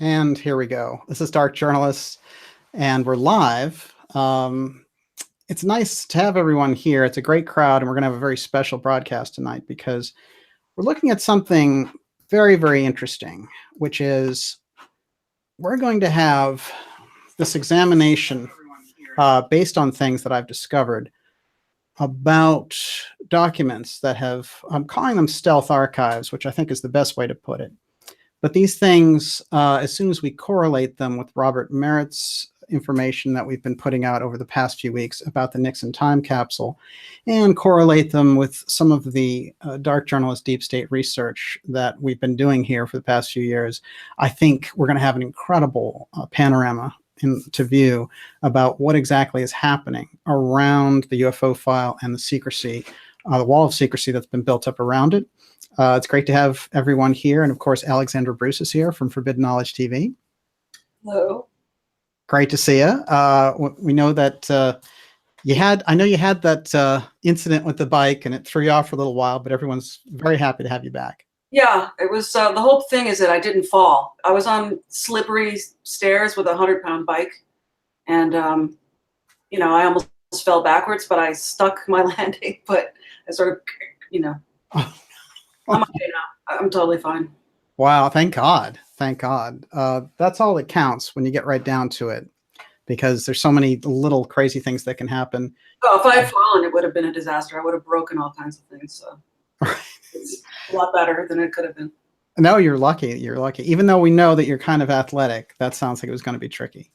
And here we go. This is Dark Journalists, and we're live. It's nice to have everyone here. It's a great crowd, and we're going to have a very special broadcast tonight because we're looking at something very, very interesting, which is we're going to have this examination based on things that I've discovered about documents that have, I'm calling them stealth archives, which I think is the best way to put it. But these things, as soon as we correlate them with Robert Merritt's information that we've been putting out over the past few weeks about the Nixon time capsule, and correlate them with some of the dark journalist deep state research that we've been doing here for the past few years, I think we're going to have an incredible panorama to view about what exactly is happening around the UFO file and the secrecy, the wall of secrecy that's been built up around it. It's great to have everyone here. And of course, Alexandra Bruce is here from Forbidden Knowledge TV. Hello. Great to see you. We know that I know you had that incident with the bike and it threw you off for a little while, but everyone's very happy to have you back. Yeah, it was, the whole thing is that I didn't fall. I was on slippery stairs with a 100-pound bike. And, you know, I almost fell backwards, but I stuck my landing, but I sort of, you know. I'm okay now. I'm totally fine. Wow, thank God. Thank God. That's all that counts when you get right down to it, because there's so many little crazy things that can happen. Oh, if I had fallen, it would have been a disaster. I would have broken all kinds of things. So it's a lot better than it could have been. No, you're lucky. You're lucky. Even though we know that you're kind of athletic, that sounds like it was going to be tricky.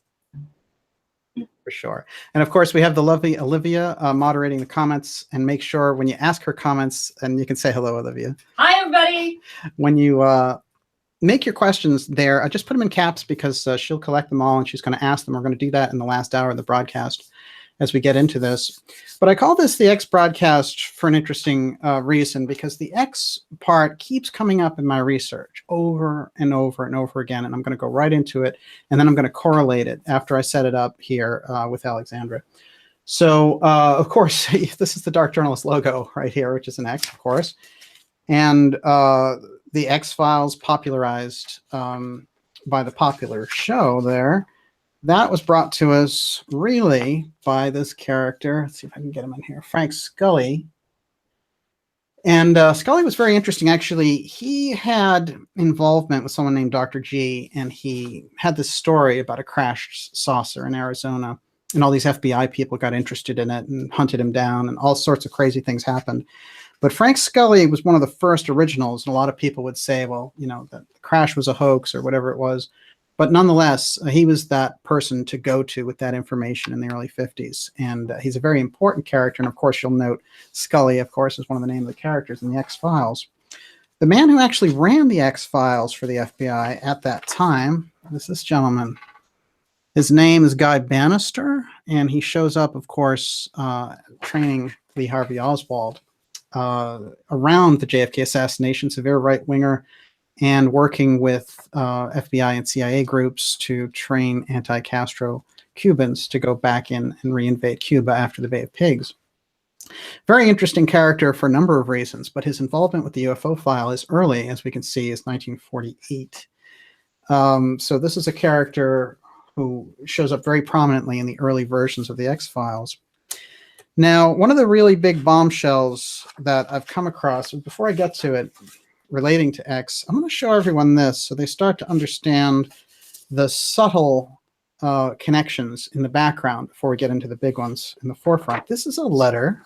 For sure. And of course, we have the lovely Olivia moderating the comments, and make sure when you ask her comments, and you can say hello, Olivia. Hi, everybody. When you make your questions there, I just put them in caps because she'll collect them all and she's going to ask them. We're going to do that in the last hour of the broadcast as we get into this. But I call this the X broadcast for an interesting reason, because the X part keeps coming up in my research over and over and over again. And I'm going to go right into it. And then I'm going to correlate it after I set it up here with Alexandra. So, of course, this is the Dark Journalist logo right here, which is an X, of course. And the X-Files popularized by the popular show there. That was brought to us really by this character. Let's see if I can get him in here. Frank Scully. And Scully was very interesting, actually. He had involvement with someone named Dr. G, and he had this story about a crashed saucer in Arizona. And all these FBI people got interested in it and hunted him down, and all sorts of crazy things happened. But Frank Scully was one of the first originals, and a lot of people would say, well, you know, the crash was a hoax or whatever it was. But nonetheless, he was that person to go to with that information in the early 50s. And he's a very important character. And of course, you'll note Scully, of course, is one of the names of the characters in the X-Files. The man who actually ran the X-Files for the FBI at that time is this gentleman. His name is Guy Bannister, and he shows up, of course, training Lee Harvey Oswald around the JFK assassination, severe right-winger, and working with FBI and CIA groups to train anti-Castro Cubans to go back in and reinvade Cuba after the Bay of Pigs. Very interesting character for a number of reasons, but his involvement with the UFO file is early, as we can see, is 1948. So this is a character who shows up very prominently in the early versions of the X-Files. Now, one of the really big bombshells that I've come across, before I get to it, relating to X, I'm going to show everyone this so they start to understand the subtle connections in the background before we get into the big ones in the forefront. This is a letter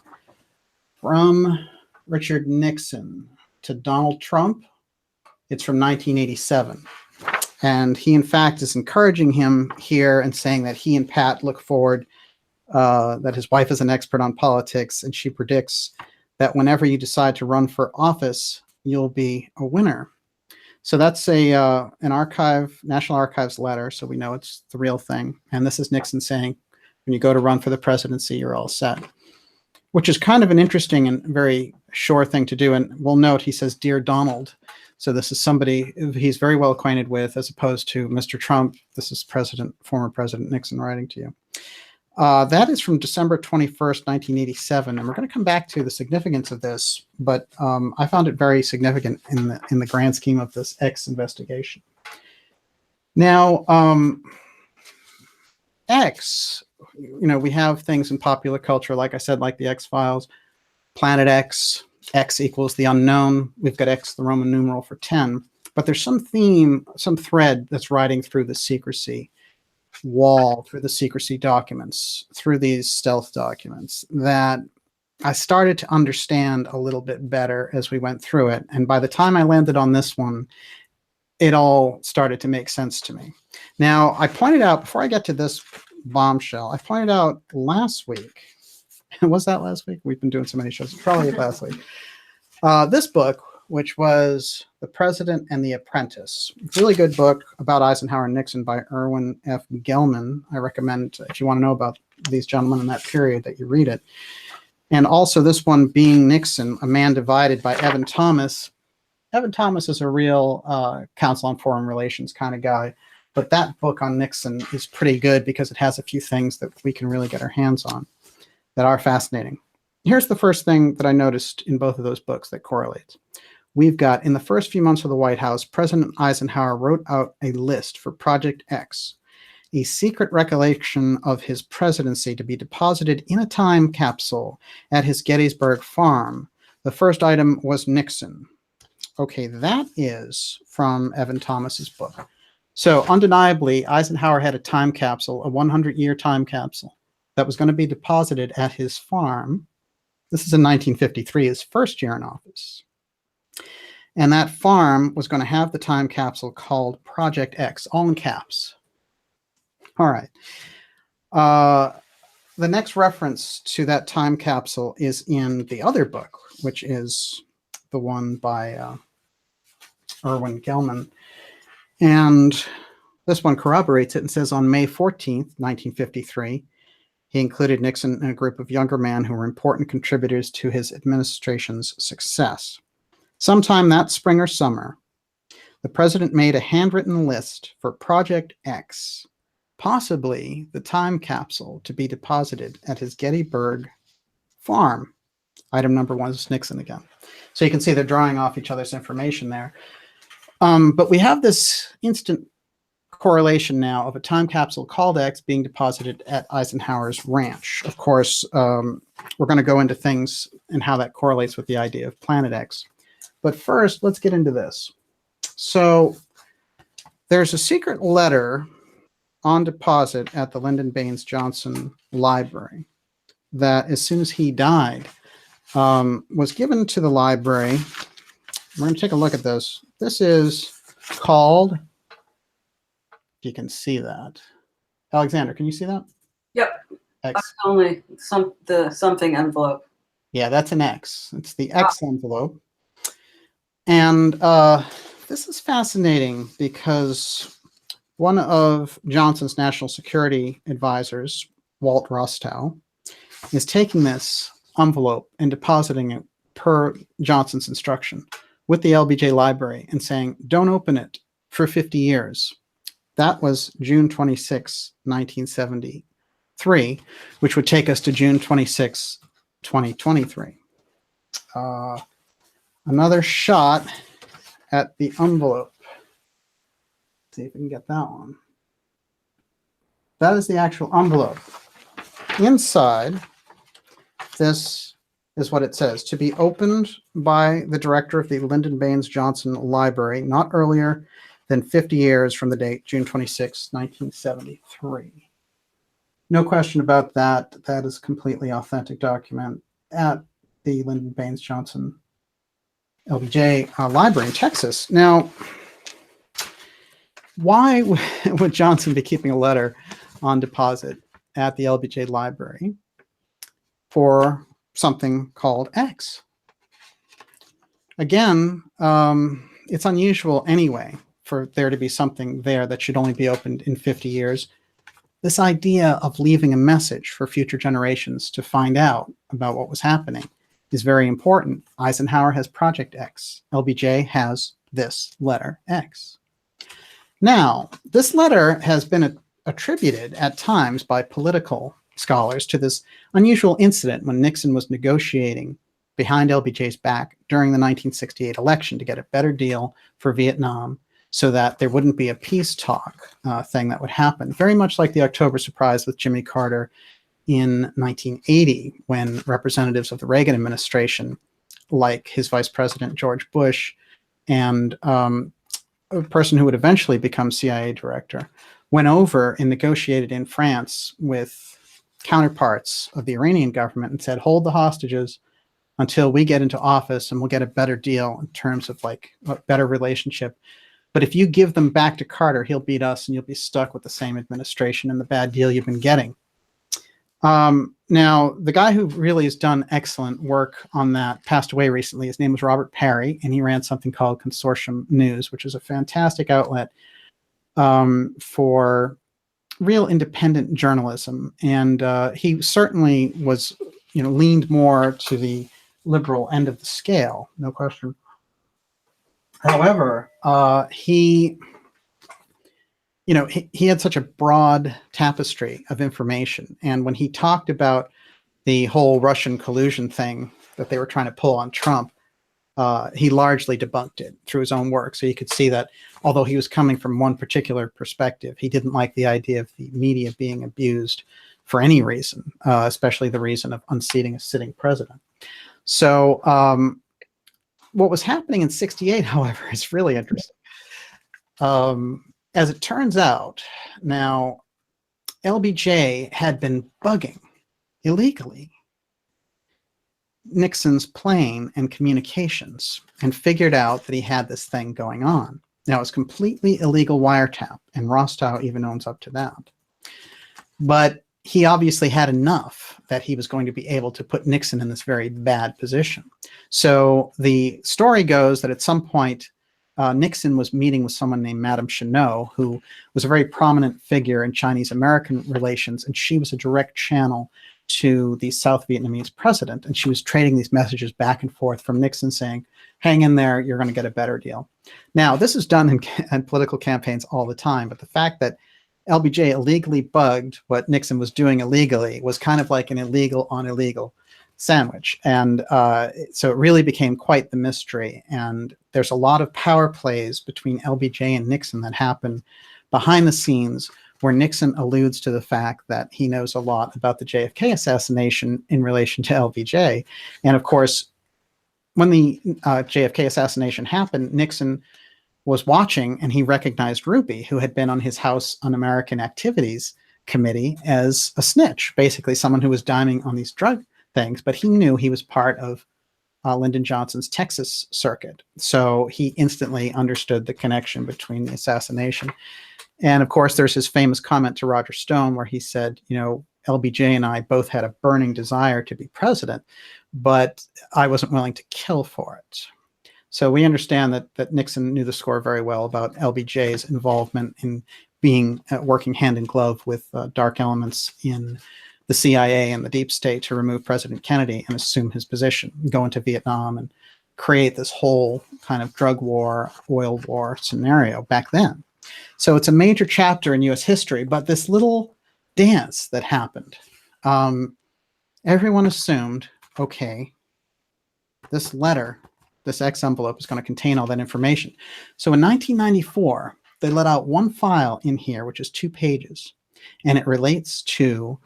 from Richard Nixon to Donald Trump. It's from 1987. And he, in fact, is encouraging him here and saying that he and Pat look forward, that his wife is an expert on politics, and she predicts that whenever you decide to run for office, you'll be a winner. So that's an National Archives letter, so we know it's the real thing. And this is Nixon saying, when you go to run for the presidency, you're all set, which is kind of an interesting and very sure thing to do. And we'll note he says, Dear Donald. So this is somebody he's very well acquainted with, as opposed to Mr. Trump. This is former President Nixon writing to you. That is from December 21st, 1987, and we're going to come back to the significance of this, but I found it very significant in the grand scheme of this X investigation. Now, X, we have things in popular culture, like I said, like the X-Files, Planet X, X equals the unknown. We've got X, the Roman numeral for 10. But there's some theme, some thread that's riding through the secrecy wall, through the secrecy documents, through these stealth documents that I started to understand a little bit better as we went through it. And by the time I landed on this one, it all started to make sense to me. Now, I pointed out, before I get to this bombshell, I pointed out last week, was that last week? We've been doing so many shows, probably last week. This book, which was The President and the Apprentice. Really good book about Eisenhower and Nixon by Erwin F. Gelman. I recommend, if you want to know about these gentlemen in that period, that you read it. And also this one, Being Nixon, A Man Divided by Evan Thomas. Evan Thomas is a real Council on Foreign Relations kind of guy. But that book on Nixon is pretty good because it has a few things that we can really get our hands on that are fascinating. Here's the first thing that I noticed in both of those books that correlates. We've got, in the first few months of the White House, President Eisenhower wrote out a list for Project X, a secret recollection of his presidency to be deposited in a time capsule at his Gettysburg farm. The first item was Nixon. Okay, that is from Evan Thomas's book. So undeniably, Eisenhower had a time capsule, a 100-year time capsule, that was going to be deposited at his farm. This is in 1953, his first year in office. And that farm was going to have the time capsule called Project X, all in caps. All right. The next reference to that time capsule is in the other book, which is the one by Erwin Gelman. And this one corroborates it and says on May 14th, 1953, he included Nixon and a group of younger men who were important contributors to his administration's success. Sometime that spring or summer, the president made a handwritten list for Project X, possibly the time capsule to be deposited at his Gettysburg farm. Item number one is Nixon again. So you can see they're drawing off each other's information there. But we have this instant correlation now of a time capsule called X being deposited at Eisenhower's ranch. Of course, we're going to go into things and how that correlates with the idea of Planet X. But first, let's get into this. So there's a secret letter on deposit at the Lyndon Johnson Library that, as soon as he died, was given to the library. We're going to take a look at this. This is called, if you can see that. Alexandra, can you see that? Yep. X. That's only the something envelope. Yeah, that's an X. It's the X envelope. And this is fascinating because one of Johnson's national security advisors, Walt Rostow, is taking this envelope and depositing it per Johnson's instruction with the LBJ Library and saying, don't open it for 50 years. That was June 26, 1973, which would take us to June 26, 2023. Another shot at the envelope. Let's see if we can get that one. That is the actual envelope. Inside, this is what it says: to be opened by the director of the Lyndon Baines Johnson Library not earlier than 50 years from the date, June 26, 1973. No question about that. That is a completely authentic document at the Lyndon Baines Johnson LBJ Library in Texas. Now, why would Johnson be keeping a letter on deposit at the LBJ Library for something called X? Again, it's unusual anyway for there to be something there that should only be opened in 50 years. This idea of leaving a message for future generations to find out about what was happening is very important. Eisenhower has Project X. LBJ has this letter X. Now, this letter has been attributed at times by political scholars to this unusual incident when Nixon was negotiating behind LBJ's back during the 1968 election to get a better deal for Vietnam so that there wouldn't be a peace talk thing that would happen. Very much like the October surprise with Jimmy Carter in 1980, when representatives of the Reagan administration, like his vice president, George Bush, and a person who would eventually become CIA director, went over and negotiated in France with counterparts of the Iranian government and said, hold the hostages until we get into office and we'll get a better deal in terms of like a better relationship. But if you give them back to Carter, he'll beat us and you'll be stuck with the same administration and the bad deal you've been getting. Now, the guy who really has done excellent work on that passed away recently. His name was Robert Parry, and he ran something called Consortium News, which is a fantastic outlet for real independent journalism. And he certainly was, leaned more to the liberal end of the scale, no question. However, he had such a broad tapestry of information. And when he talked about the whole Russian collusion thing that they were trying to pull on Trump, he largely debunked it through his own work. So you could see that although he was coming from one particular perspective, he didn't like the idea of the media being abused for any reason, especially the reason of unseating a sitting president. So what was happening in '68, however, is really interesting. As it turns out, now, LBJ had been bugging illegally Nixon's plane and communications and figured out that he had this thing going on. Now, it's completely illegal wiretap, and Rostow even owns up to that. But he obviously had enough that he was going to be able to put Nixon in this very bad position. So the story goes that at some point, Nixon was meeting with someone named Madame Chennault, who was a very prominent figure in Chinese-American relations, and she was a direct channel to the South Vietnamese president, and she was trading these messages back and forth from Nixon saying, hang in there, you're going to get a better deal. Now, this is done in political campaigns all the time, but the fact that LBJ illegally bugged what Nixon was doing illegally was kind of like an illegal on illegal sandwich. And so it really became quite the mystery. And there's a lot of power plays between LBJ and Nixon that happen behind the scenes, where Nixon alludes to the fact that he knows a lot about the JFK assassination in relation to LBJ. And of course, when the JFK assassination happened, Nixon was watching and he recognized Ruby, who had been on his House Un-American Activities Committee, as a snitch, basically someone who was diming on these drug things, but he knew he was part of Lyndon Johnson's Texas circuit. So he instantly understood the connection between the assassination. And of course, there's his famous comment to Roger Stone where he said, LBJ and I both had a burning desire to be president, but I wasn't willing to kill for it. So we understand that Nixon knew the score very well about LBJ's involvement in being working hand in glove with dark elements in the CIA and the deep state to remove President Kennedy and assume his position, go into Vietnam and create this whole kind of drug war, oil war scenario back then. So it's a major chapter in U.S. history, but this little dance that happened, everyone assumed, okay, this letter, this X envelope is going to contain all that information. So in 1994, they let out one file in here, which is 2 pages, and it relates to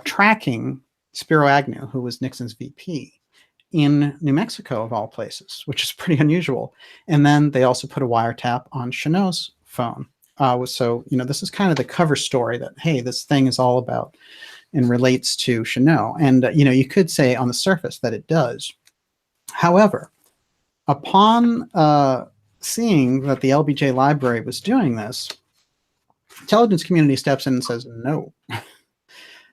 tracking Spiro Agnew, who was Nixon's VP, in New Mexico, of all places, which is pretty unusual. And then they also put a wiretap on Chennault's phone. So, this is kind of the cover story that, hey, this thing is all about and relates to Chennault. And, you could say on the surface that it does. However, upon seeing that the LBJ Library was doing this, intelligence community steps in and says, no,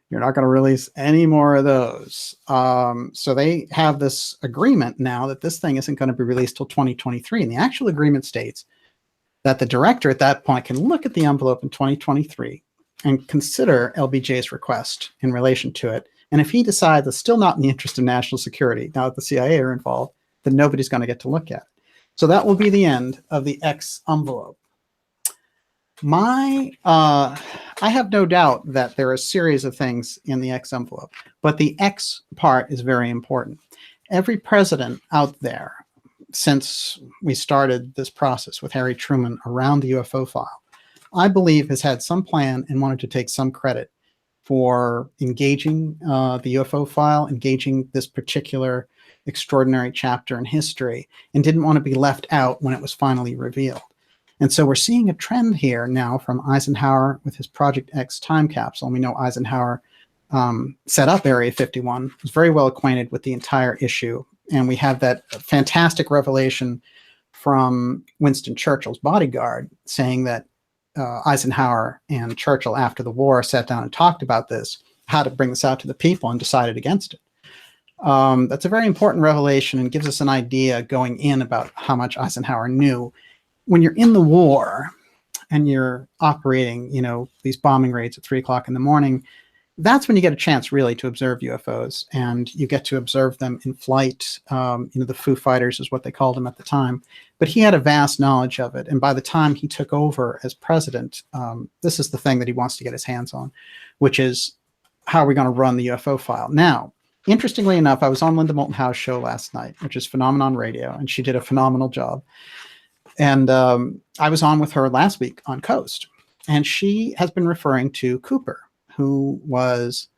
you're not going to release any more of those. So they have this agreement now that this thing isn't going to be released till 2023. And the actual agreement states that the director at that point can look at the envelope in 2023 and consider LBJ's request in relation to it. And if he decides it's still not in the interest of national security, now that the CIA are involved, then nobody's going to get to look at it. So that will be the end of the X envelope. I have no doubt that there are a series of things in the X envelope, but the X part is very important. Every president out there, since we started this process with Harry Truman around the UFO file, I believe has had some plan and wanted to take some credit for engaging the UFO file, engaging this particular extraordinary chapter in history, and didn't want to be left out when it was finally revealed. And so we're seeing a trend here now from Eisenhower with his Project X time capsule. And we know Eisenhower set up Area 51, was very well acquainted with the entire issue. And we have that fantastic revelation from Winston Churchill's bodyguard saying that Eisenhower and Churchill after the war sat down and talked about this, how to bring this out to the people, and decided against it. That's a very important revelation and gives us an idea going in about how much Eisenhower knew. When you're in the war and you're operating, these bombing raids at 3 o'clock in the morning, that's when you get a chance really to observe UFOs, and you get to observe them in flight. The Foo Fighters is what they called them at the time, but he had a vast knowledge of it. And by the time he took over as president, this is the thing that he wants to get his hands on, which is how are we going to run the UFO file? Now, interestingly enough, I was on Linda Moulton Howe's show last night, which is Phenomenon Radio, and she did a phenomenal job. And I was on with her last week on Coast, and she has been referring to Cooper, who was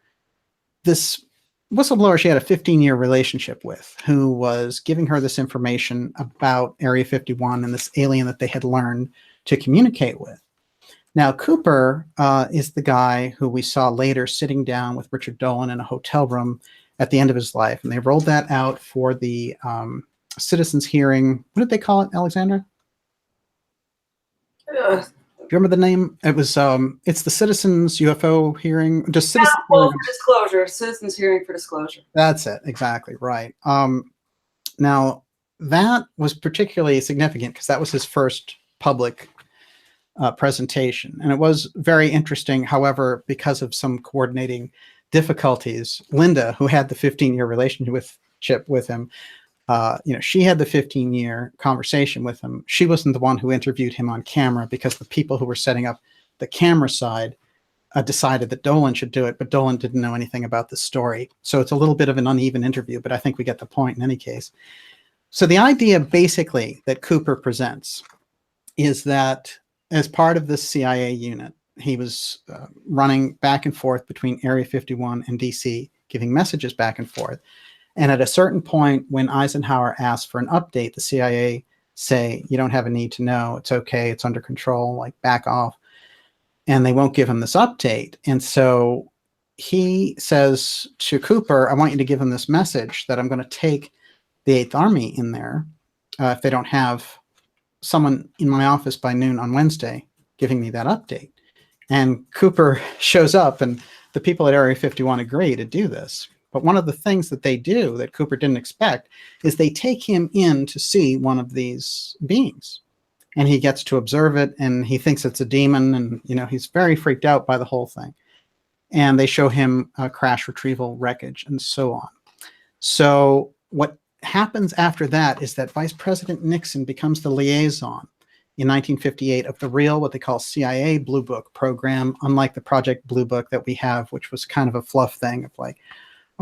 this whistleblower she had a 15-year relationship with, who was giving her this information about Area 51 and this alien that they had learned to communicate with. Now, Cooper is the guy who we saw later sitting down with Richard Dolan in a hotel room at the end of his life. And they rolled that out for the citizens hearing. What did they call it, Alexandra? Do you remember the name? It was, it's the Citizens UFO hearing. Just citizens for disclosure. Citizens hearing for disclosure. That's it. Exactly. Right. Now, that was particularly significant because that was his first public presentation. And it was very interesting. However, because of some coordinating difficulties, Linda, who had the 15-year relationship with him, she had the 15-year conversation with him. She wasn't the one who interviewed him on camera because the people who were setting up the camera side decided that Dolan should do it, but Dolan didn't know anything about the story. So it's a little bit of an uneven interview, but I think we get the point in any case. So the idea basically that Cooper presents is that as part of this CIA unit, he was running back and forth between Area 51 and DC, giving messages back and forth. And at a certain point, when Eisenhower asked for an update, the CIA say, you don't have a need to know. It's okay. It's under control. Like, back off. And they won't give him this update. And so he says to Cooper, I want you to give him this message that I'm going to take the 8th Army in there if they don't have someone in my office by noon on Wednesday giving me that update. And Cooper shows up, and the people at Area 51 agree to do this. But one of the things that they do that Cooper didn't expect is they take him in to see one of these beings. And he gets to observe it, and he thinks it's a demon, and he's very freaked out by the whole thing. And they show him crash retrieval wreckage and so on. So what happens after that is that Vice President Nixon becomes the liaison in 1958 of the real, what they call CIA Blue Book program, unlike the Project Blue Book that we have, which was kind of a fluff thing of like,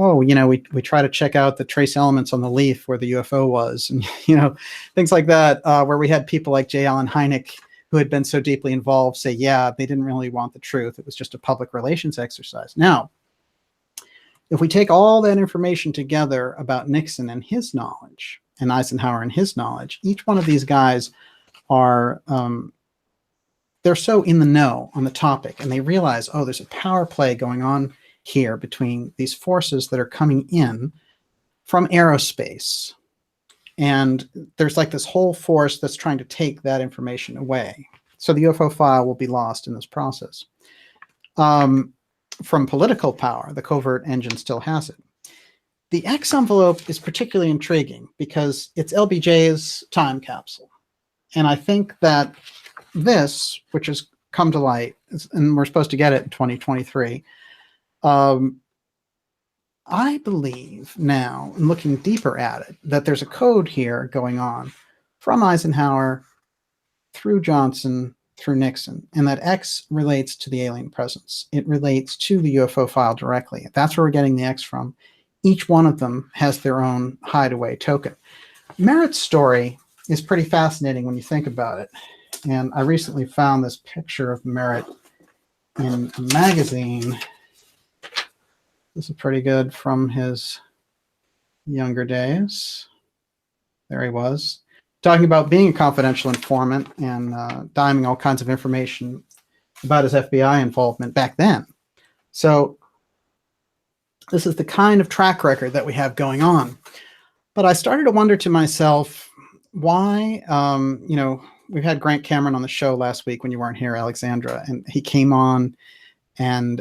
oh, we try to check out the trace elements on the leaf where the UFO was, and things like that, where we had people like J. Allen Hynek, who had been so deeply involved, say, yeah, they didn't really want the truth. It was just a public relations exercise. Now, if we take all that information together about Nixon and his knowledge, and Eisenhower and his knowledge, each one of these guys are, they're so in the know on the topic, and they realize, oh, there's a power play going on here between these forces that are coming in from aerospace. And there's like this whole force that's trying to take that information away. So the UFO file will be lost in this process. From political power, the covert engine still has it. The X envelope is particularly intriguing because it's LBJ's time capsule. And I think that this, which has come to light, and we're supposed to get it in 2023, I believe now, looking deeper at it, that there's a code here going on from Eisenhower through Johnson through Nixon, and that X relates to the alien presence. It relates to the UFO file directly. That's where we're getting the X from. Each one of them has their own hideaway token. Merritt's story is pretty fascinating when you think about it. And I recently found this picture of Merritt in a magazine. This is pretty good from his younger days. There he was, talking about being a confidential informant and diming all kinds of information about his FBI involvement back then. So this is the kind of track record that we have going on. But I started to wonder to myself, why, we've had Grant Cameron on the show last week when you weren't here, Alexandra, and he came on and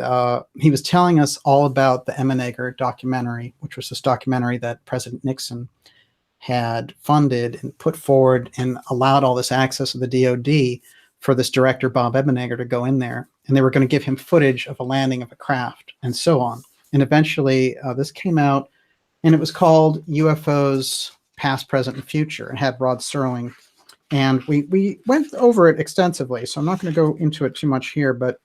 he was telling us all about the Emmenegger documentary, which was this documentary that President Nixon had funded and put forward and allowed all this access of the DOD for this director, Bob Emmenegger, to go in there. And they were going to give him footage of a landing of a craft and so on. And eventually this came out, and it was called UFOs Past, Present, and Future. It had Rod Serling. And we went over it extensively, so I'm not going to go into it too much here. But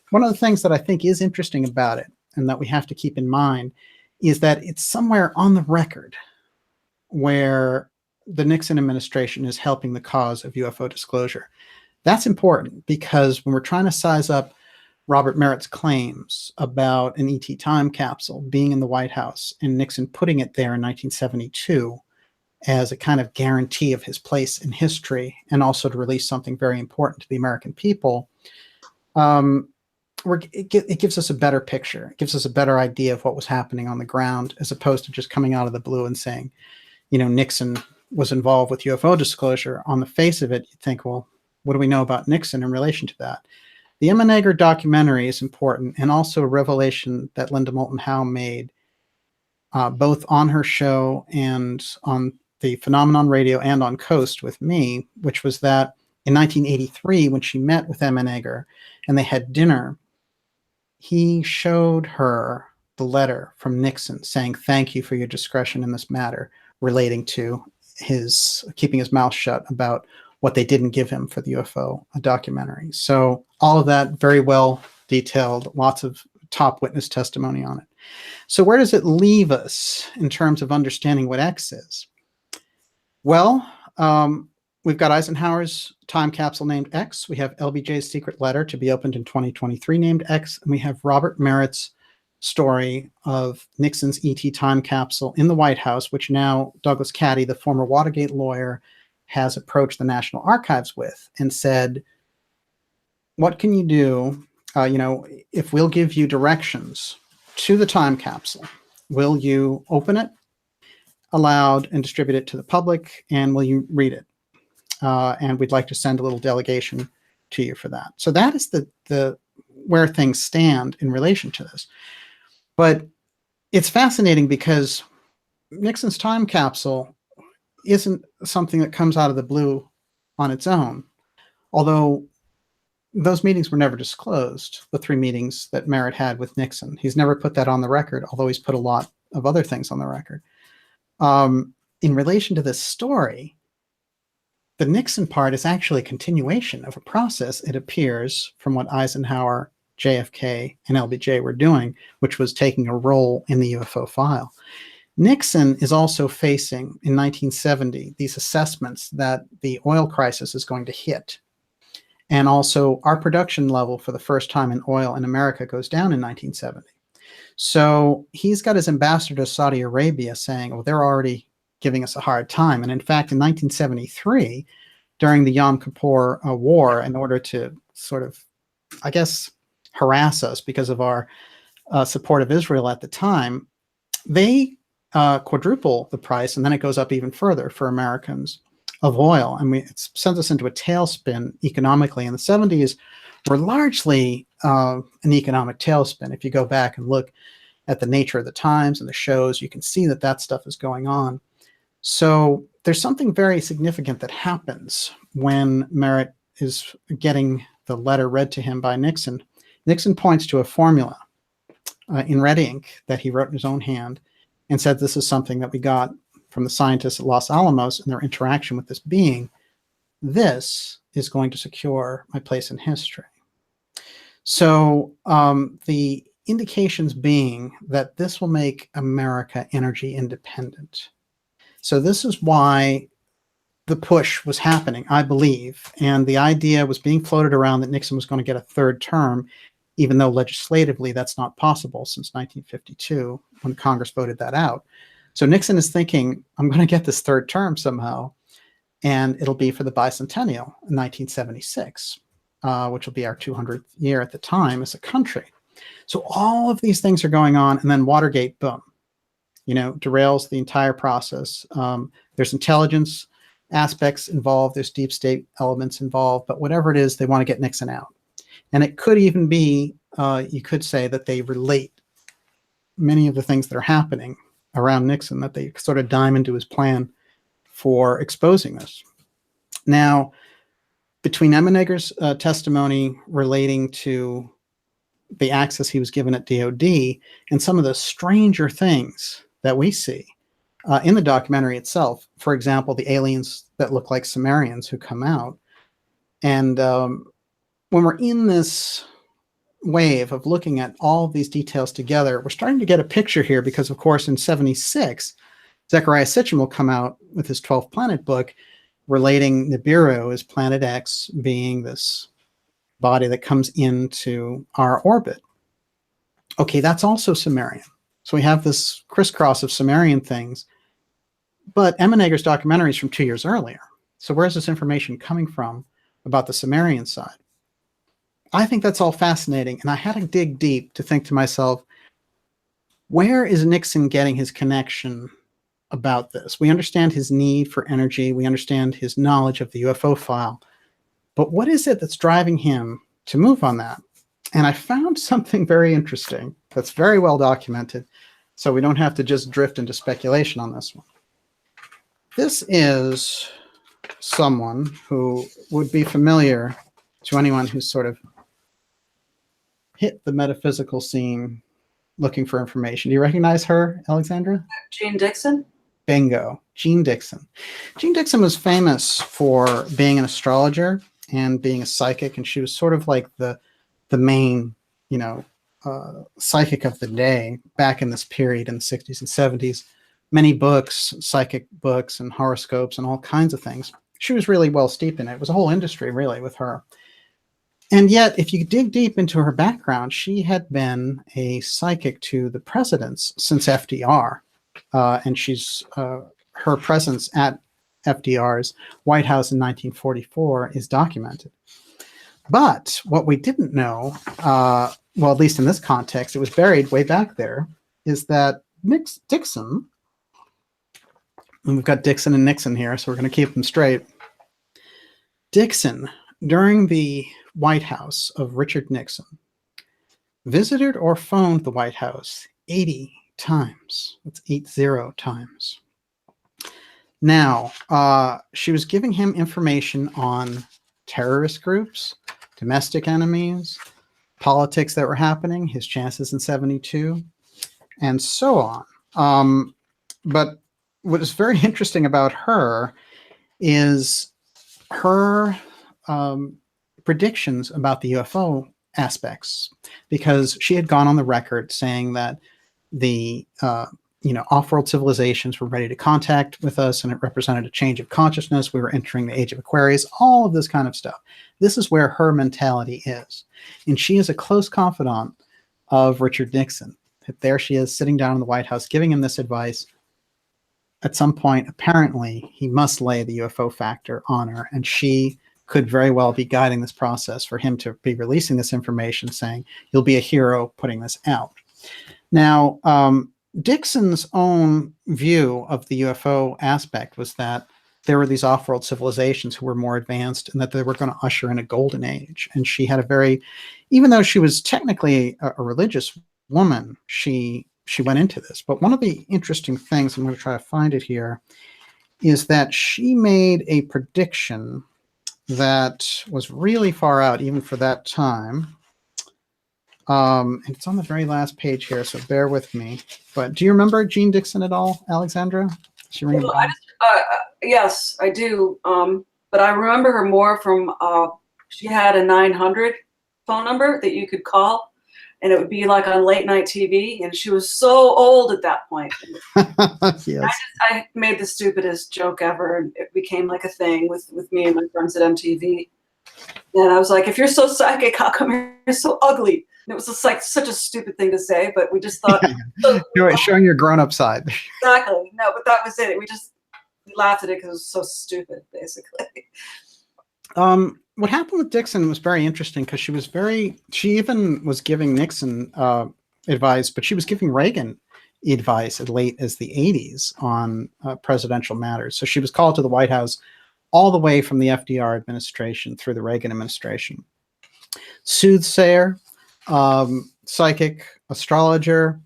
one of the things that I think is interesting about it and that we have to keep in mind is that it's somewhere on the record where the Nixon administration is helping the cause of UFO disclosure. That's important because when we're trying to size up Robert Merritt's claims about an ET time capsule being in the White House and Nixon putting it there in 1972 as a kind of guarantee of his place in history and also to release something very important to the American people, it gives us a better picture. It gives us a better idea of what was happening on the ground as opposed to just coming out of the blue and saying, Nixon was involved with UFO disclosure. On the face of it, you think, well, what do we know about Nixon in relation to that? The Emmenegger documentary is important, and also a revelation that Linda Moulton Howe made both on her show and on the Phenomenon Radio and on Coast with me, which was that in 1983, when she met with Emmenegger and they had dinner, he showed her the letter from Nixon saying, "Thank you for your discretion in this matter," relating to his keeping his mouth shut about what they didn't give him for the UFO documentary. So all of that very well detailed, lots of top witness testimony on it. So where does it leave us in terms of understanding what X is? Well, we've got Eisenhower's time capsule named X. We have LBJ's secret letter to be opened in 2023 named X. And we have Robert Merritt's story of Nixon's ET time capsule in the White House, which now Douglas Caddy, the former Watergate lawyer, has approached the National Archives with and said, what can you do, if we'll give you directions to the time capsule, will you open it aloud and distribute it to the public, and will you read it? And we'd like to send a little delegation to you for that. So that is the where things stand in relation to this. But it's fascinating because Nixon's time capsule isn't something that comes out of the blue on its own, although those meetings were never disclosed, the 3 meetings that Merritt had with Nixon. He's never put that on the record, although he's put a lot of other things on the record. In relation to this story, the Nixon part is actually a continuation of a process, it appears, from what Eisenhower, JFK, and LBJ were doing, which was taking a role in the UFO file. Nixon is also facing, in 1970, these assessments that the oil crisis is going to hit. And also our production level for the first time in oil in America goes down in 1970. So he's got his ambassador to Saudi Arabia saying, well, they're already giving us a hard time. And in fact, in 1973, during the Yom Kippur War, in order to sort of, I guess, harass us because of our support of Israel at the time, they quadruple the price, and then it goes up even further for Americans of oil. And it sends us into a tailspin economically. And the 70s were largely an economic tailspin. If you go back and look at the nature of the times and the shows, you can see that that stuff is going on. So there's something very significant that happens when Merritt is getting the letter read to him by Nixon. Nixon points to a formula in red ink that he wrote in his own hand and said, this is something that we got from the scientists at Los Alamos and their interaction with this being. This is going to secure my place in history. So the indications being that this will make America energy independent. So this is why the push was happening, I believe. And the idea was being floated around that Nixon was going to get a third term, even though legislatively that's not possible since 1952 when Congress voted that out. So Nixon is thinking, I'm going to get this third term somehow, and it'll be for the bicentennial in 1976, which will be our 200th year at the time as a country. So all of these things are going on, and then Watergate, boom, derails the entire process. There's intelligence aspects involved, there's deep state elements involved, but whatever it is, they want to get Nixon out. And it could even be, you could say that they relate many of the things that are happening around Nixon, that they sort of dime into his plan for exposing this. Now, between Emenegger's testimony relating to the access he was given at DOD and some of the stranger things that we see in the documentary itself, for example, the aliens that look like Sumerians who come out. And when we're in this wave of looking at all of these details together, we're starting to get a picture here because, of course, in 76, Zecharia Sitchin will come out with his 12th Planet book relating Nibiru as Planet X being this body that comes into our orbit. Okay, that's also Sumerian. So we have this crisscross of Sumerian things, but Emenegger's documentary is from 2 years earlier. So where's this information coming from about the Sumerian side? I think that's all fascinating, and I had to dig deep to think to myself, where is Nixon getting his connection about this? We understand his need for energy. We understand his knowledge of the UFO file. But what is it that's driving him to move on that? And I found something very interesting that's very well documented, so we don't have to just drift into speculation on this one. This is someone who would be familiar to anyone who's sort of hit the metaphysical scene looking for information. Do you recognize her, Alexandra? Jeane Dixon? Bingo. Jeane Dixon. Jeane Dixon was famous for being an astrologer and being a psychic, and she was sort of like the main, psychic of the day back in this period in the 60s and 70s. Many books, psychic books and horoscopes and all kinds of things. She was really well steeped in it. It was a whole industry, really, with her. And yet, if you dig deep into her background, she had been a psychic to the presidents since FDR. And she's her presence at FDR's White House in 1944 is documented. But what we didn't know, well, at least in this context, it was buried way back there, is that Dixon, and we've got Dixon and Nixon here, so we're going to keep them straight. Dixon, during the White House of Richard Nixon, visited or phoned the White House 80 times. That's 80 times. Now, she was giving him information on terrorist groups, domestic enemies, politics that were happening, his chances in 72, and so on. But what is very interesting about her is her predictions about the UFO aspects, because she had gone on the record saying that the off-world civilizations were ready to contact with us, and it represented a change of consciousness. We were entering the age of Aquarius, all of this kind of stuff. This is where her mentality is. And she is a close confidant of Richard Nixon. There she is sitting down in the White House giving him this advice. At some point, apparently, he must lay the UFO factor on her, and she could very well be guiding this process for him to be releasing this information, saying, you'll be a hero putting this out. Now, Dixon's own view of the UFO aspect was that there were these off-world civilizations who were more advanced and that they were going to usher in a golden age. And she had a very, even though she was technically a religious woman, she went into this. But one of the interesting things, I'm going to try to find it here, is that she made a prediction that was really far out, even for that time. And it's on the very last page here, so bear with me. But do you remember Jeane Dixon at all, Alexandra? Yes, I do. But I remember her more from, she had a 900 phone number that you could call. and it would be like on late night TV. And she was so old at that point. Yes. I made the stupidest joke ever, and it became like a thing with me and my friends at MTV. And I was like, if you're so psychic, how come you're so ugly? And it was just like such a stupid thing to say, but we just thought, You're showing your grown-up side. Exactly. No, but that was it. We laughed at it because it was so stupid, basically. What happened with Dixon was very interesting because she even was giving Nixon advice, but she was giving Reagan advice as late as the 80s on presidential matters. So she was called to the White House all the way from the FDR administration through the Reagan administration. Soothsayer, psychic, astrologer,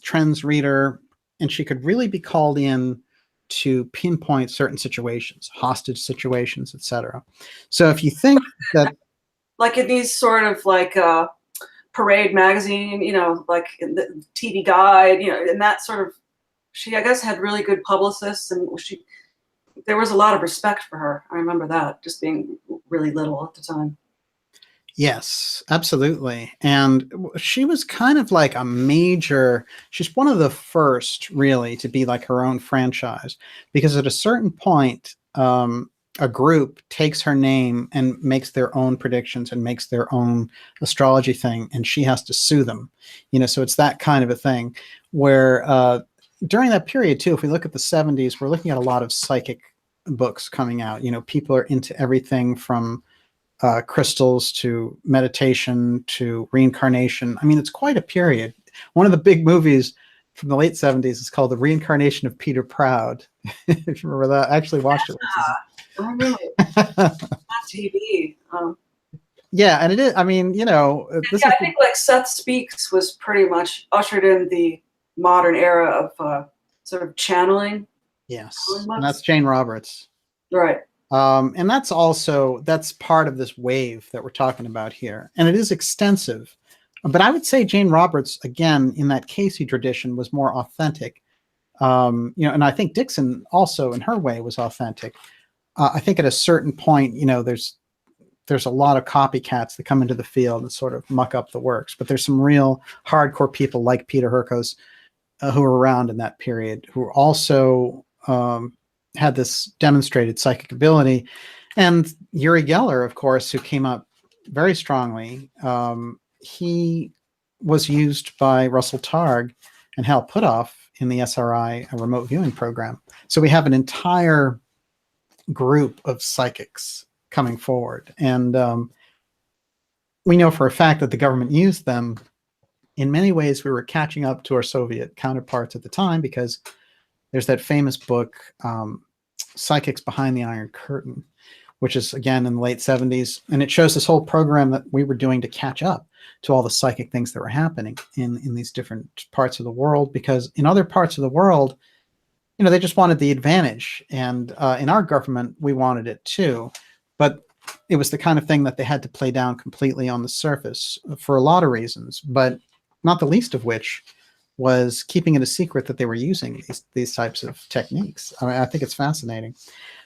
trends reader, and she could really be called in to pinpoint certain situations, hostage situations, etc. So if you think that, like in these sort of like Parade magazine, you know, like in the TV Guide, you know, and that sort of, she I guess had really good publicists, and there was a lot of respect for her. I remember that, just being really little at the time. yes, absolutely. And she was kind of like she's one of the first really to be like her own franchise, because at a certain point, a group takes her name and makes their own predictions and makes their own astrology thing, and she has to sue them. You know, so it's that kind of a thing where during that period too, if we look at the 70s, we're looking at a lot of psychic books coming out. You know, people are into everything from crystals to meditation to reincarnation. I mean, it's quite a period. One of the big movies from the late 70s is called The Reincarnation of Peter Proud. If you remember that, I actually watched it. Oh, really? On TV. Yeah, and it is, I mean, you know. I think like Seth Speaks was pretty much ushered in the modern era of sort of channeling. Yes, and that's Jane Roberts. Right. And that's part of this wave that we're talking about here. And it is extensive. But I would say Jane Roberts, again, in that Casey tradition, was more authentic. You know, and I think Dixon also, in her way, was authentic. I think at a certain point, you know, there's a lot of copycats that come into the field and sort of muck up the works. But there's some real hardcore people like Peter Hurkos who were around in that period, who also had this demonstrated psychic ability. And Uri Geller, of course, who came up very strongly, he was used by Russell Targ and Hal Puthoff in the SRI remote viewing program. So we have an entire group of psychics coming forward. And we know for a fact that the government used them. In many ways, we were catching up to our Soviet counterparts at the time, because there's that famous book, Psychics Behind the Iron Curtain, which is, again, in the late 70s. And it shows this whole program that we were doing to catch up to all the psychic things that were happening in these different parts of the world. Because in other parts of the world, you know, they just wanted the advantage. And in our government, we wanted it too. But it was the kind of thing that they had to play down completely on the surface for a lot of reasons, but not the least of which was keeping it a secret that they were using these types of techniques. I mean, I think it's fascinating.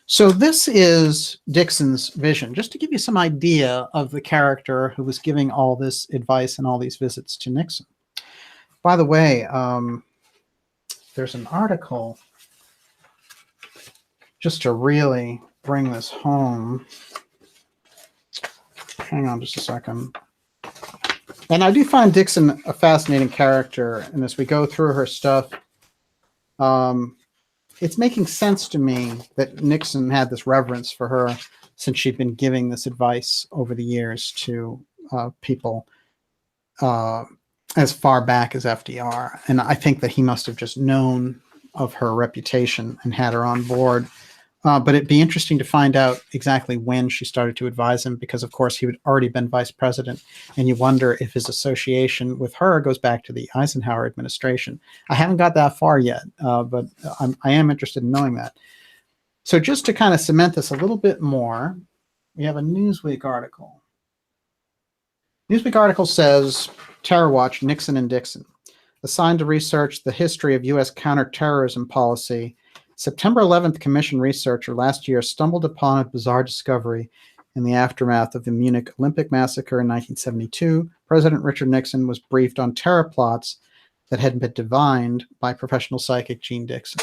So this is Dixon's vision, just to give you some idea of the character who was giving all this advice and all these visits to Nixon. By the way, there's an article, just to really bring this home. Hang on just a second. And I do find Dixon a fascinating character. And as we go through her stuff, it's making sense to me that Nixon had this reverence for her, since she'd been giving this advice over the years to people as far back as FDR. And I think that he must have just known of her reputation and had her on board. But it'd be interesting to find out exactly when she started to advise him, because, of course, he had already been vice president. And you wonder if his association with her goes back to the Eisenhower administration. I haven't got that far yet, but I am interested in knowing that. So just to kind of cement this a little bit more, we have a Newsweek article. Newsweek article says, Terror Watch, Nixon and Dixon. Assigned to research the history of U.S. counterterrorism policy, September 11th commission researcher last year stumbled upon a bizarre discovery In the aftermath of the Munich Olympic massacre in 1972, President Richard Nixon was briefed on terror plots that had been divined by professional psychic Jeane Dixon.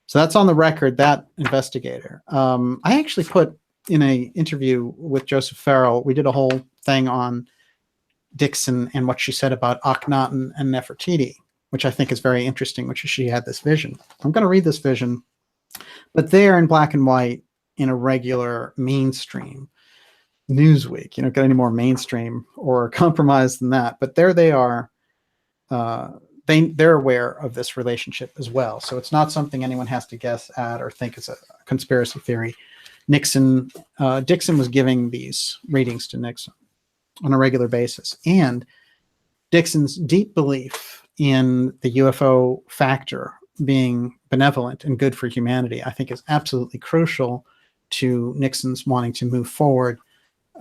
So that's on the record, that investigator. I actually put in an interview with Joseph Farrell, we did a whole thing on Dixon and what she said about Akhenaten and Nefertiti, which I think is very interesting, which is she had this vision. I'm going to read this vision, but they're in black and white in a regular mainstream Newsweek. You don't get any more mainstream or compromised than that, but there they are. They're aware of this relationship as well. So it's not something anyone has to guess at or think it's a conspiracy theory. Dixon was giving these readings to Nixon on a regular basis. And Dixon's deep belief in the UFO factor being benevolent and good for humanity, I think, is absolutely crucial to Nixon's wanting to move forward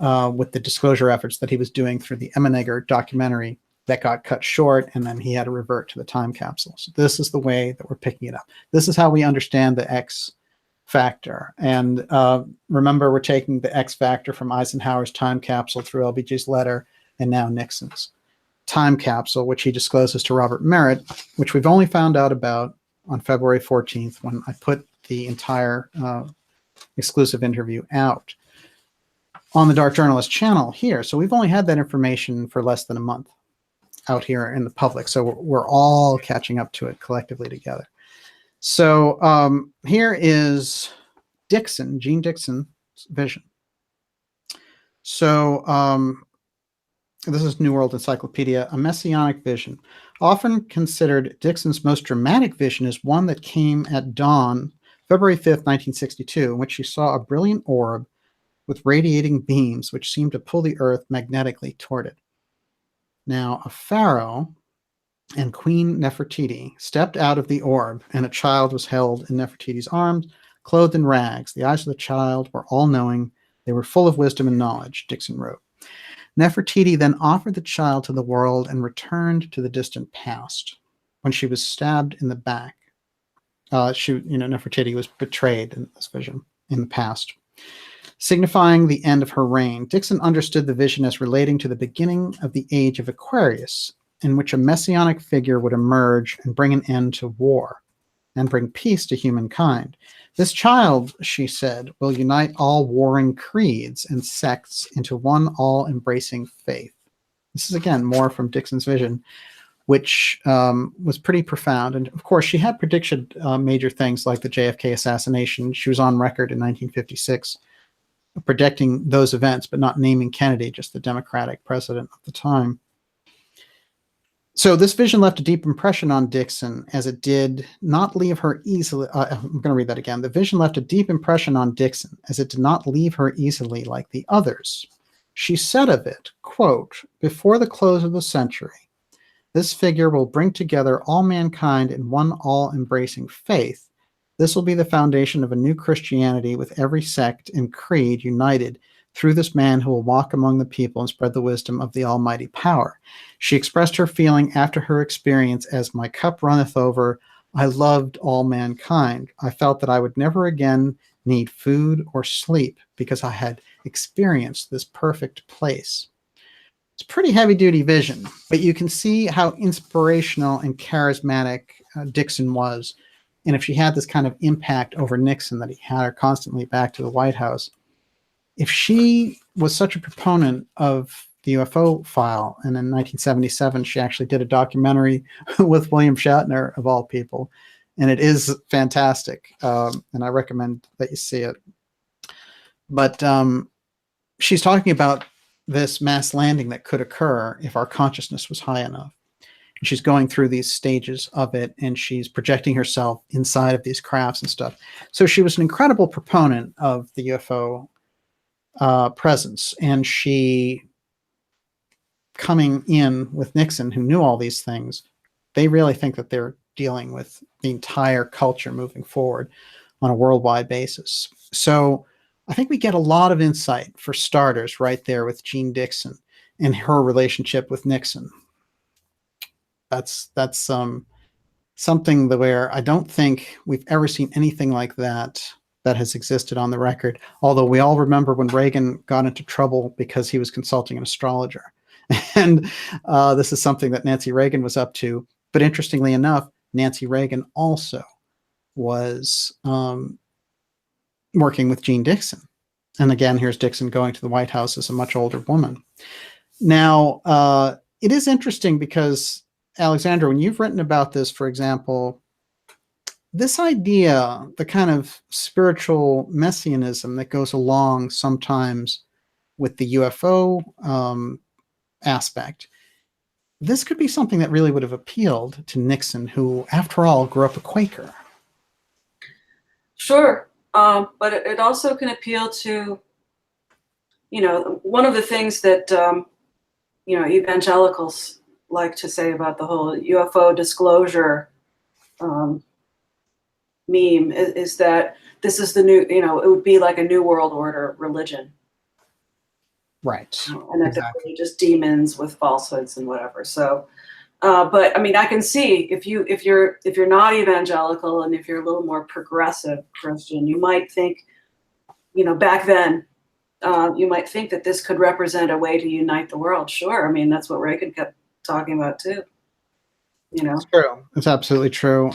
with the disclosure efforts that he was doing through the Emmenegger documentary that got cut short, and then he had to revert to the time capsule. So this is the way that we're picking it up. This is how we understand the X factor. And remember, we're taking the X factor from Eisenhower's time capsule through LBJ's letter, and now Nixon's time capsule, which he discloses to Robert Merritt, which we've only found out about on February 14th when I put the entire exclusive interview out on the Dark Journalist channel here. So we've only had that information for less than a month out here in the public. So we're all catching up to it collectively together. So here is Jeane Dixon's vision. So this is New World Encyclopedia, a Messianic Vision. Often considered Dixon's most dramatic vision is one that came at dawn, February 5th, 1962, in which she saw a brilliant orb with radiating beams which seemed to pull the earth magnetically toward it. Now, a pharaoh and Queen Nefertiti stepped out of the orb, and a child was held in Nefertiti's arms, clothed in rags. The eyes of the child were all-knowing. They were full of wisdom and knowledge, Dixon wrote. Nefertiti then offered the child to the world and returned to the distant past. When she was stabbed in the back, Nefertiti was betrayed in this vision in the past, signifying the end of her reign. Dixon understood the vision as relating to the beginning of the age of Aquarius, in which a messianic figure would emerge and bring an end to war and bring peace to humankind. This child, she said, will unite all warring creeds and sects into one all-embracing faith. This is, again, more from Dixon's vision, which was pretty profound. And, of course, she had predicted major things like the JFK assassination. She was on record in 1956 predicting those events, but not naming Kennedy, just the Democratic president of the time. So this vision left a deep impression on Dixon, as it did not leave her easily. I'm going to read that again. The vision left a deep impression on Dixon, as it did not leave her easily like the others. She said of it, quote, "Before the close of the century, this figure will bring together all mankind in one all-embracing faith. This will be the foundation of a new Christianity with every sect and creed united through this man who will walk among the people and spread the wisdom of the almighty power." She expressed her feeling after her experience as "My cup runneth over. I loved all mankind. I felt that I would never again need food or sleep because I had experienced this perfect place." It's a pretty heavy-duty vision, but you can see how inspirational and charismatic Dixon was. And if she had this kind of impact over Nixon that he had her constantly back to the White House, if she was such a proponent of the UFO file, and in 1977 she actually did a documentary with William Shatner, of all people, and it is fantastic, and I recommend that you see it. But she's talking about this mass landing that could occur if our consciousness was high enough. And she's going through these stages of it, and she's projecting herself inside of these crafts and stuff. So she was an incredible proponent of the UFO presence, and she, coming in with Nixon, who knew all these things, they really think that they're dealing with the entire culture moving forward on a worldwide basis. So I think we get a lot of insight, for starters, right there with Jeane Dixon and her relationship with Nixon. That's something where I don't think we've ever seen anything like that that has existed on the record. Although we all remember when Reagan got into trouble because he was consulting an astrologer. And this is something that Nancy Reagan was up to. But interestingly enough, Nancy Reagan also was working with Jeane Dixon. And again, here's Dixon going to the White House as a much older woman. Now, it is interesting because, Alexandra, when you've written about this, for example, this idea, the kind of spiritual messianism that goes along sometimes with the UFO aspect, this could be something that really would have appealed to Nixon, who, after all, grew up a Quaker. Sure. But it also can appeal to, one of the things that, evangelicals like to say about the whole UFO disclosure meme is that this is the new, it would be like a new world order religion. Right. And that they're really just demons with falsehoods and whatever. So, but I mean, I can see if you're not evangelical and if you're a little more progressive Christian, you might think, back then, you might think that this could represent a way to unite the world. Sure. I mean, that's what Reagan kept talking about too. It's true. It's absolutely true.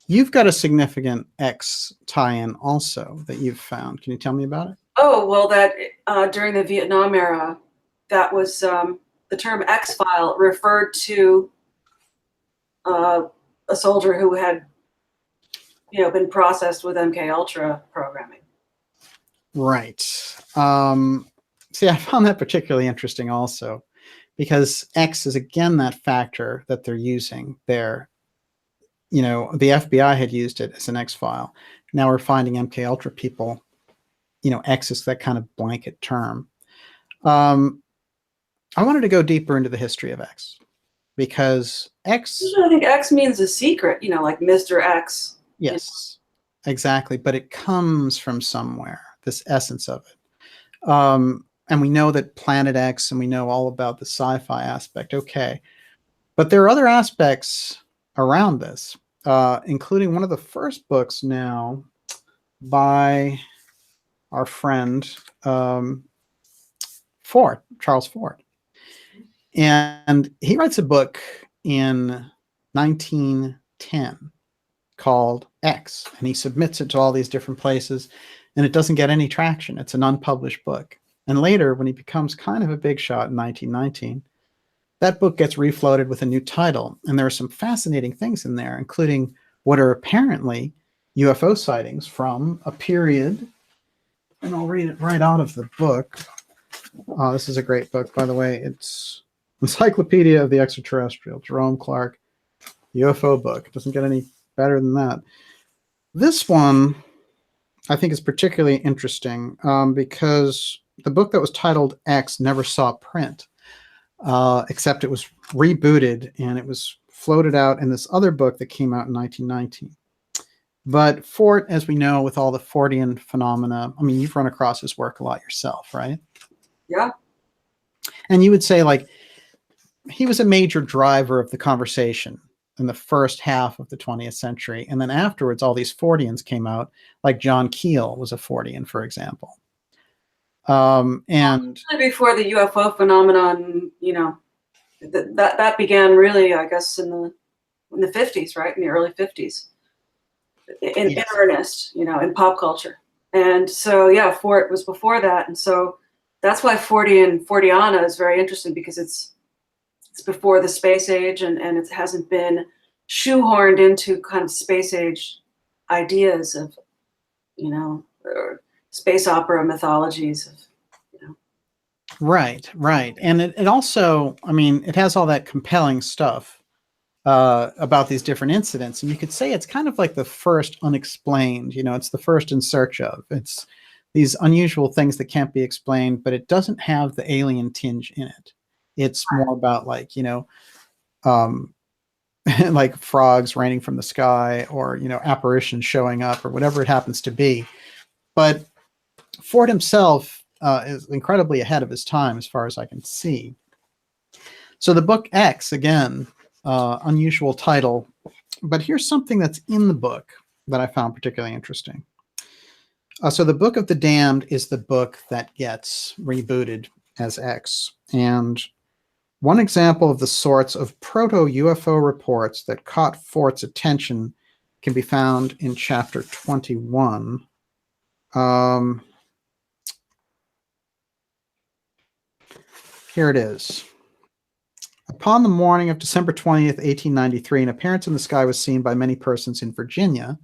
You've got a significant X tie-in also that you've found. Can you tell me about it? Oh, well, that during the Vietnam era, that was the term X-file referred to a soldier who had, been processed with MK Ultra programming. Right. See, I found that particularly interesting also, because X is again that factor that they're using there. The FBI had used it as an X-file. Now we're finding MK Ultra people. X is that kind of blanket term. I wanted to go deeper into the history of X, because X... I think X means a secret, like Mr. X. Yes, exactly. But it comes from somewhere, this essence of it. And we know that Planet X, and we know all about the sci-fi aspect. Okay. But there are other aspects around this, including one of the first books now by our friend Charles Ford. And he writes a book in 1910 called X, and he submits it to all these different places, and it doesn't get any traction. It's an unpublished book. And later, when he becomes kind of a big shot in 1919, that book gets refloated with a new title, and there are some fascinating things in there, including what are apparently UFO sightings from a period, and I'll read it right out of the book. This is a great book, by the way. It's Encyclopedia of the Extraterrestrial, Jerome Clark, UFO book. It doesn't get any better than that. This one, I think, is particularly interesting because the book that was titled X never saw print, except it was rebooted and it was floated out in this other book that came out in 1919. But Ford, as we know, with all the Fordian phenomena, I mean, you've run across his work a lot yourself, right? Yeah. And you would say, like, he was a major driver of the conversation in the first half of the 20th century. And then afterwards, all these Fordians came out, like John Keel was a Fordian, for example. And before the UFO phenomenon, that began really, I guess, in the 50s, right? In the early 50s. In earnest, in pop culture. And so, yeah, Ford was before that. And so that's why Fordiana is very interesting, because it's before the space age, and it hasn't been shoehorned into kind of space age ideas of, or space opera mythologies of, Right. And it also, I mean, it has all that compelling stuff about these different incidents. And you could say it's kind of like the first unexplained, it's the first in search of. It's these unusual things that can't be explained, but it doesn't have the alien tinge in it. It's more about like, like frogs raining from the sky, or, apparitions showing up, or whatever it happens to be. But Ford himself is incredibly ahead of his time, as far as I can see. So the book X, again, unusual title, but here's something that's in the book that I found particularly interesting. So the Book of the Damned is the book that gets rebooted as X. And one example of the sorts of proto-UFO reports that caught Fort's attention can be found in chapter 21. Here it is. Upon the morning of December 20th, 1893, an appearance in the sky was seen by many persons in Virginia,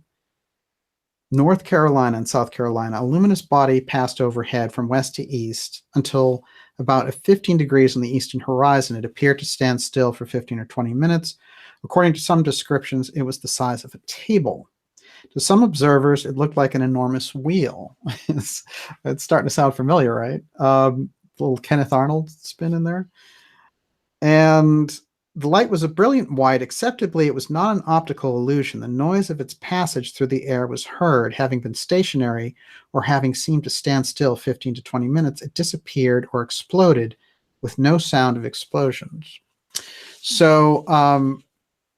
North Carolina, and South Carolina. A luminous body passed overhead from west to east until about 15 degrees on the eastern horizon. It appeared to stand still for 15 or 20 minutes. According to some descriptions, it was the size of a table. To some observers, it looked like an enormous wheel. It's starting to sound familiar, right? Little Kenneth Arnold spin in there. And the light was a brilliant white. Acceptably, it was not an optical illusion. The noise of its passage through the air was heard. Having been stationary or having seemed to stand still 15 to 20 minutes, it disappeared or exploded with no sound of explosions. So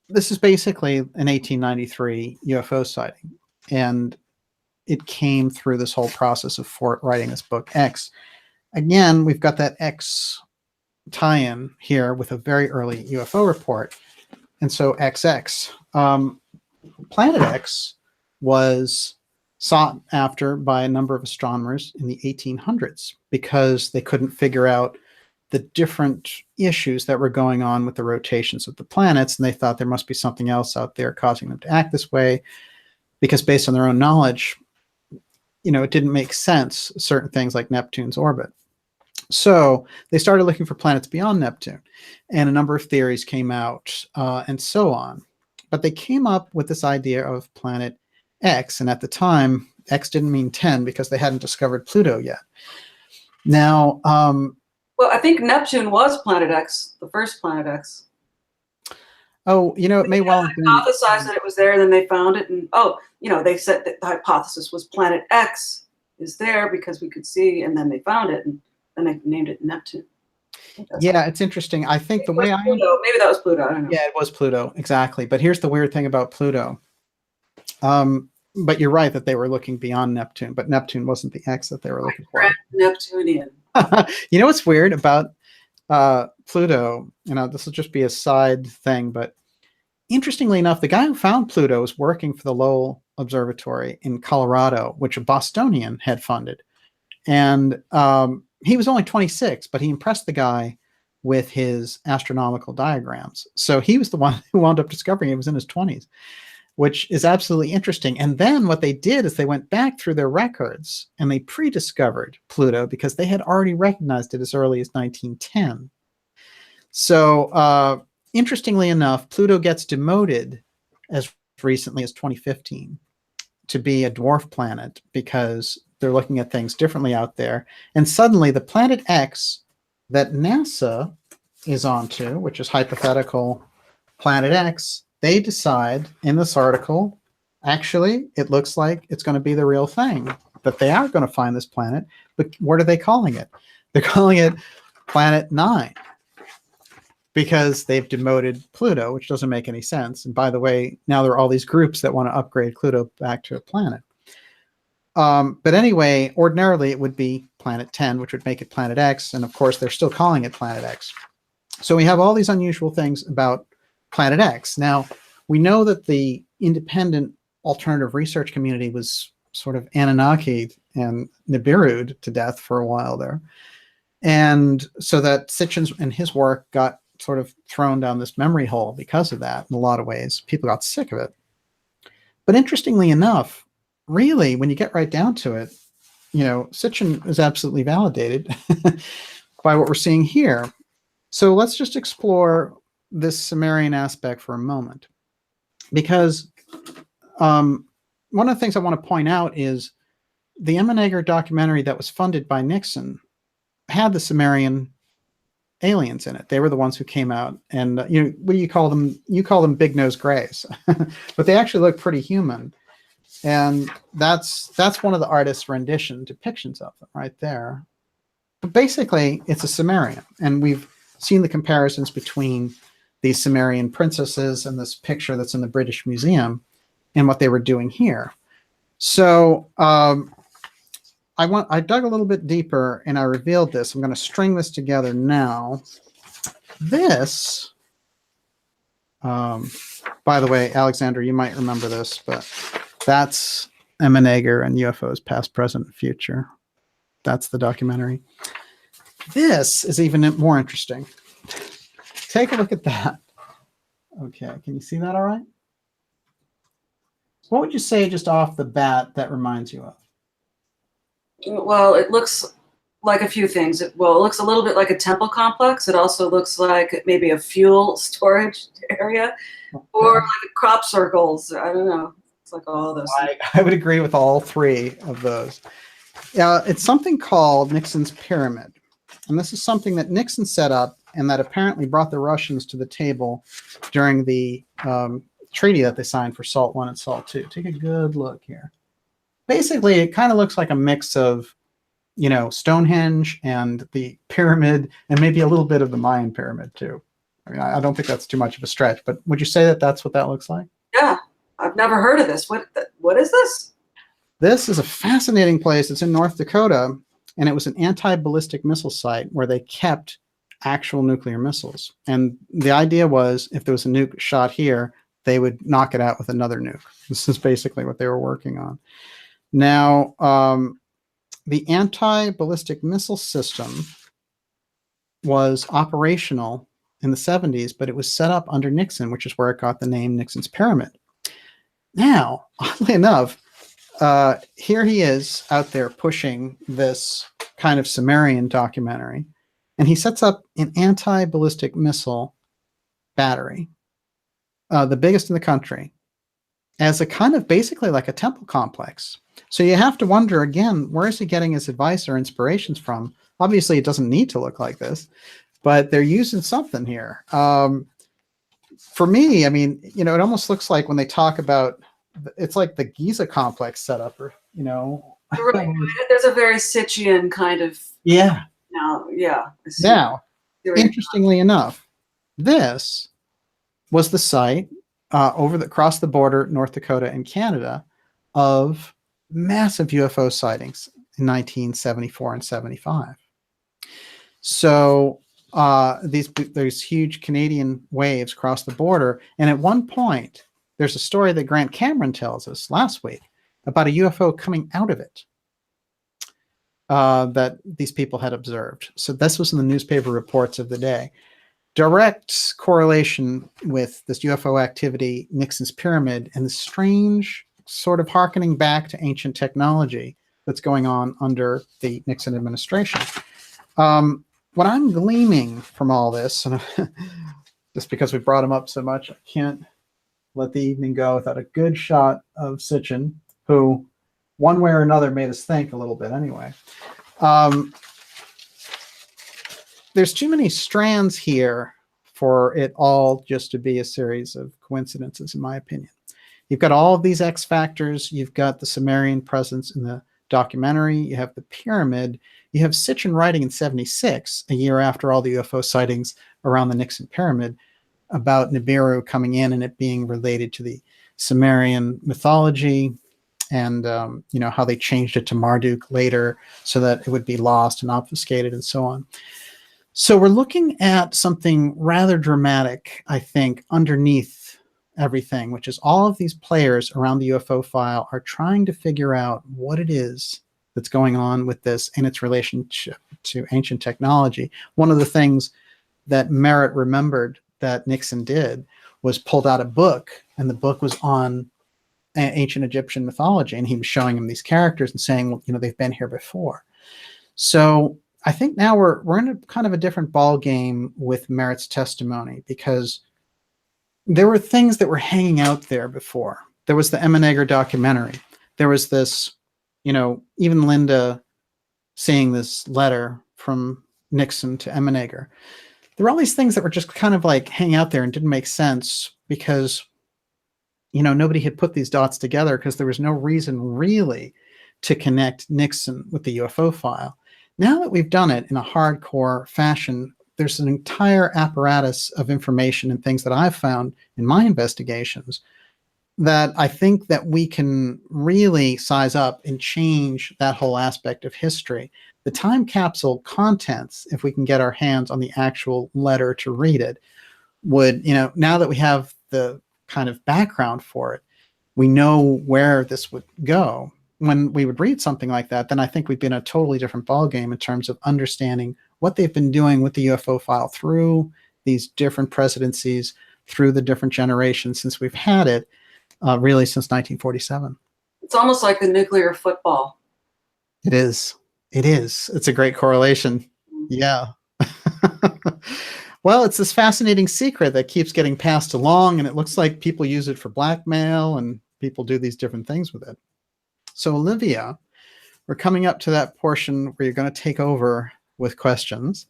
this is basically an 1893 UFO sighting. And it came through this whole process of Fort writing this book, X. Again, we've got that X tie-in here with a very early UFO report. And so XX. Planet X was sought after by a number of astronomers in the 1800s because they couldn't figure out the different issues that were going on with the rotations of the planets, and they thought there must be something else out there causing them to act this way, because based on their own knowledge, it didn't make sense, certain things like Neptune's orbit. So they started looking for planets beyond Neptune, and a number of theories came out, and so on. But they came up with this idea of planet X, and at the time, X didn't mean 10 because they hadn't discovered Pluto yet. Now, well, I think Neptune was Planet X, the first Planet X. Oh, it may well have been. Hypothesized that it was there, then they found it, and they said that the hypothesis was Planet X is there because we could see, and then they found it, and then they named it Neptune. Yeah, it's interesting. I think the way maybe that was Pluto. I don't know. Yeah, it was Pluto, exactly. But here's the weird thing about Pluto. But you're right that they were looking beyond Neptune, but Neptune wasn't the X that they were looking for. Neptunian. You know what's weird about Pluto? This will just be a side thing, but interestingly enough, the guy who found Pluto was working for the Lowell Observatory in Colorado, which a Bostonian had funded. And he was only 26, but he impressed the guy with his astronomical diagrams. So he was the one who wound up discovering it was in his 20s, which is absolutely interesting. And then what they did is they went back through their records and they pre-discovered Pluto because they had already recognized it as early as 1910. So interestingly enough, Pluto gets demoted as recently as 2015 to be a dwarf planet because they're looking at things differently out there. And suddenly the planet X that NASA is onto, which is hypothetical planet X, they decide in this article, actually, it looks like it's going to be the real thing, that they are going to find this planet. But what are they calling it? They're calling it Planet 9 because they've demoted Pluto, which doesn't make any sense. And by the way, now there are all these groups that want to upgrade Pluto back to a planet. But anyway, ordinarily it would be Planet 10, which would make it Planet X. And of course, they're still calling it Planet X. So we have all these unusual things about Planet X. Now, we know that the independent alternative research community was sort of Anunnaki and Nibiru'd to death for a while there. And so that Sitchin and his work got sort of thrown down this memory hole because of that in a lot of ways. People got sick of it. But interestingly enough, really, when you get right down to it, Sitchin is absolutely validated by what we're seeing here. So let's just explore this Sumerian aspect for a moment. Because one of the things I want to point out is the Emmenegger documentary that was funded by Nixon had the Sumerian aliens in it. They were the ones who came out, and what do you call them? You call them big nose grays, but they actually look pretty human. And that's one of the artist's rendition depictions of them right there. But basically, it's a Sumerian, and we've seen the comparisons between these Sumerian princesses and this picture that's in the British Museum and what they were doing here. So I dug a little bit deeper and I revealed this. I'm going to string this together now. This, by the way, Alexandra, you might remember this, but that's Emeneger and UFOs Past, Present, and Future. That's the documentary. This is even more interesting. Take a look at that. Okay, can you see that all right? What would you say just off the bat that reminds you of? Well, it looks like a few things. It looks a little bit like a temple complex. It also looks like maybe a fuel storage area, or like crop circles. I don't know. It's like all of those things. I would agree with all three of those. It's something called Nixon's Pyramid. And this is something that Nixon set up and that apparently brought the Russians to the table during the treaty that they signed for SALT I and SALT II. Take a good look here. Basically, it kind of looks like a mix of, you know, Stonehenge and the pyramid and maybe a little bit of the Mayan pyramid too. I mean, I don't think that's too much of a stretch, but would you say that that's what that looks like? Yeah, I've never heard of this. What is this? This is a fascinating place. It's in North Dakota, and it was an anti-ballistic missile site where they kept actual nuclear missiles. And the idea was if there was a nuke shot here, they would knock it out with another nuke. This is basically what they were working on. Now, the anti-ballistic missile system was operational in the 70s, but it was set up under Nixon, which is where it got the name Nixon's Pyramid. Now, oddly enough, here he is out there pushing this kind of Sumerian documentary, and he sets up an anti-ballistic missile battery, the biggest in the country, as a kind of basically like a temple complex. So you have to wonder again, where is he getting his advice or inspirations from? Obviously, it doesn't need to look like this, but they're using something here. For me, I mean, you know, it almost looks like when they talk about, it's like the Giza complex setup, or, you know. Right. There's a very Sitchian kind of. Yeah. Now, interestingly enough, this was the site across the border, North Dakota and Canada, of massive UFO sightings in 1974 and 75. So these huge Canadian waves crossed the border, and at one point, there's a story that Grant Cameron tells us last week about a UFO coming out of it that these people had observed. So this was in the newspaper reports of the day. Direct correlation with this UFO activity, Nixon's Pyramid, and the strange sort of hearkening back to ancient technology that's going on under the Nixon administration. What I'm gleaning from all this, and just because we brought him up so much, I can't let the evening go without a good shot of Sitchin, who one way or another made us think a little bit anyway. There's too many strands here for it all just to be a series of coincidences, in my opinion. You've got all of these X factors. You've got the Sumerian presence in the documentary. You have the pyramid. You have Sitchin writing in 76, a year after all the UFO sightings around the Nixon pyramid, about Nibiru coming in and it being related to the Sumerian mythology, and you know, how they changed it to Marduk later so that it would be lost and obfuscated and so on. So we're looking at something rather dramatic, I think, underneath everything, which is all of these players around the UFO file are trying to figure out what it is that's going on with this and its relationship to ancient technology. One of the things that Merritt remembered that Nixon did was pulled out a book, and the book was on ancient Egyptian mythology, and he was showing him these characters and saying, well, you know, they've been here before. So I think now we're in a kind of a different ball game with Merritt's testimony, because there were things that were hanging out there before. There was the Emeneger documentary. There was this, you know, even Linda seeing this letter from Nixon to Emeneger. There were all these things that were just kind of like hanging out there and didn't make sense because, you know, nobody had put these dots together because there was no reason really to connect Nixon with the UFO file. Now that we've done it in a hardcore fashion, there's an entire apparatus of information and things that I've found in my investigations that I think that we can really size up and change that whole aspect of history. The time capsule contents, if we can get our hands on the actual letter to read it, would, now that we have the kind of background for it, we know where this would go. When we would read something like that, then I think we'd be in a totally different ballgame in terms of understanding what they've been doing with the UFO file through these different presidencies, through the different generations since we've had it, really since 1947. It's almost like the nuclear football. It is. It is. It's a great correlation. Yeah. Well, it's this fascinating secret that keeps getting passed along, and it looks like people use it for blackmail and people do these different things with it. So, Olivia, we're coming up to that portion where you're going to take over with questions.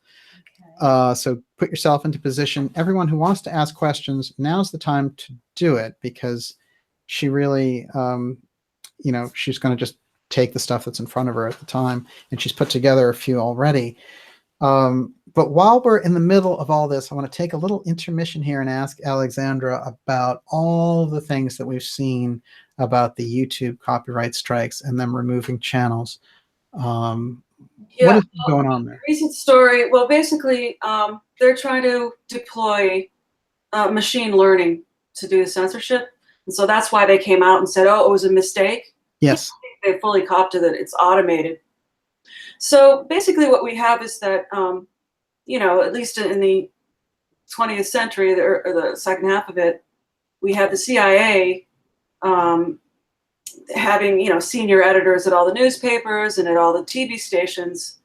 Okay. So put yourself into position. Everyone who wants to ask questions, now's the time to do it, because she really, she's going to just take the stuff that's in front of her at the time, and she's put together a few already. But while we're in the middle of all this, I want to take a little intermission here and ask Alexandra about all the things that we've seen about the YouTube copyright strikes and them removing channels. What is going on there? Recent story. Well, basically, they're trying to deploy machine learning to do censorship. And so that's why they came out and said, oh, it was a mistake. Yes. They fully copped to that. It's automated. So basically what we have is that, at least in the 20th century, or the second half of it, we had the CIA having, senior editors at all the newspapers and at all the TV stations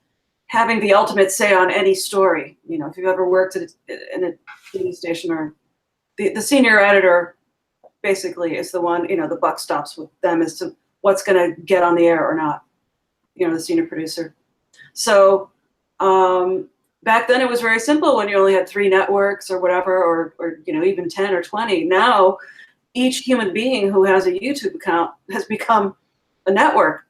having the ultimate say on any story. If you've ever worked in a TV station, or the senior editor basically is the one, the buck stops with them as to what's going to get on the air or not, the senior producer. So back then it was very simple when you only had 3 networks or whatever, or even 10 or 20. Now each human being who has a YouTube account has become a network.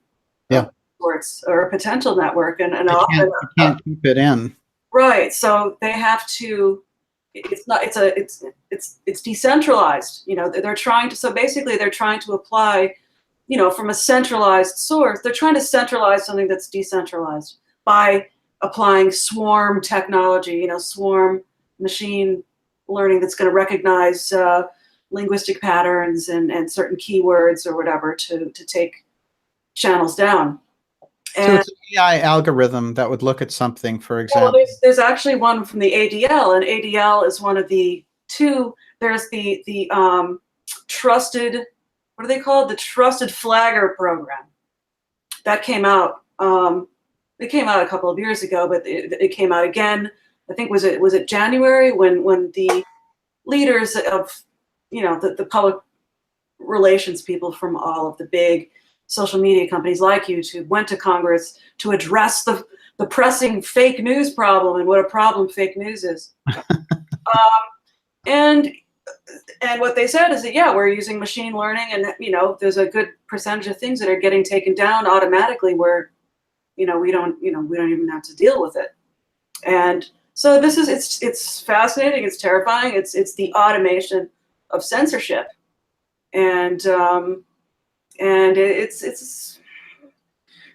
Yeah. Sorts, or a potential network, and often you can't keep it in. Right. So they have to. It's decentralized. They're trying to. So basically, they're trying to apply, from a centralized source. They're trying to centralize something that's decentralized by applying swarm technology. Swarm machine learning that's going to recognize linguistic patterns and certain keywords or whatever to take channels down. So it's an AI algorithm that would look at something, for example. Well, there's actually one from the ADL, and ADL is one of the 2. There's the trusted, what are they called? The Trusted Flagger program. That came out. It came out a couple of years ago, but it came out again. I think was it January when the leaders of the public relations people from all of the big social media companies like YouTube went to Congress to address the pressing fake news problem and what a problem fake news is. And what they said is that, yeah, we're using machine learning, and there's a good percentage of things that are getting taken down automatically where we don't even have to deal with it. And so this is it's fascinating, it's terrifying, it's the automation of censorship. And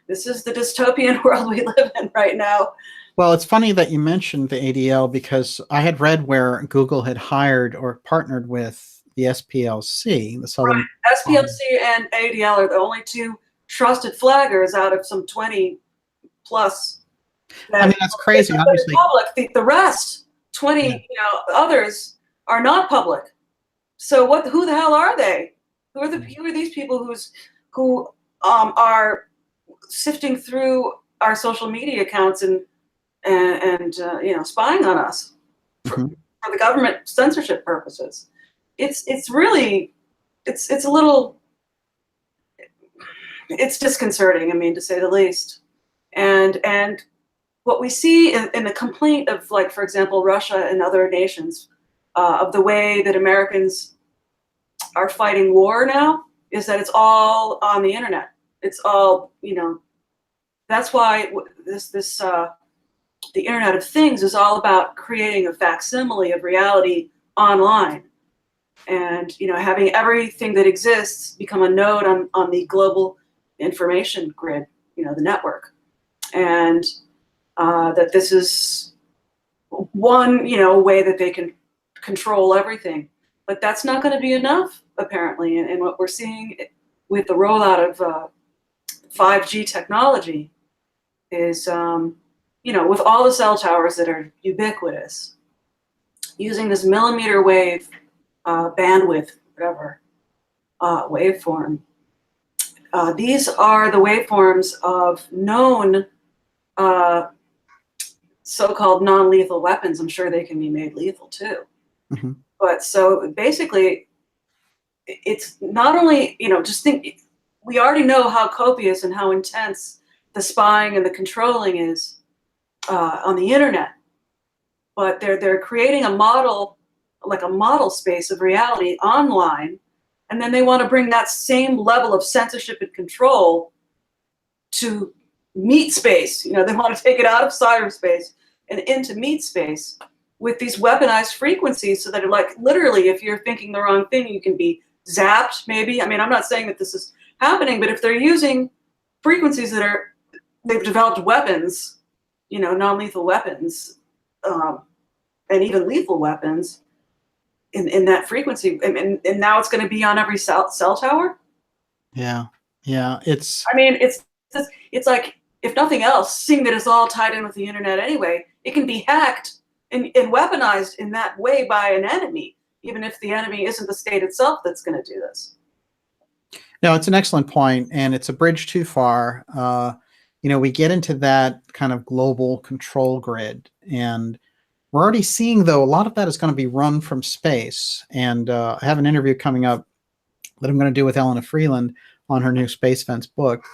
this is the dystopian world we live in right now. Well, it's funny that you mentioned the ADL, because I had read where Google had hired or partnered with the SPLC, the Southern. Right. SPLC and ADL are the only 2 trusted flaggers out of some 20 plus. That's crazy. Obviously, public. The rest 20, others are not public. So who the hell are they? Who are these people who are sifting through our social media accounts and spying on us for the government censorship purposes? It's really a little, it's disconcerting, to say the least. And what we see in the complaint of, like, for example, Russia and other nations of the way that Americans are fighting war now is that it's all on the internet. It's all, that's why the Internet of Things is all about creating a facsimile of reality online. and having everything that exists become a node on the global information grid, the network, and that this is one way that they can control everything. But that's not going to be enough, apparently, and what we're seeing with the rollout of 5G technology is with all the cell towers that are ubiquitous, using this millimeter wave bandwidth, whatever, waveform. These are the waveforms of known so-called non-lethal weapons. I'm sure they can be made lethal too. Mm-hmm. But so basically, it's not only, just think, we already know how copious and how intense the spying and the controlling is on the internet. But they're creating a model, like a model space of reality online, and then they want to bring that same level of censorship and control to meat space. They want to take it out of cyberspace and into meat space with these weaponized frequencies, so that like literally, if you're thinking the wrong thing, you can be zapped. Maybe. I mean, I'm not saying that this is happening, but if they're using frequencies they've developed weapons, non-lethal weapons. And even lethal weapons in that frequency, and now it's going to be on every cell tower. Yeah. It's like, if nothing else, seeing that it's all tied in with the internet anyway, it can be hacked and weaponized in that way by an enemy, even if the enemy isn't the state itself that's going to do this. No, it's an excellent point, and it's a bridge too far. We get into that kind of global control grid, and we're already seeing, though, a lot of that is going to be run from space. And I have an interview coming up that I'm going to do with Elena Freeland on her new Space Fence book,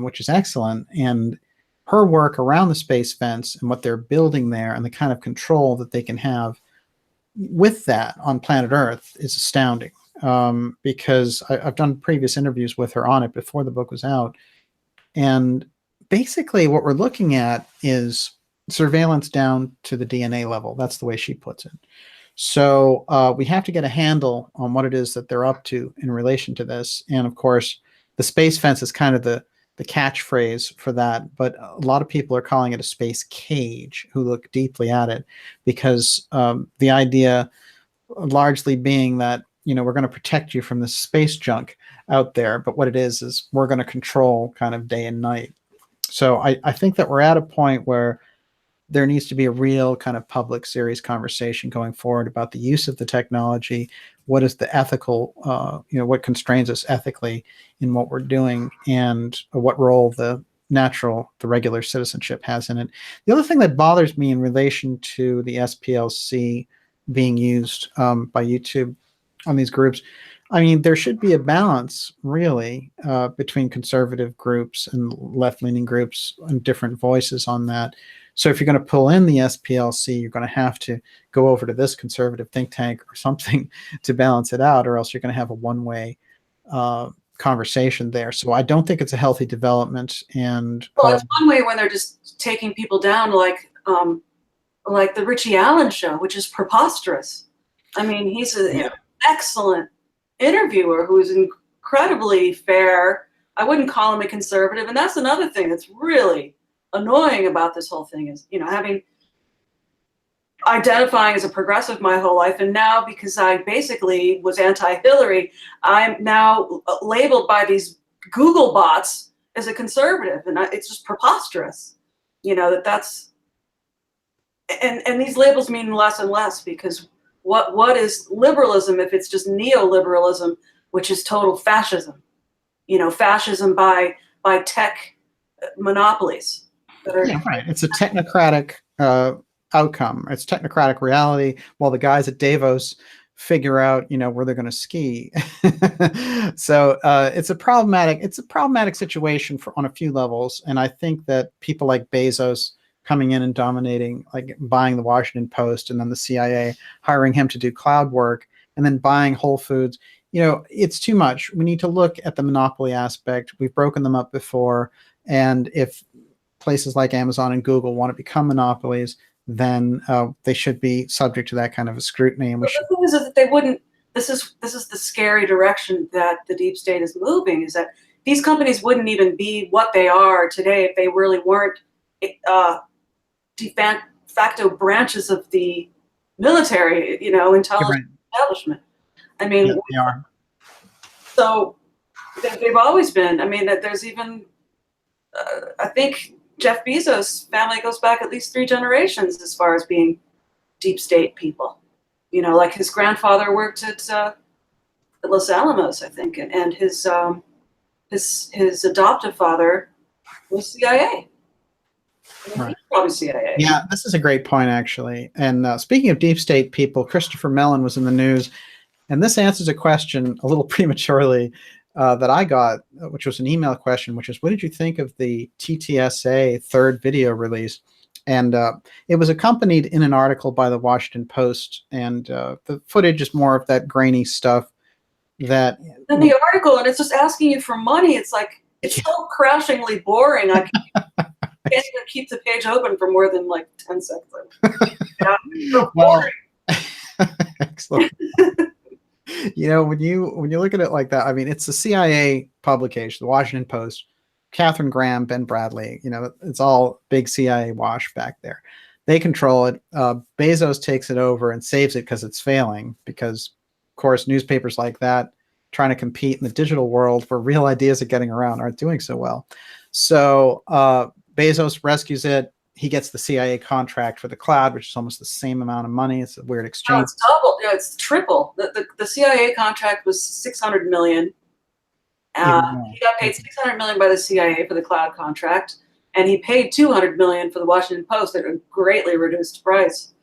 which is excellent. And her work around the space fence and what they're building there and the kind of control that they can have with that on planet Earth is astounding. Because I've done previous interviews with her on it before the book was out. And basically what we're looking at is surveillance down to the DNA level. That's the way she puts it. So we have to get a handle on what it is that they're up to in relation to this. And of course, the space fence is kind of the catchphrase for that. But a lot of people are calling it a space cage who look deeply at it, because the idea largely being that, we're going to protect you from the space junk out there. But what it is we're going to control kind of day and night. So I think that we're at a point where there needs to be a real kind of public, serious conversation going forward about the use of the technology. What is the ethical, what constrains us ethically in what we're doing, and what role the regular citizenship has in it. The other thing that bothers me in relation to the SPLC being used by YouTube on these groups, I mean, there should be a balance, really, between conservative groups and left-leaning groups and different voices on that. So if you're going to pull in the SPLC, you're going to have to go over to this conservative think tank or something to balance it out, or else you're going to have a one-way conversation there. So I don't think it's a healthy development. And well, it's one way when they're just taking people down, like the Richie Allen show, which is preposterous. I mean, he's an excellent interviewer who is incredibly fair. I wouldn't call him a conservative, and that's another thing that's really annoying about this whole thing is, having identifying as a progressive my whole life, and now because I basically was anti-Hillary, I'm now labeled by these Google bots as a conservative, and it's just preposterous, that's and these labels mean less and less, because what is liberalism if it's just neoliberalism, which is total fascism, fascism by tech monopolies. Right. It's a technocratic outcome. It's technocratic reality, while the guys at Davos figure out, where they're going to ski. So it's a problematic situation on a few levels. And I think that people like Bezos coming in and dominating, like buying the Washington Post, and then the CIA hiring him to do cloud work, and then buying Whole Foods, it's too much. We need to look at the monopoly aspect. We've broken them up before. And if places like Amazon and Google want to become monopolies, then they should be subject to that kind of a scrutiny. And the thing is that they wouldn't this is the scary direction that the deep state is moving, is that these companies wouldn't even be what they are today if they really weren't de facto branches of the military, intelligence establishment. I mean, yeah, they are. So they've always been. I mean, that there's even, I think Jeff Bezos' family goes back at least 3 generations as far as being deep state people. Like his grandfather worked at Los Alamos, I think, and his adoptive father was CIA. Right. Probably CIA. Yeah, this is a great point, actually. And speaking of deep state people, Christopher Mellon was in the news, and this answers a question a little prematurely that I got, which was an email question, which is, what did you think of the Ctsa third video release? And it was accompanied in an article by the Washington Post, and the footage is more of that grainy stuff. That in the article, and it's just asking you for money. It's like, it's so crashingly boring. I can't even keep the page open for more than like 10 seconds. So boring. Excellent. When you look at it like that, I mean, it's the CIA publication, the Washington Post, Catherine Graham, Ben Bradley, it's all big CIA wash back there. They control it. Bezos takes it over and saves it because it's failing, because of course newspapers like that trying to compete in the digital world where real ideas are getting around aren't doing so well. So Bezos rescues it. He gets the CIA contract for the cloud, which is almost the same amount of money. It's a weird exchange. No, it's double. It's triple. The CIA contract was $600 million. He got paid $600 million by the CIA for the cloud contract, and he paid $200 million for the Washington Post at a greatly reduced price.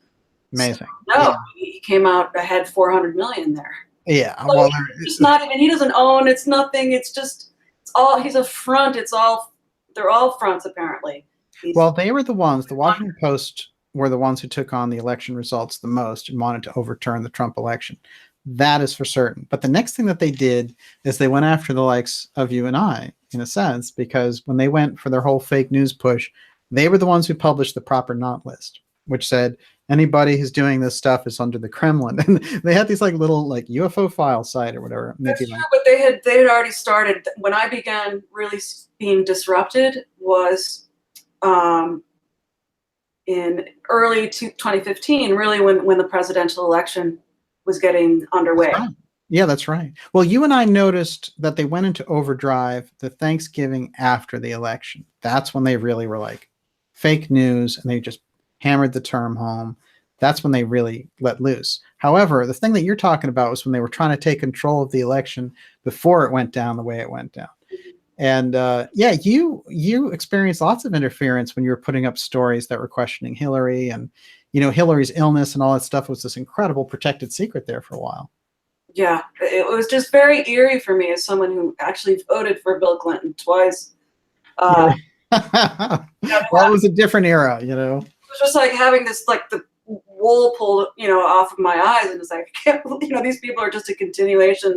Amazing. So, he came out ahead $400 million there. Yeah. So well, it's not even. He doesn't own. It's nothing. It's all. He's a front. They're all fronts apparently. Well, they were the ones. The Washington Post were the ones who took on the election results the most and wanted to overturn the Trump election. That is for certain. But the next thing that they did is they went after the likes of you and I, in a sense, because when they went for their whole fake news push, they were the ones who published the proper not list, which said anybody who's doing this stuff is under the Kremlin. And they had these little UFO file site or whatever. That's true, but they had already started. When I began really being disrupted was in early 2015, really when the presidential election was getting underway. That's right. Yeah, that's right. Well, you and I noticed that they went into overdrive the Thanksgiving after the election. That's when they really were like fake news, and they just hammered the term home. That's when they really let loose. However, the thing that you're talking about was when they were trying to take control of the election before it went down the way it went down. And you experienced lots of interference when you were putting up stories that were questioning Hillary, and Hillary's illness and all that stuff was this incredible protected secret there for a while. Yeah, it was just very eerie for me as someone who actually voted for Bill Clinton twice. Well, it was a different era, It was just like having this, the wool pulled, off of my eyes, and it's like, I can't believe, these people are just a continuation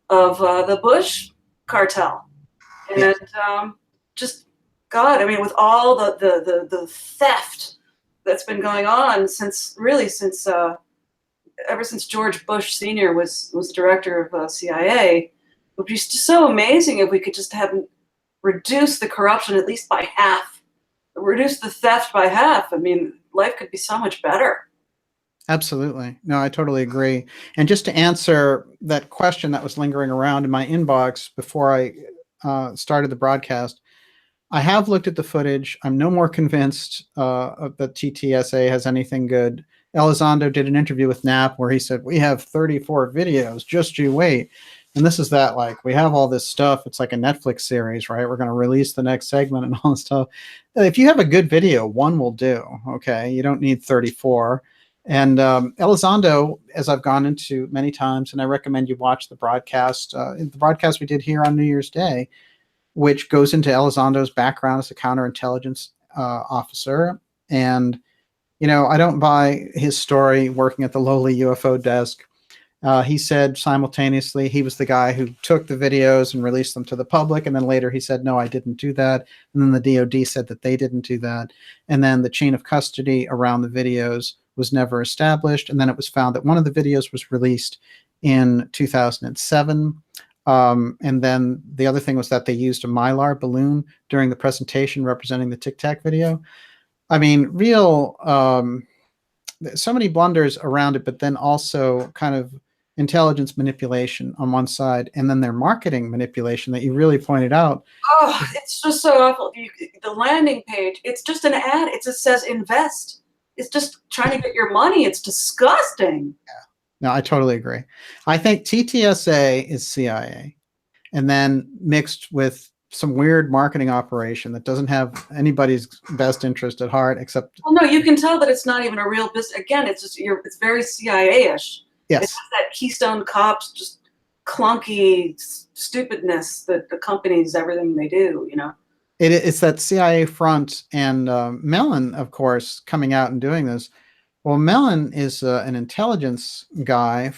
of the Bush cartel. And just, God, I mean, with all the theft that's been going on ever since George Bush Sr. was the director of CIA, it would be just so amazing if we could just have reduced the corruption at least by half, reduce the theft by half. I mean, life could be so much better. Absolutely. No, I totally agree. And just to answer that question that was lingering around in my inbox before I started the broadcast, I have looked at the footage. I'm no more convinced that Ctsa has anything good. Elizondo did an interview with Knapp where he said, we have 34 videos, just you wait. And this is that, we have all this stuff. It's like a Netflix series, right? We're going to release the next segment and all this stuff. If you have a good video, one will do, okay? You don't need 34. And Elizondo, as I've gone into many times, and I recommend you watch the broadcast we did here on New Year's Day, which goes into Elizondo's background as a counterintelligence officer. And, I don't buy his story working at the lowly UFO desk. He said simultaneously he was the guy who took the videos and released them to the public. And then later he said, no, I didn't do that. And then the DOD said that they didn't do that. And then the chain of custody around the videos was never established. And then it was found that one of the videos was released in 2007. And then the other thing was that they used a Mylar balloon during the presentation representing the Tic Tac video. I mean, real, so many blunders around it, but then also kind of intelligence manipulation on one side, and then their marketing manipulation that you really pointed out. Oh, it's just so awful. The landing page, it's just an ad. It just says invest. It's just trying to get your money. It's disgusting. Yeah. No, I totally agree. I think Ctsa is CIA, and then mixed with some weird marketing operation that doesn't have anybody's best interest at heart, except. Well, no, you can tell that it's not even a real business. Again, it's just it's very CIA-ish. Yes. It's that Keystone Cops, just clunky stupidness that accompanies everything they do. You know. It's that CIA front, and Mellon, of course, coming out and doing this. Well, Mellon is an intelligence guy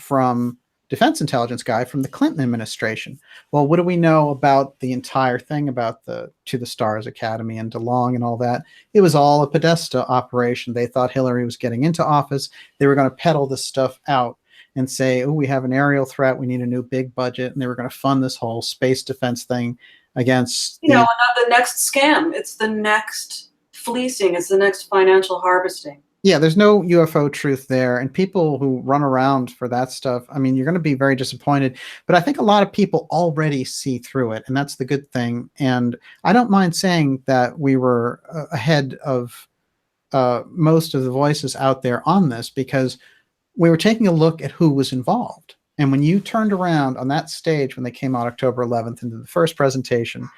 defense intelligence guy from the Clinton administration. Well, what do we know about the entire thing about the To the Stars Academy and DeLong and all that? It was all a Podesta operation. They thought Hillary was getting into office. They were going to peddle this stuff out and say, oh, we have an aerial threat. We need a new big budget. And they were going to fund this whole space defense thing against the next scam. It's the next fleecing. It's the next financial harvesting. Yeah, there's no UFO truth there. And people who run around for that stuff, I mean, you're going to be very disappointed. But I think a lot of people already see through it, and that's the good thing. And I don't mind saying that we were ahead of most of the voices out there on this, because we were taking a look at who was involved. And when you turned around on that stage when they came out October 11th into the first presentation,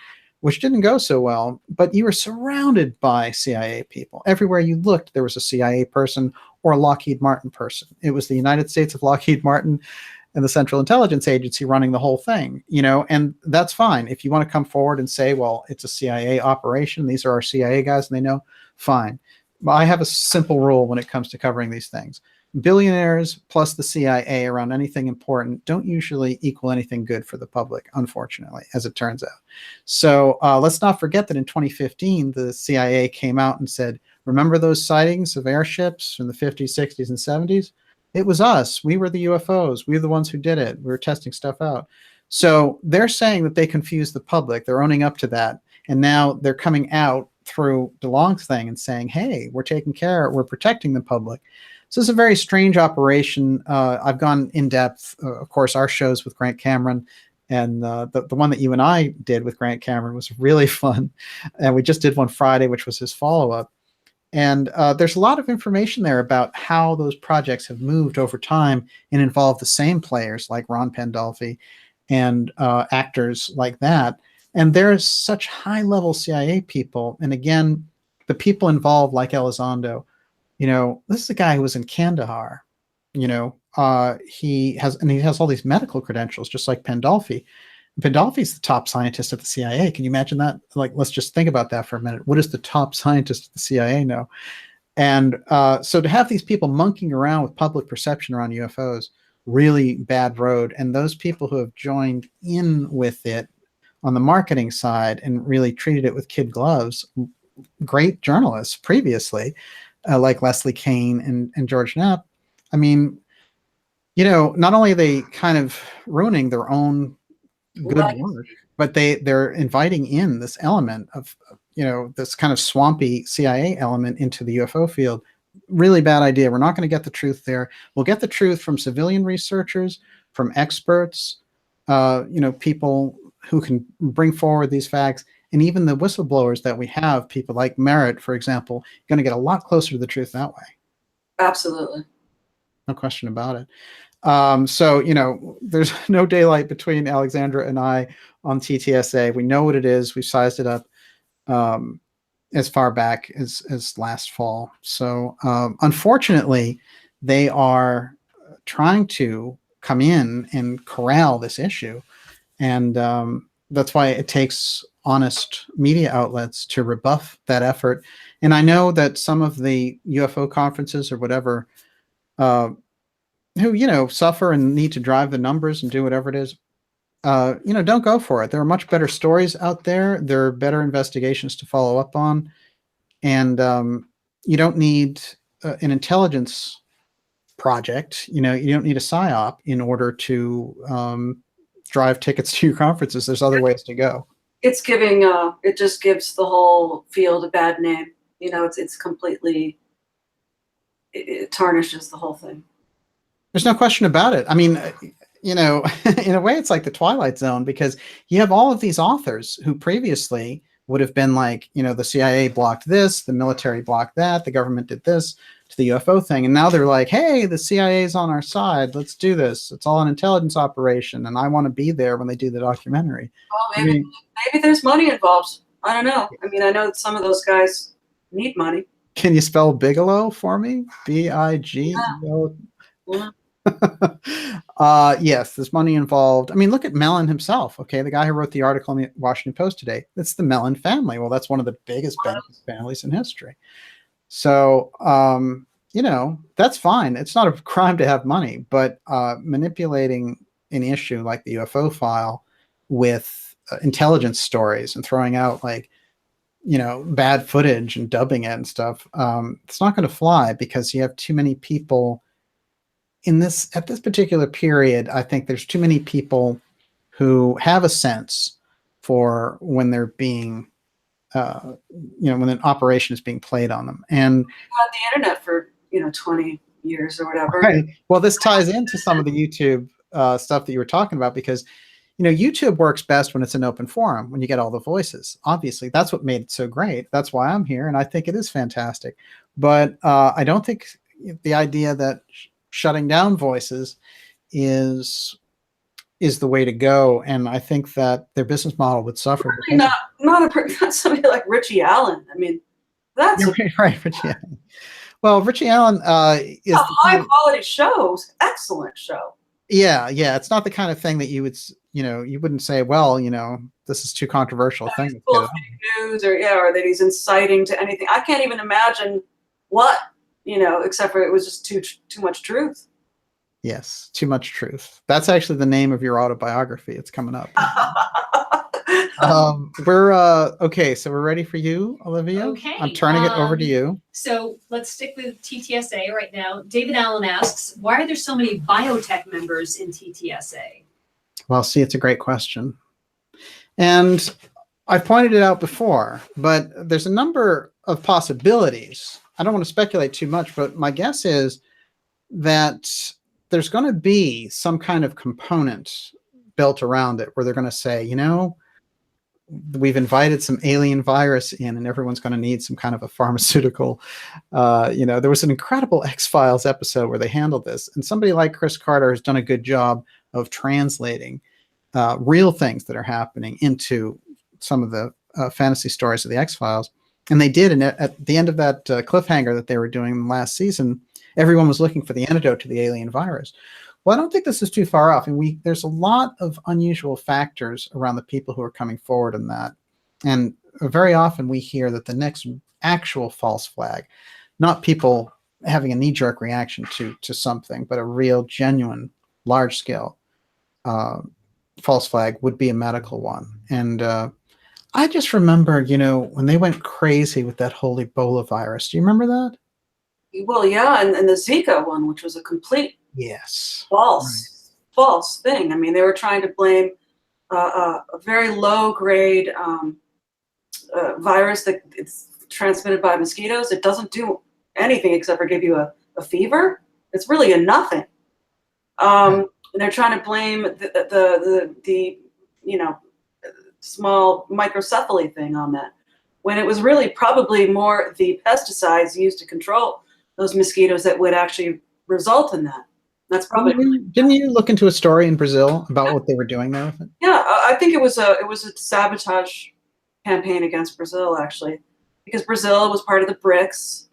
which didn't go so well, but you were surrounded by CIA people. Everywhere you looked, there was a CIA person or a Lockheed Martin person. It was the United States of Lockheed Martin and the Central Intelligence Agency running the whole thing, you know, and that's fine. If you want to come forward and say, well, it's a CIA operation, these are our CIA guys and they know, fine. But I have a simple rule when it comes to covering these things. Billionaires plus the CIA around anything important don't usually equal anything good for the public, unfortunately, as it turns out. So let's not forget that in 2015, the CIA came out and said, remember those sightings of airships from the 50s, 60s, and 70s? It was us. We were the UFOs. We were the ones who did it. We were testing stuff out. So they're saying that they confused the public. They're owning up to that. And now they're coming out through DeLong's thing and saying, hey, we're taking care, we're protecting the public. So it's a very strange operation. I've gone in depth, of course, our shows with Grant Cameron, and the one that you and I did with Grant Cameron was really fun. And we just did one Friday, which was his follow-up. And there's a lot of information there about how those projects have moved over time and involved the same players like Ron Pandolfi and actors like that. And there's such high-level CIA people. And again, the people involved like Elizondo, you know, this is a guy who was in Kandahar, you know, he has all these medical credentials, just like Pandolfi. Pandolfi's the top scientist at the CIA. Can you imagine that? Like, let's just think about that for a minute. What does the top scientist at the CIA know? And so to have these people monkeying around with public perception around UFOs, really bad road. And those people who have joined in with it on the marketing side and really treated it with kid gloves, great journalists previously, like Leslie Kean and George Knapp. I mean, you know, not only are they kind of ruining their own good work, but they're inviting in this element of, you know, this kind of swampy CIA element into the UFO field. Really bad idea. We're not going to get the truth there. We'll get the truth from civilian researchers, from experts, you know, people who can bring forward these facts. And even the whistleblowers that we have, people like Merritt, for example, going to get a lot closer to the truth that way. Absolutely. No question about it. So, you know, there's no daylight between Alexandra and I on Ctsa. We know what it is. We've sized it up as far back as last fall. So, unfortunately, they are trying to come in and corral this issue. And that's why it takes honest media outlets to rebuff that effort. And I know that some of the UFO conferences or whatever, who, you know, suffer and need to drive the numbers and do whatever it is, you know, don't go for it. There are much better stories out there. There are better investigations to follow up on. And you don't need an intelligence project. You know, you don't need a psyop in order to drive tickets to your conferences. There's other ways to go. It's giving, it just gives the whole field a bad name. You know, it's completely, it tarnishes the whole thing. There's no question about it. I mean, you know, in a way, it's like the Twilight Zone, because you have all of these authors who previously would have been like, you know, the CIA blocked this, the military blocked that, the government did this to the UFO thing. And now they're like, hey, the CIA is on our side. Let's do this. It's all an intelligence operation. And I want to be there when they do the documentary. Well, maybe there's money involved. I don't know. I mean, I know that some of those guys need money. Can you spell Bigelow for me? B-I-G-E-O? Yeah. Yes, there's money involved. I mean, look at Mellon himself. Okay, the guy who wrote the article in the Washington Post today. It's the Mellon family. Well, that's one of the biggest business families in history. So, you know, that's fine. It's not a crime to have money, but manipulating an issue like the UFO file with intelligence stories and throwing out, like, you know, bad footage and dubbing it and stuff, it's not going to fly, because you have too many people in this, at this particular period. I think there's too many people who have a sense for when they're being, you know, when an operation is being played on them. And had the internet for, you know, 20 years or whatever. Right. Well, this ties into some of the YouTube stuff that you were talking about, because, you know, YouTube works best when it's an open forum, when you get all the voices. Obviously, that's what made it so great. That's why I'm here, and I think it is fantastic. But I don't think the idea that shutting down voices is the way to go, and I think that their business model would suffer. Really not somebody like Richie Allen. I mean, that's right, Richie Allen. Well, Richie Allen is a high quality show, excellent show. Yeah, it's not the kind of thing that you would, you know, you wouldn't say, well, you know, this is too controversial thing. Full of fake news, or that he's inciting to anything. I can't even imagine what, you know, except for it was just too much truth. Yes, too much truth. That's actually the name of your autobiography. It's coming up. We're okay, so we're ready for you, Olivia. Okay. I'm turning it over to you. So let's stick with TTSA right now. David Allen asks, why are there so many biotech members in TTSA? Well, see, it's a great question. And I've pointed it out before, but there's a number of possibilities. I don't want to speculate too much, but my guess is that there's going to be some kind of component built around it where they're going to say, you know, we've invited some alien virus in, and everyone's going to need some kind of a pharmaceutical. You know, there was an incredible X-Files episode where they handled this, and somebody like Chris Carter has done a good job of translating real things that are happening into some of the fantasy stories of the X-Files. And they did, and at the end of that cliffhanger that they were doing last season, everyone was looking for the antidote to the alien virus. Well, I don't think this is too far off. And there's a lot of unusual factors around the people who are coming forward in that. And very often we hear that the next actual false flag, not people having a knee-jerk reaction to something, but a real, genuine, large-scale false flag would be a medical one. And I just remember, you know, when they went crazy with that whole Ebola virus. Do you remember that? Well, yeah, and the Zika one, which was a complete false thing. I mean, they were trying to blame a very low-grade virus that it's transmitted by mosquitoes. It doesn't do anything except for give you a fever. It's really a nothing. And they're trying to blame the you know, small microcephaly thing on that, when it was really probably more the pesticides used to control those mosquitoes that would actually result in that. That's probably. Didn't you look into a story in Brazil about what they were doing there with it? Yeah, I think it was a sabotage campaign against Brazil, actually, because Brazil was part of the BRICS.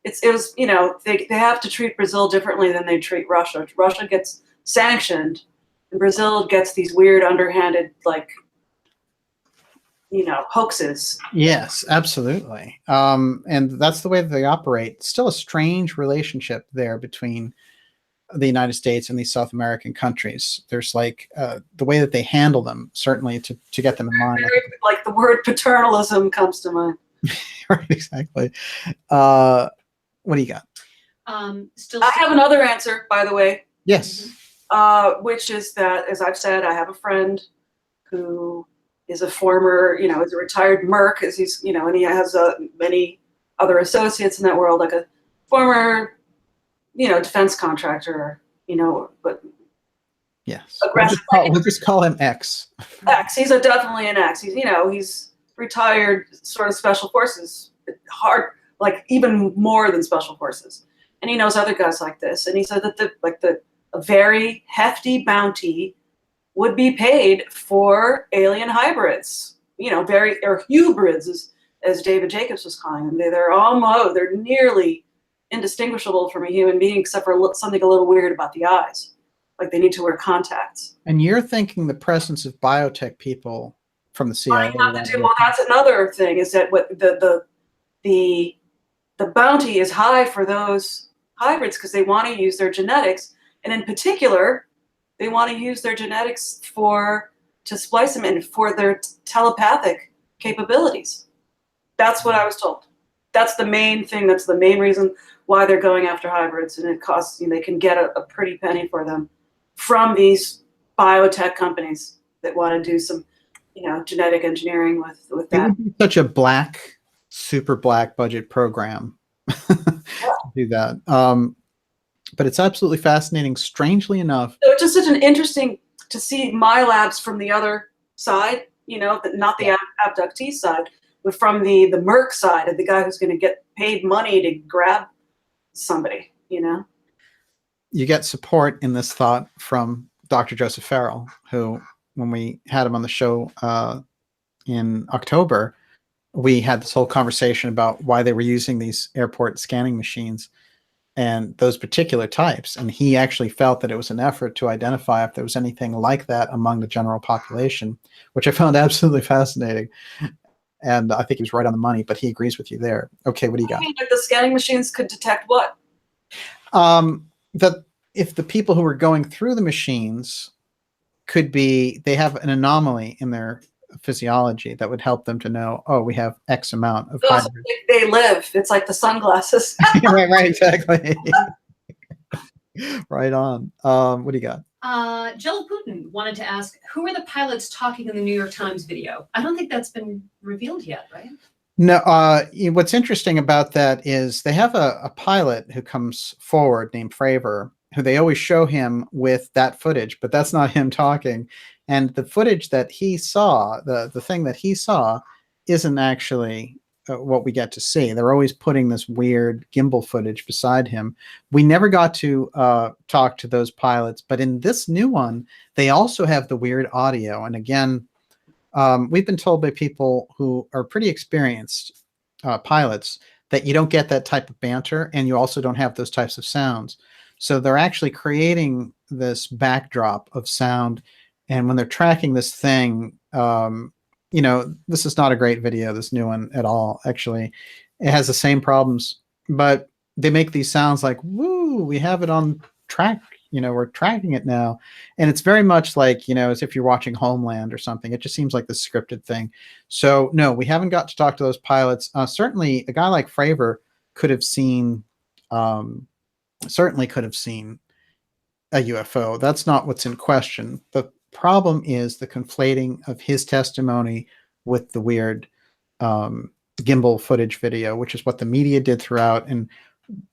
It was, you know, they have to treat Brazil differently than they treat Russia. Russia gets sanctioned, and Brazil gets these weird, underhanded, like, you know, hoaxes. Yes, absolutely. And that's the way that they operate. Still a strange relationship there between the United States and these South American countries. There's like the way that they handle them, certainly to get them in line. Like the word paternalism comes to mind. Right, exactly. What do you got? Still. I have another answer, by the way. Yes. Which is that, as I've said, I have a friend who is a former, is a retired merc, as he's, and he has many other associates in that world, like a former, defense contractor, but Yes. aggressive. We'll just call him X. X. He's definitely an X. He's retired sort of special forces, hard, like even more than special forces. And he knows other guys like this. And he said that a very hefty bounty would be paid for alien hybrids, or hybrids, as David Jacobs was calling them. They're nearly indistinguishable from a human being, except for something a little weird about the eyes. Like they need to wear contacts. And you're thinking the presence of biotech people from the CIA. Well, that's another thing, is that what the bounty is high for those hybrids because they want to use their genetics, and in particular, they want to use their genetics to splice them in for their telepathic capabilities. That's what I was told. That's the main thing. That's the main reason why they're going after hybrids, and it costs. They can get a pretty penny for them from these biotech companies that want to do some, genetic engineering with that. It would be such a super black budget program to do that. But it's absolutely fascinating. Strangely enough, So it's just such an interesting to see my labs from the other side, not the abductee side, but from the Merc side of the guy who's going to get paid money to grab somebody, you get support in this thought from Dr. Joseph Farrell, who, when we had him on the show in October, we had this whole conversation about why they were using these airport scanning machines and those particular types. And he actually felt that it was an effort to identify if there was anything like that among the general population, which I found absolutely fascinating. And I think he was right on the money, but he agrees with you there. Okay, what do you got? Like the scanning machines could detect what? That if the people who are going through the machines they have an anomaly in their physiology that would help them to know, we have X amount of So they live. It's like the sunglasses. right, exactly. Right on. What do you got? Jill Putin wanted to ask, who are the pilots talking in the New York Times video? I don't think that's been revealed yet, right? No, what's interesting about that is they have a pilot who comes forward named Fravor, who they always show him with that footage, but that's not him talking. And the footage that he saw, the thing that he saw, isn't actually what we get to see. They're always putting this weird gimbal footage beside him. We never got to talk to those pilots, but in this new one, they also have the weird audio. And again, we've been told by people who are pretty experienced pilots that you don't get that type of banter, and you also don't have those types of sounds. So they're actually creating this backdrop of sound. And when they're tracking this thing, this is not a great video, this new one at all, actually. It has the same problems, but they make these sounds like, woo, we have it on track. We're tracking it now. And it's very much like, as if you're watching Homeland or something. It just seems like this scripted thing. So no, we haven't got to talk to those pilots. Certainly a guy like Fravor could have seen a UFO. That's not what's in question. The problem is the conflating of his testimony with the weird gimbal footage video, which is what the media did throughout. And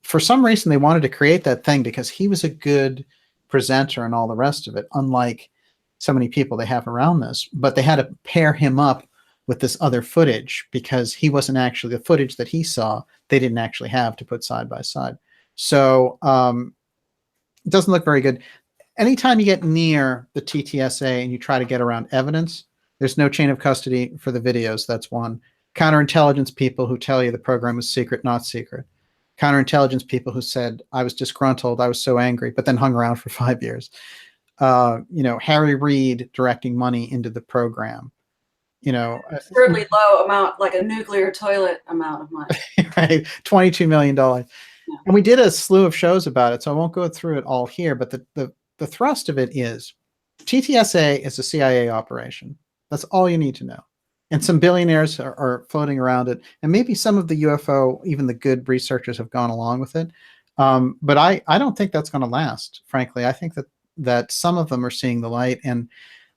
for some reason, they wanted to create that thing because he was a good presenter and all the rest of it, unlike so many people they have around this. But they had to pair him up with this other footage because he wasn't actually the footage that he saw. They didn't actually have to put side by side. So it doesn't look very good. Anytime you get near the TTSA and you try to get around evidence, there's no chain of custody for the videos. That's one. Counterintelligence people who tell you the program was secret, not secret. Counterintelligence people who said, I was disgruntled, I was so angry, but then hung around for 5 years. Harry Reid directing money into the program. Absurdly low amount, like a nuclear toilet amount of money. Right, $22 million. Yeah. And we did a slew of shows about it, so I won't go through it all here, but the thrust of it is TTSA is a CIA operation. That's all you need to know. And some billionaires are floating around it. And maybe some of the UFO, even the good researchers, have gone along with it. But I don't think that's going to last, frankly. I think that some of them are seeing the light, and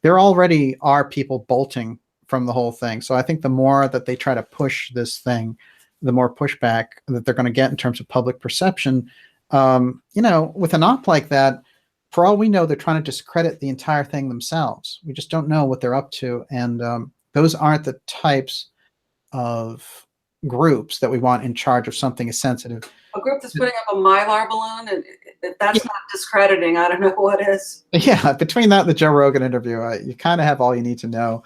there already are people bolting from the whole thing. So I think the more that they try to push this thing, the more pushback that they're going to get in terms of public perception. With an op like that, for all we know, they're trying to discredit the entire thing themselves. We just don't know what they're up to. And those aren't the types of groups that we want in charge of something as sensitive. A group that's putting up a Mylar balloon, and if that's not discrediting, I don't know what is. Yeah, between that and the Joe Rogan interview, you kind of have all you need to know.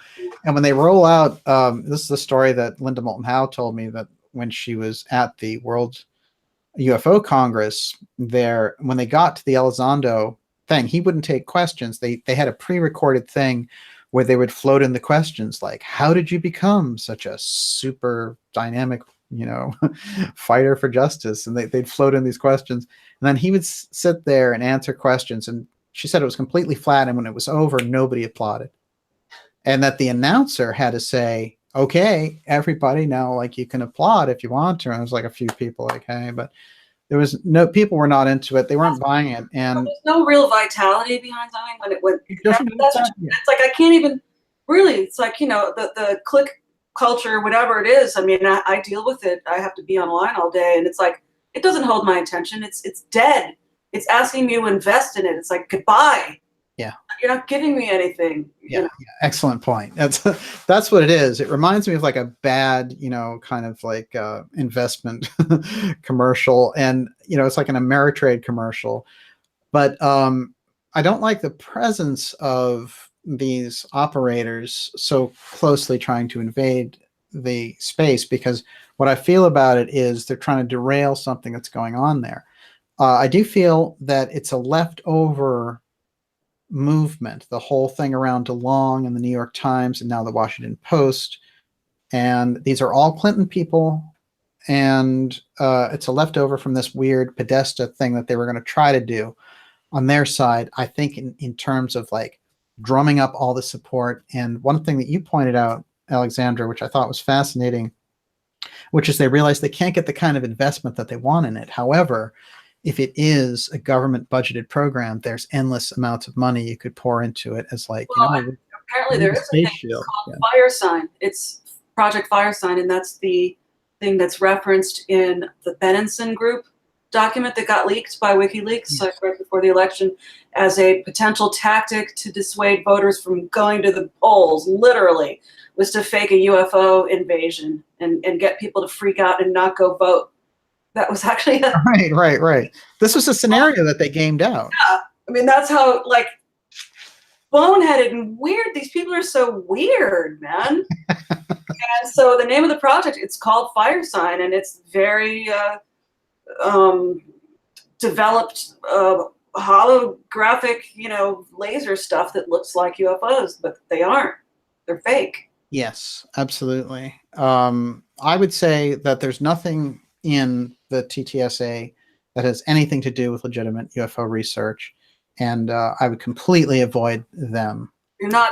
And when they roll out, this is the story that Linda Moulton Howe told me, that when she was at the World UFO Congress there, when they got to the Elizondo thing, he wouldn't take questions. They had a pre-recorded thing where they would float in the questions like, how did you become such a super dynamic, fighter for justice? And they'd float in these questions. And then he would sit there and answer questions. And she said it was completely flat. And when it was over, nobody applauded. And that the announcer had to say, okay, everybody, now, like, you can applaud if you want to. And there was like a few people like, hey, but there was people were not into it. They weren't buying it. And there's no real vitality behind something when it went. It's like, I can't even really, it's like, the click culture, whatever it is. I mean, I deal with it. I have to be online all day, and it's like, it doesn't hold my attention. It's dead. It's asking me to invest in it. It's like, goodbye. Yeah. You're not giving me anything. Yeah. Excellent point. That's what it is. It reminds me of like a bad, kind of like investment commercial. And, it's like an Ameritrade commercial. But I don't like the presence of these operators so closely trying to invade the space, because what I feel about it is they're trying to derail something that's going on there. I do feel that it's a leftover movement, the whole thing around DeLong and the New York Times and now the Washington Post. And these are all Clinton people. And it's a leftover from this weird Podesta thing that they were going to try to do on their side, I think, in terms of like drumming up all the support. And one thing that you pointed out, Alexandra, which I thought was fascinating, which is they realize they can't get the kind of investment that they want in it. However, if it is a government budgeted program, there's endless amounts of money you could pour into it as like, apparently there is a thing called Firesign. It's Project Firesign, and that's the thing that's referenced in the Benenson Group document that got leaked by WikiLeaks like right before the election as a potential tactic to dissuade voters from going to the polls, literally, was to fake a UFO invasion and get people to freak out and not go vote. That was actually right. This was a scenario that they gamed out. Yeah, I mean, that's how like boneheaded and weird these people are. So weird, man. And so the name of the project, it's called Firesign, and it's very developed holographic, laser stuff that looks like UFOs, but they aren't. They're fake. Yes, absolutely. I would say that there's nothing in the Ctsa that has anything to do with legitimate UFO research, and I would completely avoid them. You're not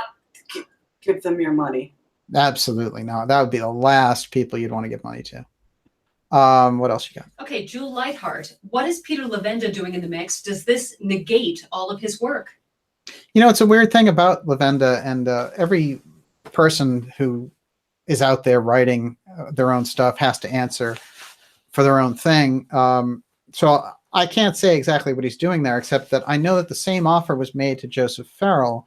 give them your money. Absolutely not. That would be the last people you'd want to give money to. What else you got? Okay, Jewel Lightheart. What is Peter Levenda doing in the mix? Does this negate all of his work? It's a weird thing about Levenda, and every person who is out there writing their own stuff has to answer for their own thing. So I can't say exactly what he's doing there, except that I know that the same offer was made to Joseph Farrell.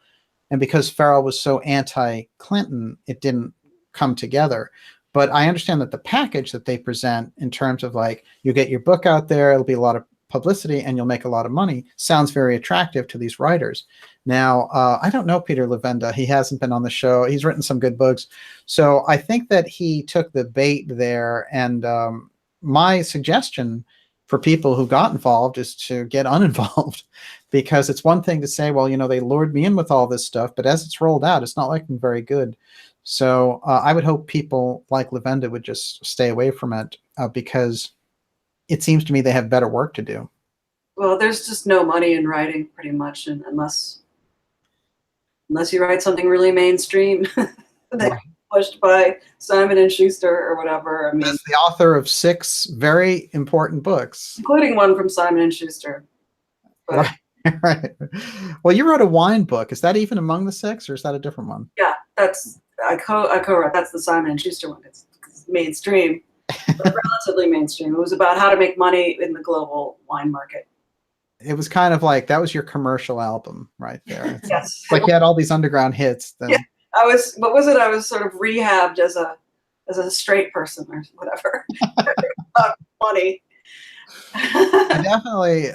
And because Farrell was so anti-Clinton, it didn't come together. But I understand that the package that they present in terms of like, you get your book out there, it'll be a lot of publicity and you'll make a lot of money, sounds very attractive to these writers. Now, I don't know Peter Levenda. He hasn't been on the show. He's written some good books. So I think that he took the bait there. And my suggestion for people who got involved is to get uninvolved, because it's one thing to say, well, they lured me in with all this stuff, but as it's rolled out, it's not looking very good. So I would hope people like Levenda would just stay away from it because it seems to me they have better work to do. Well, there's just no money in writing pretty much, unless you write something really mainstream. pushed by Simon and Schuster or whatever. I mean, As the author of 6 very important books, including one from Simon and Schuster. But, right? Right. Well, you wrote a wine book. Is that even among the 6, or is that a different one? yeah, I co-wrote. That's the Simon and Schuster one. It's mainstream, but relatively mainstream. It was about how to make money in the global wine market. It was kind of like that was your commercial album right there. It's Yes. like you had all these underground hits. Then. Yeah. I was sort of rehabbed as a straight person or whatever. Money. I definitely,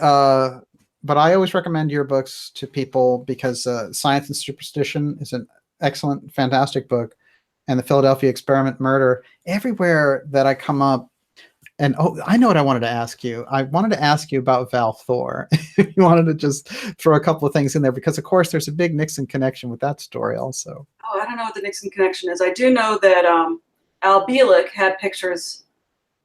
but I always recommend your books to people because Science and Superstition is an excellent, fantastic book, and the Philadelphia Experiment Murder. Everywhere that I come up, and I know what I wanted to ask you. I wanted to ask you about Val Thor. You wanted to just throw a couple of things in there because, of course, there's a big Nixon connection with that story also. Oh, I don't know what the Nixon connection is. I do know that Al Bielek had pictures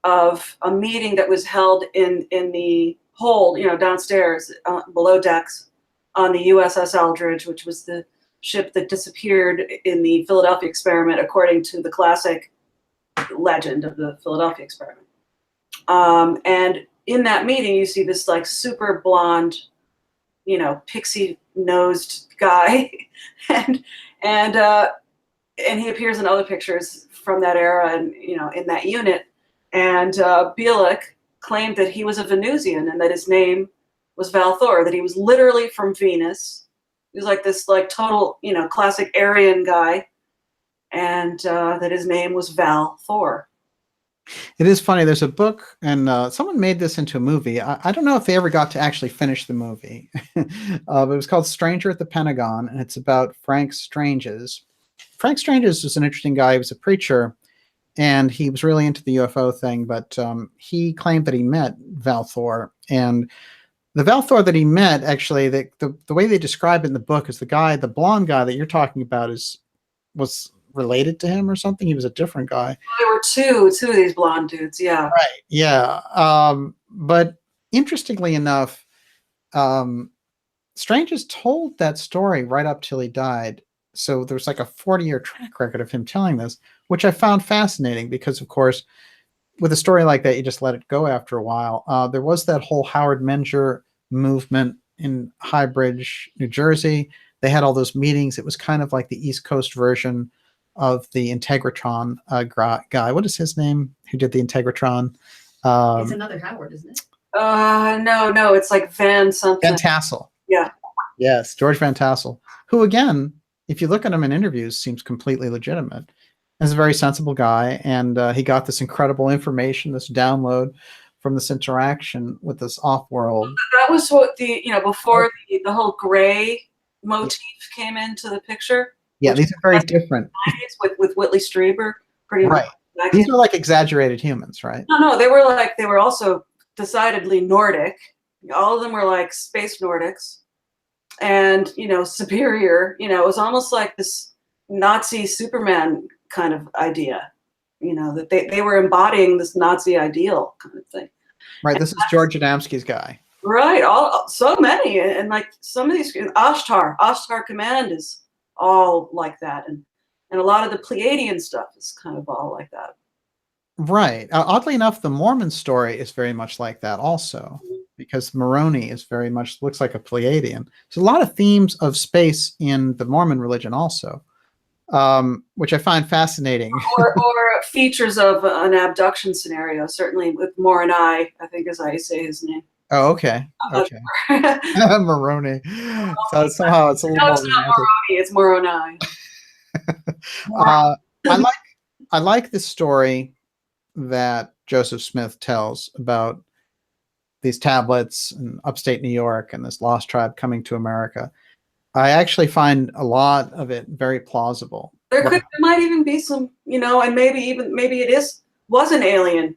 of a meeting that was held in the hold, downstairs below decks on the USS Eldridge, which was the ship that disappeared in the Philadelphia experiment, according to the classic legend of the Philadelphia experiment. And in that meeting, you see this like super blonde, pixie-nosed guy, and he appears in other pictures from that era and in that unit. And Bielek claimed that he was a Venusian and that his name was Val Thor, that he was literally from Venus. He was like this total, classic Aryan guy, and that his name was Val Thor. It is funny. There's a book, and someone made this into a movie. I don't know if they ever got to actually finish the movie, but it was called Stranger at the Pentagon, and it's about Frank Stranges. Frank Stranges was an interesting guy. He was a preacher, and he was really into the UFO thing, but he claimed that he met Val Thor. And the Val Thor that he met, actually, the way they describe it in the book is the blonde guy that you're talking about was related to him or something. He was a different guy. There were two of these blonde dudes, yeah. Right, yeah. But interestingly enough, Stranges told that story right up till he died. So there's like a 40-year track record of him telling this, which I found fascinating because, of course, with a story like that, you just let it go after a while. There was that whole Howard Menger movement in High Bridge, New Jersey. They had all those meetings. It was kind of like the East Coast version of the Integratron guy. What is his name? Who did the Integratron? It's another Howard, isn't it? No, it's like Van something. Van Tassel. Yeah. Yes, George Van Tassel, who again, if you look at him in interviews, seems completely legitimate. He's a very sensible guy, and he got this incredible information, this download from this interaction with this off-world. That was what before the whole gray motif came into the picture. Yeah, these are very different. With Whitley Strieber, pretty right. much. These are like exaggerated humans, right? No, they were also decidedly Nordic. All of them were like space Nordics, and superior. It was almost like this Nazi Superman kind of idea. That they were embodying this Nazi ideal kind of thing. Right. This is George Adamski's guy. Right. So many, and like some of these Ashtar Command is all like that, and a lot of the Pleiadian stuff is kind of all like that. Right. Oddly enough, the Mormon story is very much like that also, because Moroni is very much looks like a Pleiadian. So a lot of themes of space in the Mormon religion also, which I find fascinating. or features of an abduction scenario, certainly with Moroni, I think is how you say his name. Oh, okay. Okay. Moroni. So somehow it's a little more romantic. It's Moroni. I like the story that Joseph Smith tells about these tablets in upstate New York and this lost tribe coming to America. I actually find a lot of it very plausible. There might even be some, and maybe it was an alien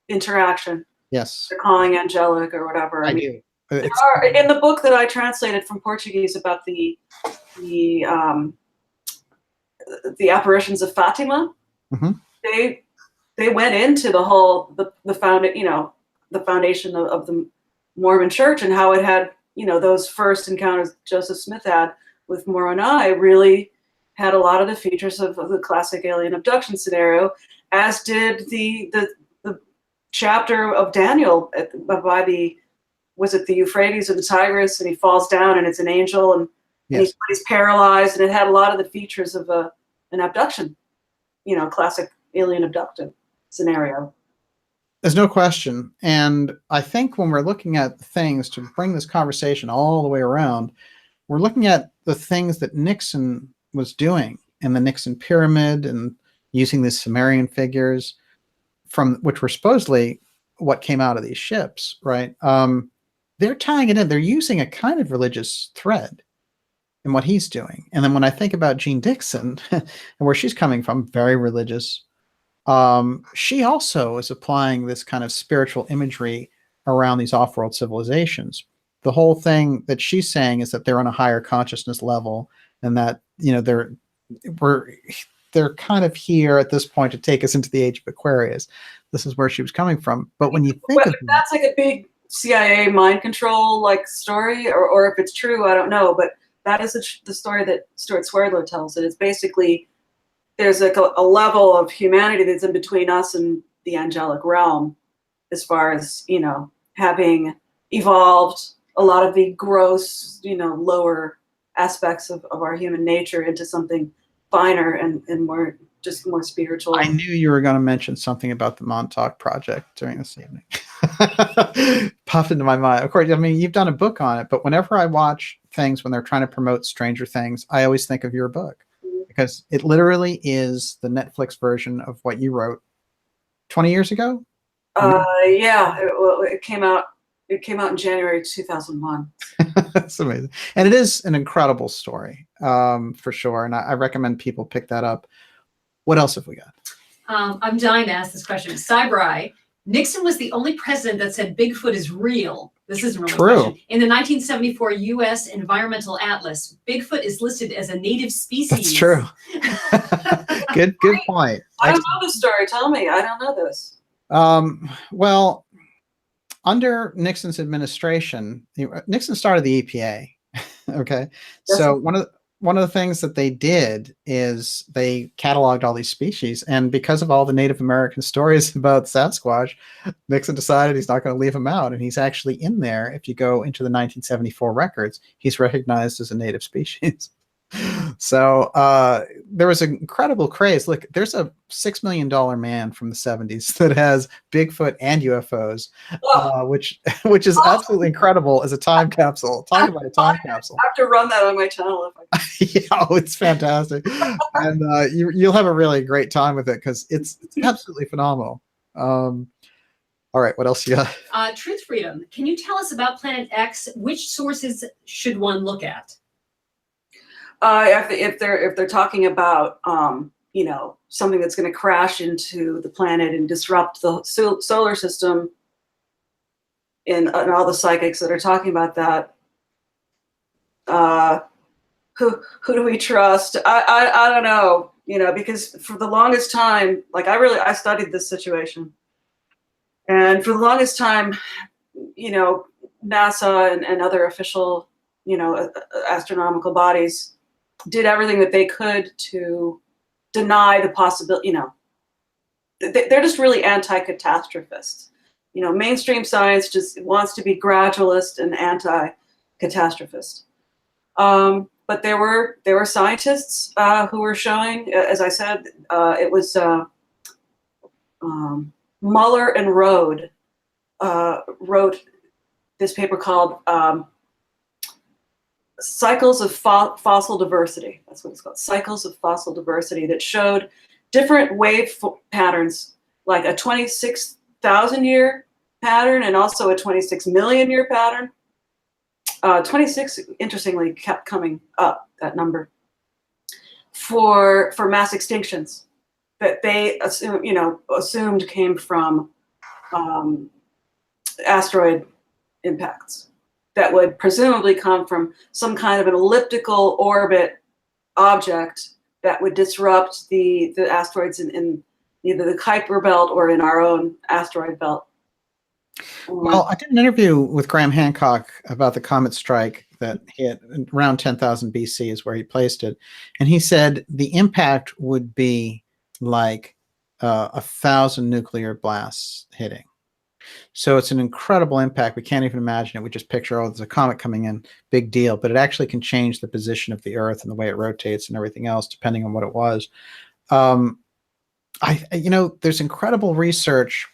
interaction. Yes. They're calling angelic or whatever. I do. In the book that I translated from Portuguese about the apparitions of Fatima, mm-hmm. they went into the whole the foundation of the Mormon Church and how it had those first encounters Joseph Smith had with Moroni really had a lot of the features of the classic alien abduction scenario, as did the chapter of Daniel by the, was it the Euphrates or the Tigris, and he falls down and it's an angel, and, Yes. he's paralyzed, and it had a lot of the features of an abduction, classic alien abducted scenario. There's no question. And I think when we're looking at things to bring this conversation all the way around, we're looking at the things that Nixon was doing in the Nixon pyramid and using these Sumerian figures from which were supposedly what came out of these ships, right? They're tying it in. They're using a kind of religious thread in what he's doing. And then when I think about Jeane Dixon and where she's coming from, very religious, she also is applying this kind of spiritual imagery around these off-world civilizations. The whole thing that she's saying is that they're on a higher consciousness level, and that they're kind of here at this point to take us into the age of Aquarius. This is where she was coming from. But when you think of that's like a big CIA mind control like story, or if it's true, I don't know. But that is the story that Stuart Swerdlow tells. It is basically, there's like a level of humanity that's in between us and the angelic realm, as far as, having evolved a lot of the gross, lower aspects of our human nature into something finer and more spiritual. I knew you were going to mention something about the Montauk Project during this evening. Popped into my mind. Of course, I mean, you've done a book on it, but whenever I watch things when they're trying to promote Stranger Things, I always think of your book, because it literally is the Netflix version of what you wrote 20 years ago. Yeah, it came out. It came out in January 2001. That's amazing, and it is an incredible story, for sure. And I recommend people pick that up. What else have we got? I'm dying to ask this question. Cybri, Nixon was the only president that said Bigfoot is real. This isn't really True. a question. In the 1974 U.S. Environmental Atlas, Bigfoot is listed as a native species. That's true. Good point. I don't know this story. Tell me. I don't know this. Well, under Nixon's administration, Nixon started the EPA. Okay, so one of the things that they did is they cataloged all these species, and because of all the Native American stories about Sasquatch, Nixon decided he's not going to leave them out, and he's actually in there. If you go into the 1974 records, he's recognized as a native species. So there was an incredible craze. Look, there's a $6 million man from the 70s that has Bigfoot and UFOs, which is absolutely incredible as a time capsule. Talk about a time capsule. I have to run that on my channel. Yeah, it's fantastic. And you'll have a really great time with it, because it's absolutely phenomenal. All right, what else you got? Truth Freedom. Can you tell us about Planet X? Which sources should one look at? If they're talking about something that's going to crash into the planet and disrupt the solar system, and all the psychics that are talking about that, who do we trust? I don't know, because for the longest time, like I studied this situation, and for the longest time, NASA and other official astronomical bodies did everything that they could to deny the possibility. They're just really anti-catastrophists. Mainstream science just wants to be gradualist and anti-catastrophist. But there were scientists who were showing, as I said, it was Muller and Rode wrote this paper called Cycles of Fossil Diversity. That's what it's called. Cycles of Fossil Diversity, that showed different wave patterns, like a 26,000 year pattern and also a 26 million year pattern. 26, interestingly, kept coming up, that number, for mass extinctions that they assumed came from asteroid impacts that would presumably come from some kind of an elliptical orbit object that would disrupt the asteroids in either the Kuiper belt or in our own asteroid belt. Well, I did an interview with Graham Hancock about the Comet Strike that hit around 10,000 BC is where he placed it. And he said the impact would be like 1,000 nuclear blasts hitting. So it's an incredible impact. We can't even imagine it. We just picture, oh, there's a comet coming in, big deal. But it actually can change the position of the Earth and the way it rotates and everything else, depending on what it was. There's incredible research.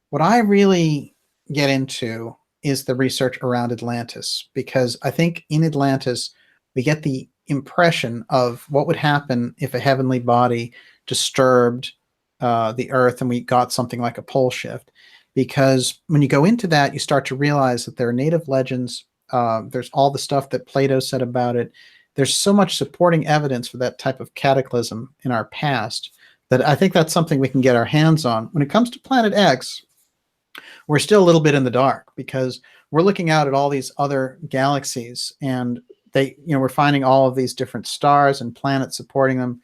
What I really get into is the research around Atlantis, because I think in Atlantis, we get the impression of what would happen if a heavenly body disturbed the Earth and we got something like a pole shift. Because when you go into that, you start to realize that there are native legends. There's all the stuff that Plato said about it. There's so much supporting evidence for that type of cataclysm in our past that I think that's something we can get our hands on. When it comes to Planet X, we're still a little bit in the dark because we're looking out at all these other galaxies, and we're finding all of these different stars and planets supporting them.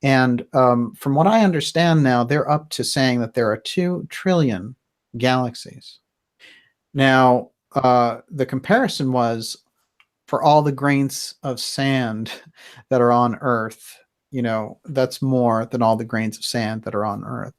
And from what I understand now, they're up to saying that there are 2 trillion galaxies. Now, the comparison was for all the grains of sand that are on Earth, that's more than all the grains of sand that are on Earth.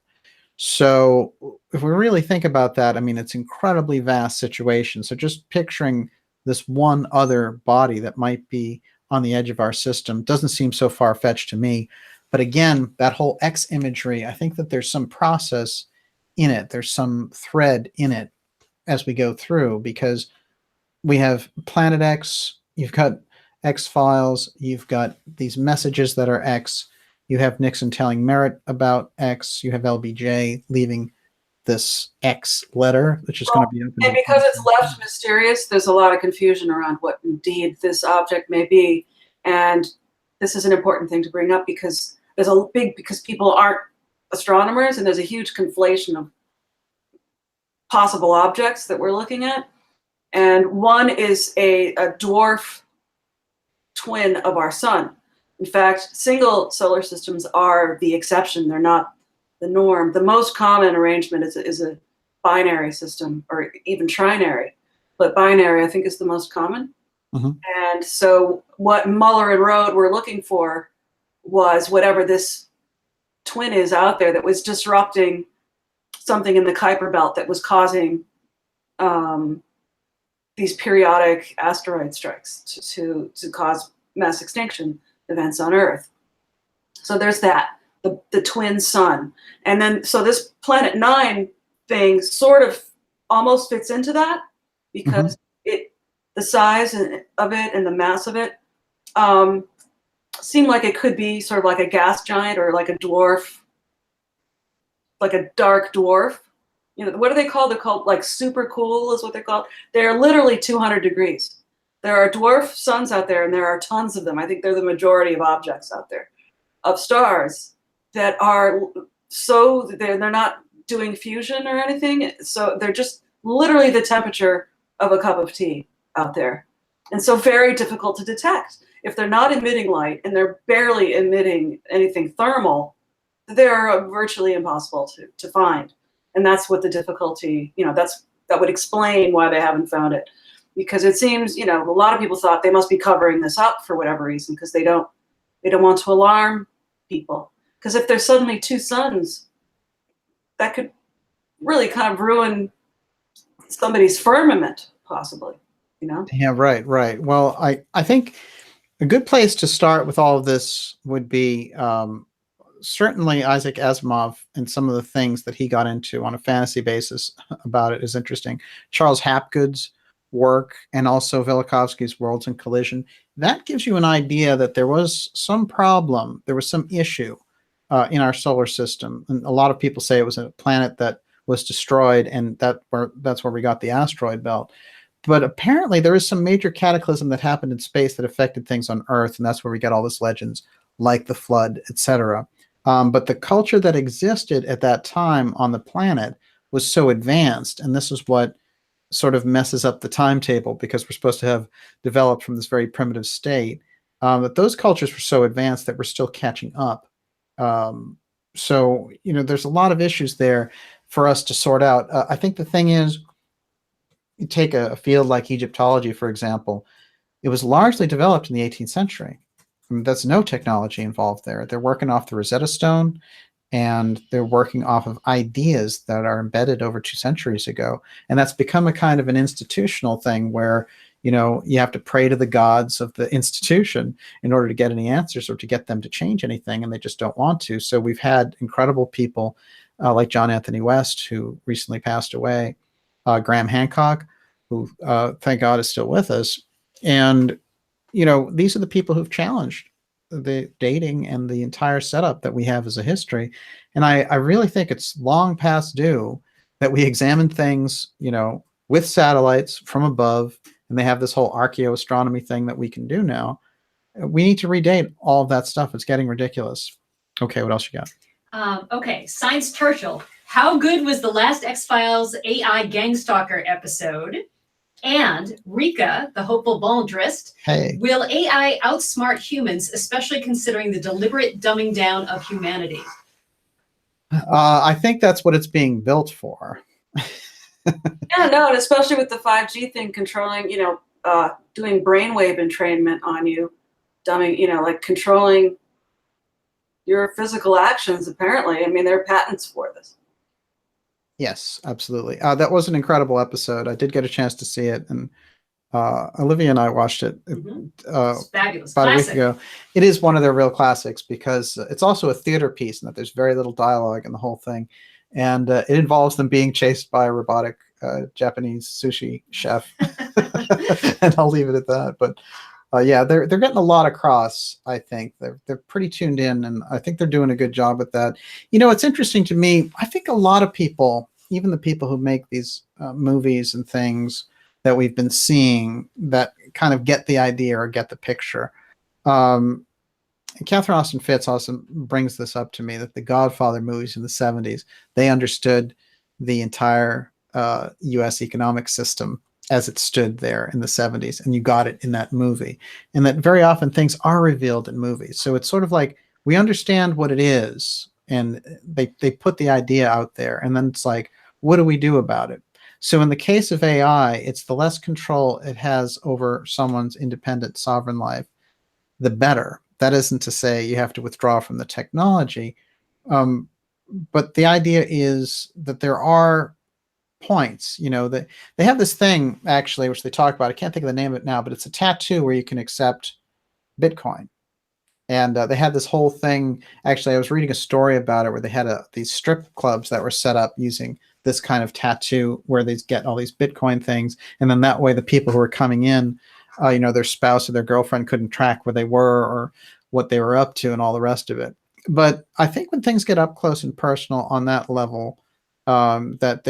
So if we really think about that, I mean, it's incredibly vast situation. So just picturing this one other body that might be on the edge of our system doesn't seem so far-fetched to me. But again, that whole X imagery, I think that there's some process in it. There's some thread in it as we go through, because we have Planet X, you've got X-Files, you've got these messages that are X, you have Nixon telling Merritt about X, you have LBJ leaving this X letter, which is going to be open. And because it's left mysterious, there's a lot of confusion around what indeed this object may be. And this is an important thing to bring up because because people aren't astronomers, and there's a huge conflation of possible objects that we're looking at. And one is a dwarf twin of our sun. In fact, single solar systems are the exception. They're not the norm. The most common arrangement is a binary system, or even trinary. But binary, I think, is the most common. Mm-hmm. And so what Muller and Rode were looking for was whatever this twin is out there that was disrupting something in the Kuiper belt that was causing these periodic asteroid strikes to cause mass extinction events on Earth. So there's that, the twin sun. And then, so this Planet 9 thing sort of almost fits into that, because the size of it and the mass of it seemed like it could be sort of like a gas giant, or like a dwarf, like a dark dwarf. What are they called? They're called like super cool is what they're called. They're literally 200 degrees. There are dwarf suns out there, and there are tons of them. I think they're the majority of objects out there, of stars that are they're not doing fusion or anything. So they're just literally the temperature of a cup of tea out there. And so very difficult to detect. If they're not emitting light and they're barely emitting anything thermal, they're virtually impossible to find. And that's what the difficulty, that would explain why they haven't found it. Because it seems, a lot of people thought they must be covering this up for whatever reason, because they don't want to alarm people. Because if there's suddenly 2 suns, that could really kind of ruin somebody's firmament, possibly, Yeah, right. Well, I think a good place to start with all of this would be certainly Isaac Asimov, and some of the things that he got into on a fantasy basis about it is interesting. Charles Hapgood's work, and also Velikovsky's Worlds in Collision. That gives you an idea that there was some problem, there was some issue in our solar system. And a lot of people say it was a planet that was destroyed, and that's where we got the asteroid belt. But apparently there is some major cataclysm that happened in space that affected things on Earth, and that's where we get all these legends like the flood, etc. But the culture that existed at that time on the planet was so advanced, and this is what sort of messes up the timetable, because we're supposed to have developed from this very primitive state, that those cultures were so advanced that we're still catching up. So, there's a lot of issues there for us to sort out. I think the thing is, you take a field like Egyptology, for example, it was largely developed in the 18th century. I mean, that's no technology involved there. They're working off the Rosetta Stone, and they're working off of ideas that are embedded over 2 centuries ago. And that's become a kind of an institutional thing where, you know, you have to pray to the gods of the institution in order to get any answers or to get them to change anything, and they just don't want to. So we've had incredible people like John Anthony West, who recently passed away, Graham Hancock, who thank God is still with us. And, you know, these are the people who've challenged the dating and the entire setup that we have as a history. And I really think it's long past due that we examine things, you know, with satellites from above, and they have this whole archaeoastronomy thing that we can do now. We need to redate all of that stuff. It's getting ridiculous. Okay, what else you got? Okay, Science Churchill. How good was the last X-Files AI Gangstalker episode? And Rika, the hopeful Baldrist. Hey. Will AI outsmart humans, especially considering the deliberate dumbing down of humanity? I think that's what it's being built for. Yeah, no, and especially with the 5G thing controlling, you know, doing brainwave entrainment on you, dumbing, you know, like controlling your physical actions, apparently. I mean, there are patents for this. Yes, absolutely. That was an incredible episode. I did get a chance to see it, and Olivia and I watched it It's fabulous. about a week Classic. ago. It is one of their real classics because it's also a theater piece, and that there's very little dialogue in the whole thing. And it involves them being chased by a robotic Japanese sushi chef. And I'll leave it at that. But yeah, they're getting a lot across, I think. They're pretty tuned in, and I think they're doing a good job with that. You know, it's interesting to me. I think a lot of people, even the people who make these movies and things that we've been seeing, that kind of get the idea or get the picture. Catherine Austin Fitts also brings this up to me, that the Godfather movies in the 70s, they understood the entire U.S. economic system as it stood there in the 70s, and you got it in that movie. And that very often things are revealed in movies. So it's sort of like we understand what it is, and they put the idea out there, and then it's like, what do we do about it? So in the case of AI, it's the less control it has over someone's independent sovereign life, the better. That isn't to say you have to withdraw from the technology. But the idea is that there are points, you know, that they have this thing actually, which they talk about. I can't think of the name of it now, but it's a tattoo where you can accept Bitcoin. And they had this whole thing. Actually, I was reading a story about it where they had these strip clubs that were set up using this kind of tattoo where they get all these Bitcoin things. And then that way the people who were coming in, you know, their spouse or their girlfriend couldn't track where they were or what they were up to and all the rest of it. But I think when things get up close and personal on that level, that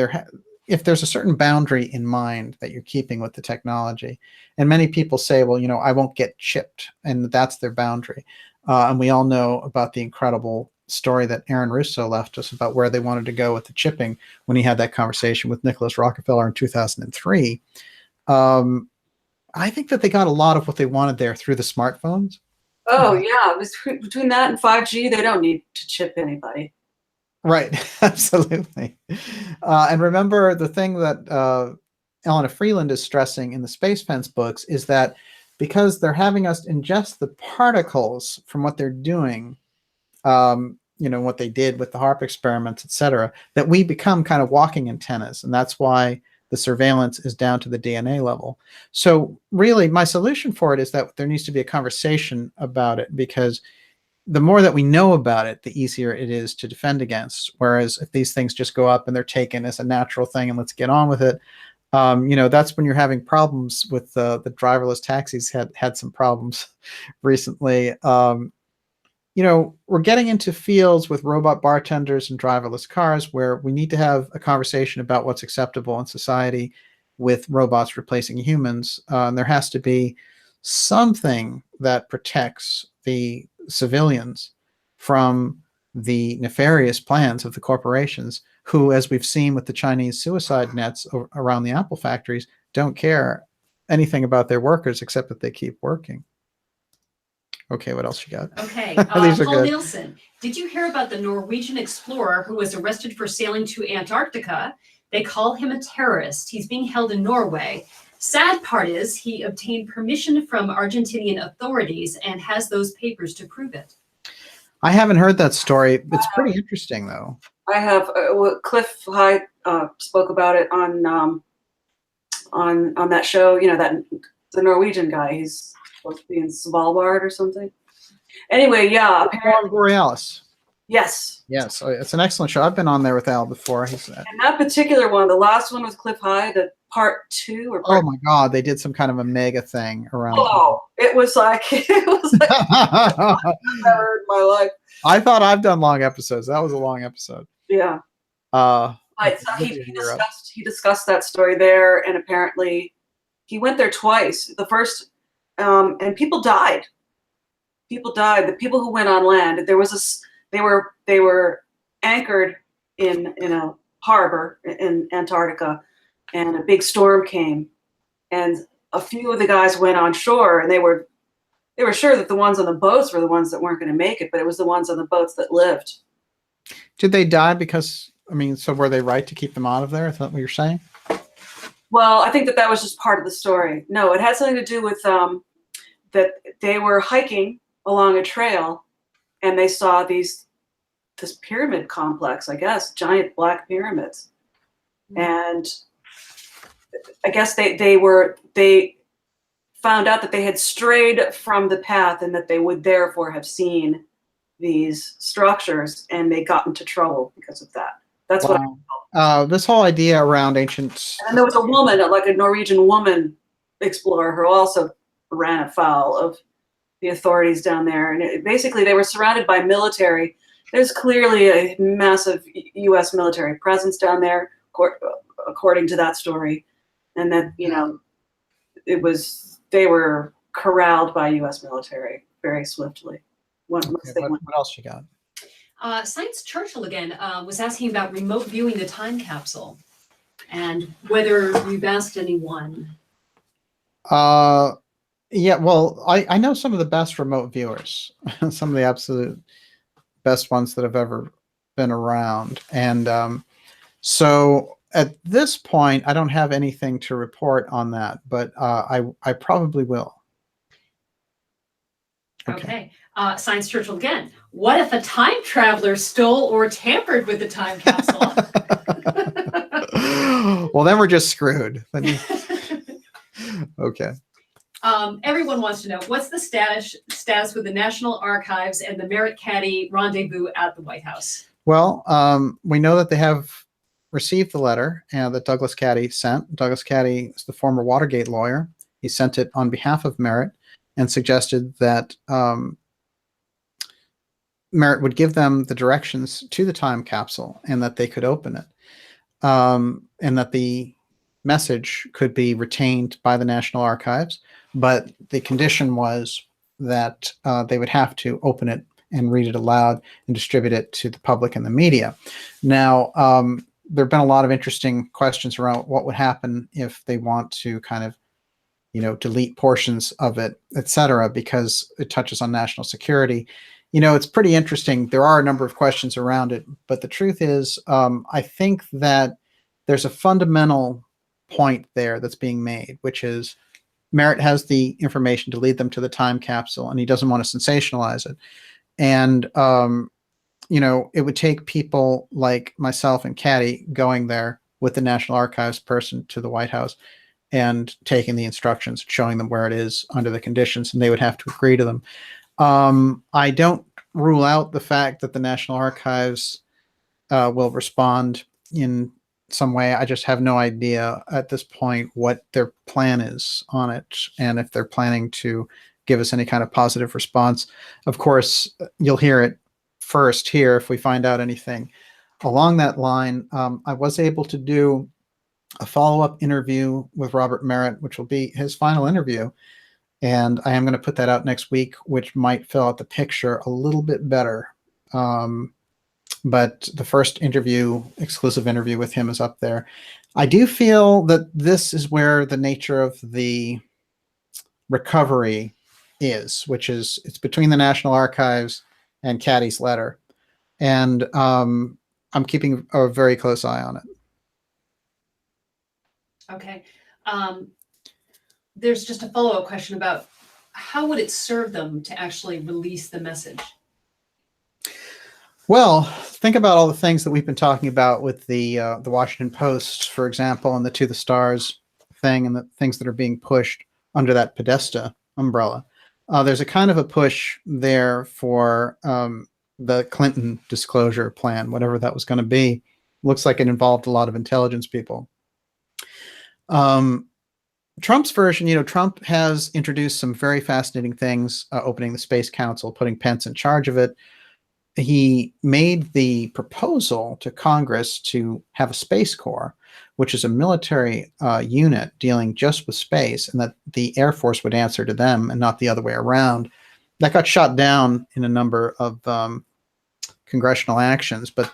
if there's a certain boundary in mind that you're keeping with the technology, and many people say, well, you know, I won't get chipped, and that's their boundary. And we all know about the incredible story that Aaron Russo left us about where they wanted to go with the chipping when he had that conversation with Nicholas Rockefeller in 2003. I think that they got a lot of what they wanted there through the smartphones. Oh, yeah. Between that and 5G, they don't need to chip anybody. Right. Absolutely. And remember, the thing that Elena Freeland is stressing in the Space Fence books is that because they're having us ingest the particles from what they're doing, you know, what they did with the HARP experiments, et cetera, that we become kind of walking antennas. And that's why the surveillance is down to the DNA level. So really, my solution for it is that there needs to be a conversation about it, because the more that we know about it, the easier it is to defend against. Whereas if these things just go up and they're taken as a natural thing and let's get on with it, you know, that's when you're having problems with the driverless taxis. Had some problems recently. You know, we're getting into fields with robot bartenders and driverless cars where we need to have a conversation about what's acceptable in society with robots replacing humans. And there has to be something that protects the civilians from the nefarious plans of the corporations who, as we've seen with the Chinese suicide nets around the Apple factories, don't care anything about their workers except that they keep working. Okay, what else you got? Okay, These are Paul good. Nielsen, did you hear about the Norwegian explorer who was arrested for sailing to Antarctica They call him a terrorist. He's being held in Norway. Sad part is he obtained permission from Argentinian authorities and has those papers to prove it. I haven't heard that story. It's pretty interesting, though. I have Cliff High spoke about it on that show. You know, that the Norwegian guy. He's supposed to be in Svalbard or something. Anyway, yeah. Apparently, Borealis. Yes. Yes, it's an excellent show. I've been on there with Al before. And that particular one, the last one with Cliff High, the part 2 or part oh my God, they did some kind of a mega thing around. Oh, it was like I've never heard in my life. I thought I've done long episodes. That was a long episode. Yeah. But So he discussed that story there, and apparently he went there twice. The first, and people died. People died. The people who went on land, there was they were anchored in a harbor in Antarctica, and a big storm came, and a few of the guys went on shore, and they were sure that the ones on the boats were the ones that weren't going to make it, but it was the ones on the boats that lived. Did they die because, I mean, so were they right to keep them out of there? Is that what you're saying? Well, I think that was just part of the story. No, it had something to do with that they were hiking along a trail, and they saw this pyramid complex, I guess, giant black pyramids. And I guess they found out that they had strayed from the path and that they would therefore have seen these structures, and they got into trouble because of that. That's Wow. what this whole idea around ancient. And there was a woman, like a Norwegian woman explorer, who also ran afoul of the authorities down there. And basically, they were surrounded by military. There's clearly a massive U.S. military presence down there, according to that story. And that, you know, they were corralled by U.S. military very swiftly. What else you got? Science Churchill again was asking about remote viewing the time capsule and whether you've asked anyone. Yeah, well, I know some of the best remote viewers, some of the absolute best ones that have ever been around. And so at this point, I don't have anything to report on that, but I probably will. Okay. Science Churchill again. What if a time traveler stole or tampered with the time capsule? Well, then we're just screwed. Okay. Everyone wants to know, what's the status with the National Archives and the Merritt Caddy rendezvous at the White House? Well, we know that they have received the letter that Douglas Caddy sent. Douglas Caddy is the former Watergate lawyer. He sent it on behalf of Merritt and suggested that Merritt would give them the directions to the time capsule and that they could open it, and that the message could be retained by the National Archives, but the condition was that they would have to open it and read it aloud and distribute it to the public and the media. Now, there have been a lot of interesting questions around what would happen if they want to kind of, you know, delete portions of it, et cetera, because it touches on national security. You know, it's pretty interesting. There are a number of questions around it, but the truth is, I think that there's a fundamental point there that's being made, which is Merritt has the information to lead them to the time capsule, and he doesn't want to sensationalize it. And, you know, it would take people like myself and Caddy going there with the National Archives person to the White House and taking the instructions, showing them where it is under the conditions, and they would have to agree to them. I don't rule out the fact that the National Archives will respond in some way. I just have no idea at this point what their plan is on it, and if they're planning to give us any kind of positive response. Of course, you'll hear it first here if we find out anything along that line. I was able to do a follow-up interview with Robert Merritt, which will be his final interview. And I am going to put that out next week, which might fill out the picture a little bit better. But the first interview, exclusive interview with him, is up there. I do feel that this is where the nature of the recovery is, which is it's between the National Archives and Caddy's letter. And I'm keeping a very close eye on it. Okay. There's just a follow-up question about how would it serve them to actually release the message? Well, think about all the things that we've been talking about with the Washington Post, for example, and the To the Stars thing, and the things that are being pushed under that Podesta umbrella. There's a kind of a push there for the Clinton disclosure plan, whatever that was going to be. Looks like it involved a lot of intelligence people. Trump's version, Trump has introduced some very fascinating things, opening the Space Council, putting Pence in charge of it. He made the proposal to Congress to have a Space Corps, which is a military unit dealing just with space, and that the Air Force would answer to them and not the other way around. That got shot down in a number of congressional actions. But,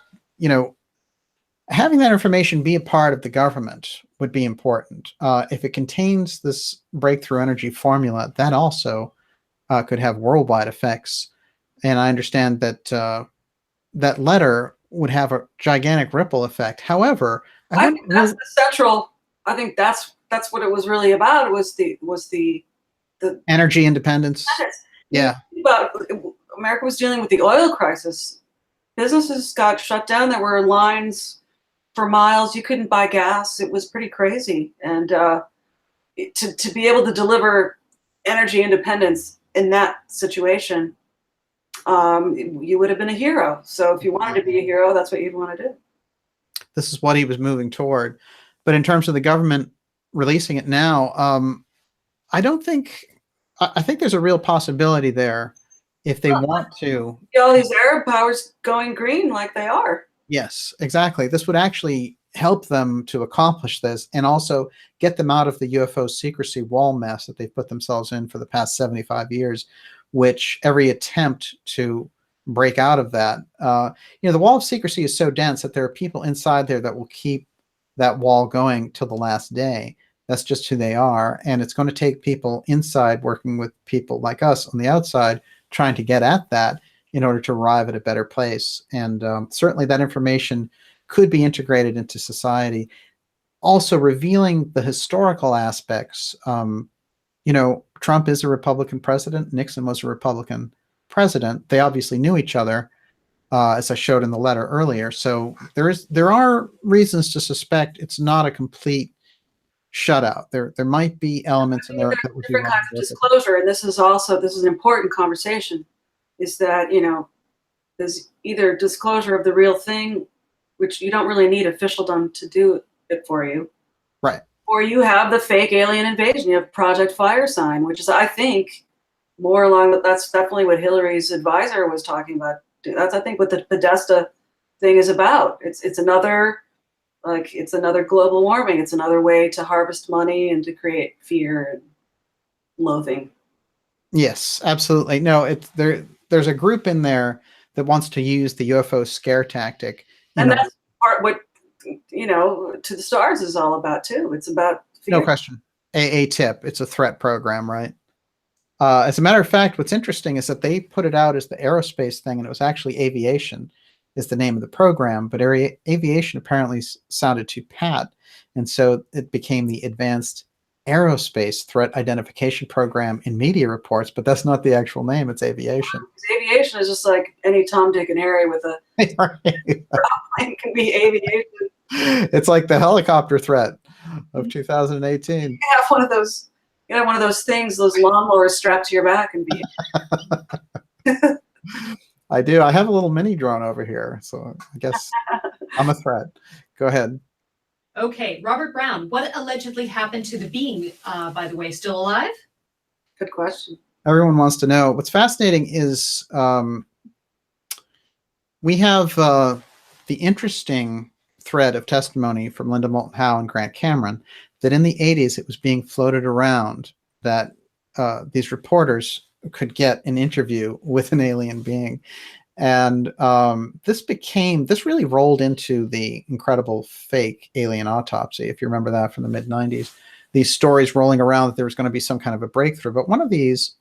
having that information be a part of the government would be important. If it contains this breakthrough energy formula, that also could have worldwide effects. And I understand that that letter would have a gigantic ripple effect. However, I think that's the central. I think that's what it was really about. It was the energy independence. Yeah. About America was dealing with the oil crisis. Businesses got shut down. There were lines for miles. You couldn't buy gas. It was pretty crazy. And to be able to deliver energy independence in that situation, you would have been a hero. So if you wanted to be a hero, that's what you'd want to do. This is what he was moving toward. But in terms of the government releasing it now, I think there's a real possibility there if they want to. All these Arab powers going green like they are. Yes, exactly. This would actually help them to accomplish this and also get them out of the UFO secrecy wall mess that they've put themselves in for the past 75 years, which every attempt to break out of that, the wall of secrecy is so dense that there are people inside there that will keep that wall going till the last day. That's just who they are. And it's going to take people inside working with people like us on the outside trying to get at that in order to arrive at a better place. And certainly that information could be integrated into society. Also revealing the historical aspects. Trump is a Republican president. Nixon was a Republican president. They obviously knew each other, as I showed in the letter earlier. So there are reasons to suspect it's not a complete shutout. There might be elements in there that would be different kinds of disclosure, and this is an important conversation. Is that there's either disclosure of the real thing, which you don't really need officialdom to do it for you, right? Or you have the fake alien invasion. You have Project Firesign, which is, I think, more along that's definitely what Hillary's advisor was talking about. That's, I think, what the Podesta thing is about. It's another global warming. It's another way to harvest money and to create fear and loathing. Yes, absolutely. No, there's a group in there that wants to use the UFO scare tactic. And that's what To the Stars is all about too. It's about fear. No question. A tip. It's a threat program, right? As a matter of fact, what's interesting is that they put it out as the aerospace thing, and it was actually aviation is the name of the program, but aviation apparently sounded too pat. And so it became the Advanced Aerospace Threat Identification Program in media reports, but that's not the actual name. It's aviation. Aviation is just like any Tom, Dick, and Harry with a plane can be aviation. It's like the helicopter threat of 2018. You have one of those. You know, one of those things, those lawnmowers strapped to your back, and be. I do. I have a little mini drone over here, so I guess I'm a threat. Go ahead. Okay, Robert Brown, what allegedly happened to the being, by the way, still alive? Good question. Everyone wants to know. What's fascinating is we have the interesting thread of testimony from Linda Moulton Howe and Grant Cameron that in the 80s it was being floated around that these reporters could get an interview with an alien being. And this really rolled into the incredible fake alien autopsy, if you remember that from the mid-90s. These stories rolling around that there was going to be some kind of a breakthrough. But one of these,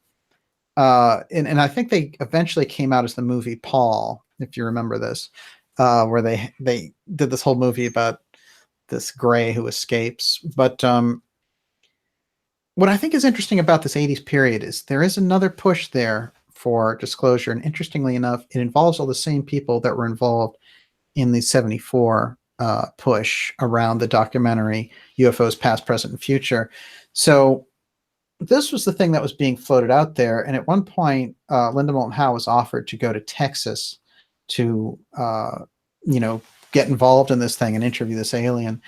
and I think they eventually came out as the movie Paul, if you remember this, where they did this whole movie about this gray who escapes. But what I think is interesting about this 80s period is there is another push there for disclosure. And interestingly enough, it involves all the same people that were involved in the 74 push around the documentary UFOs Past, Present, and Future. So this was the thing that was being floated out there. And at one point, Linda Moulton Howe was offered to go to Texas to, get involved in this thing and interview this alien.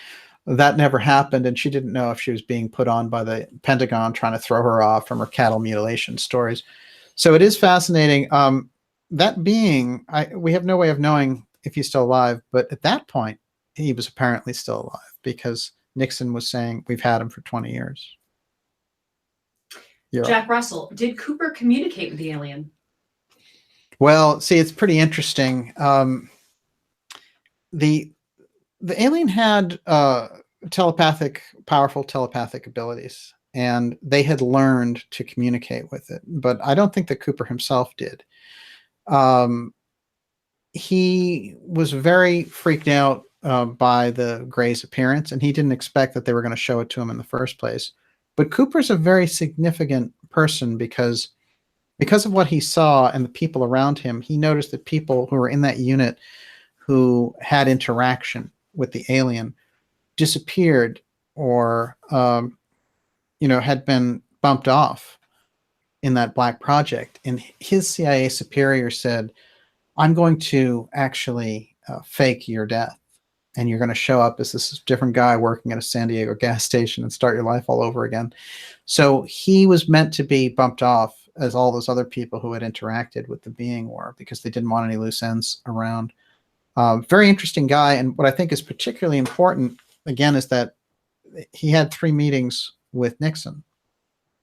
That never happened, and she didn't know if she was being put on by the Pentagon trying to throw her off from her cattle mutilation stories. So it is fascinating. That being, we have no way of knowing if he's still alive, but at that point, he was apparently still alive because Nixon was saying, we've had him for 20 years. Jack Russell, did Cooper communicate with the alien? Well, see, it's pretty interesting. The alien had powerful telepathic abilities, and they had learned to communicate with it. But I don't think that Cooper himself did. He was very freaked out by the Gray's appearance, and he didn't expect that they were going to show it to him in the first place. But Cooper's a very significant person because of what he saw and the people around him. He noticed that people who were in that unit who had interaction with the alien disappeared or, had been bumped off in that black project. And his CIA superior said, I'm going to actually fake your death. And you're going to show up as this different guy working at a San Diego gas station and start your life all over again. So he was meant to be bumped off as all those other people who had interacted with the being were, because they didn't want any loose ends around. Very interesting guy. And what I think is particularly important, again, is that he had 3 meetings with Nixon.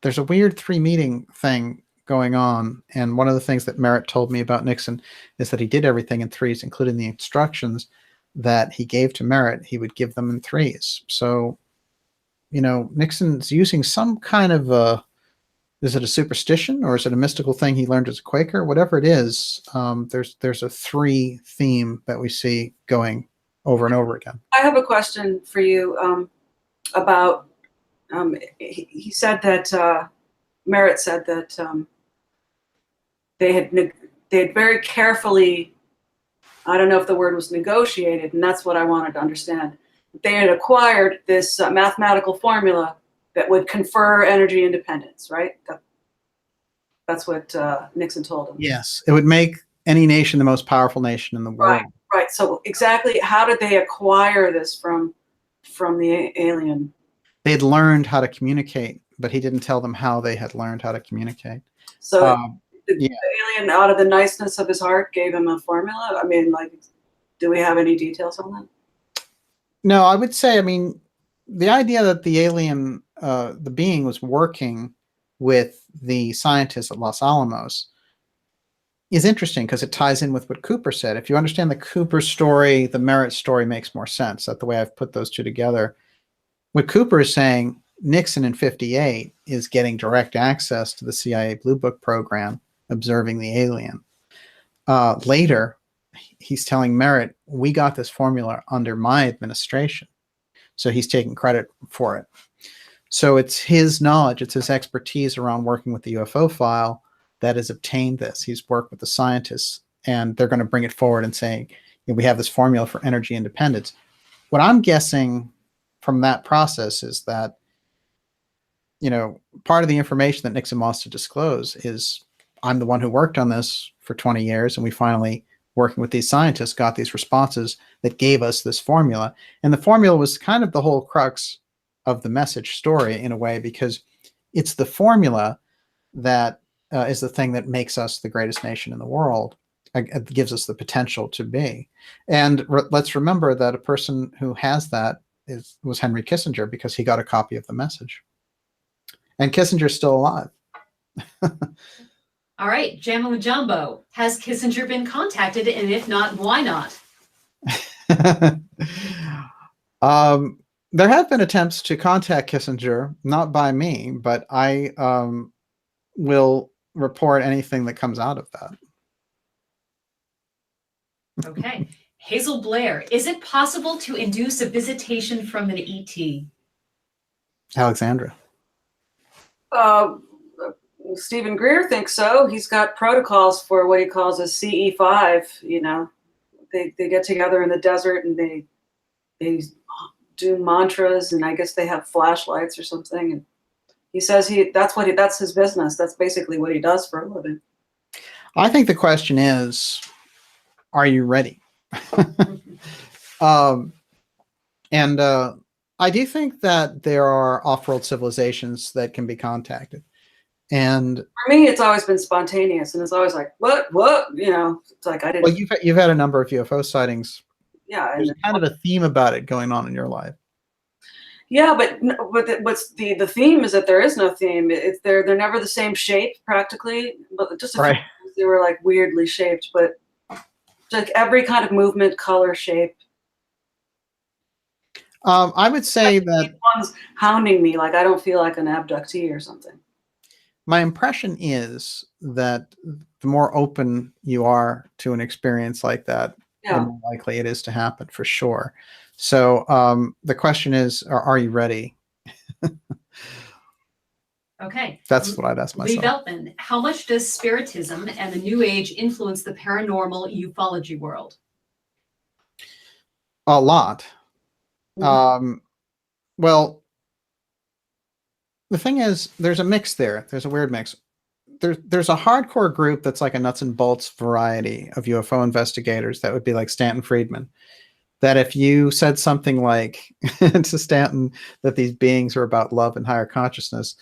There's a weird 3-meeting thing going on. And one of the things that Merritt told me about Nixon is that he did everything in 3s, including the instructions that he gave to Merritt, he would give them in 3s. So, Nixon's using some kind of is it a superstition or is it a mystical thing he learned as a Quaker? Whatever it is, there's a 3 theme that we see going over and over again. I have a question for you about, he said that, Merritt said that they had very carefully, I don't know if the word was negotiated, and that's what I wanted to understand. They had acquired this mathematical formula that would confer energy independence, right? That's what Nixon told him. Yes, it would make any nation the most powerful nation in the world. Right. So exactly, how did they acquire this from the alien? They had learned how to communicate, but he didn't tell them how they had learned how to communicate. So the alien, out of the niceness of his heart, gave him a formula? I mean, do we have any details on that? No, I would say, the idea that the alien, the being, was working with the scientists at Los Alamos is interesting because it ties in with what Cooper said. If you understand the Cooper story, the Merritt story makes more sense. That's the way I've put those two together. What Cooper is saying, Nixon in 58 is getting direct access to the CIA Blue Book program, observing the alien. Later, he's telling Merritt, we got this formula under my administration. So he's taking credit for it. So it's his knowledge, it's his expertise around working with the UFO file that has obtained this. He's worked with the scientists, and they're going to bring it forward and say, we have this formula for energy independence. What I'm guessing from that process is that, part of the information that Nixon wants to disclose is, I'm the one who worked on this for 20 years, and we finally, working with these scientists, got these responses that gave us this formula. And the formula was kind of the whole crux of the message story in a way, because it's the formula that is the thing that makes us the greatest nation in the world. It gives us the potential to be. And let's remember that a person who has that was Henry Kissinger, because he got a copy of the message. And Kissinger's still alive. All right, Jamma with Jumbo. Has Kissinger been contacted? And if not, why not? There have been attempts to contact Kissinger, not by me, but I will report anything that comes out of that. Okay. Hazel Blair, is it possible to induce a visitation from an ET? Alexandra. Stephen Greer thinks so. He's got protocols for what he calls a CE5. You know, they get together in the desert and they do mantras, and I guess they have flashlights or something. And he says that's his business. That's basically what he does for a living. I think the question is, are you ready? I do think that there are off-world civilizations that can be contacted. And for me, it's always been spontaneous, and it's always like, what? You know, it's like I didn't. Well, you've had a number of UFO sightings. Yeah, there's kind of a theme about it going on in your life. Yeah, but what's the theme is that there is no theme. They're never the same shape practically, but just a few times they were like weirdly shaped, but like every kind of movement, color, shape. I would say that one's hounding me, like I don't feel like an abductee or something. My impression is that the more open you are to an experience like that, the more likely it is to happen, for sure. So the question is, are you ready? Okay. That's what I'd ask myself. Lee Veltman, how much does Spiritism and the New Age influence the paranormal ufology world? A lot. Well, the thing is, there's a mix there. There's a weird mix. There's a hardcore group that's like a nuts and bolts variety of UFO investigators that would be like Stanton Friedman. That if you said something like to Stanton that these beings are about love and higher consciousness,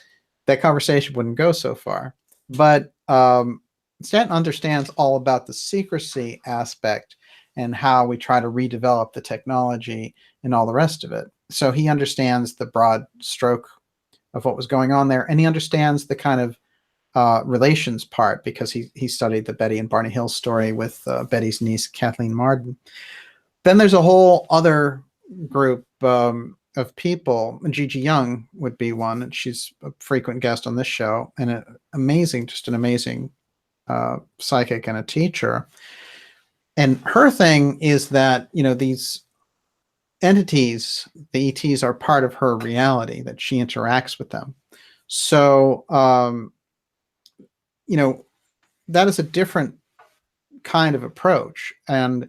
that conversation wouldn't go so far. But Stanton understands all about the secrecy aspect and how we try to redevelop the technology and all the rest of it. So he understands the broad stroke of what was going on there, and he understands the kind of relations part because he studied the Betty and Barney Hill story with Betty's niece Kathleen Marden. Then there's a whole other group of people. Gigi Young would be one, and she's a frequent guest on this show, and an amazing psychic and a teacher. And her thing is that, you know, these entities, the ETs, are part of her reality, that she interacts with them. So, you know, that is a different kind of approach. And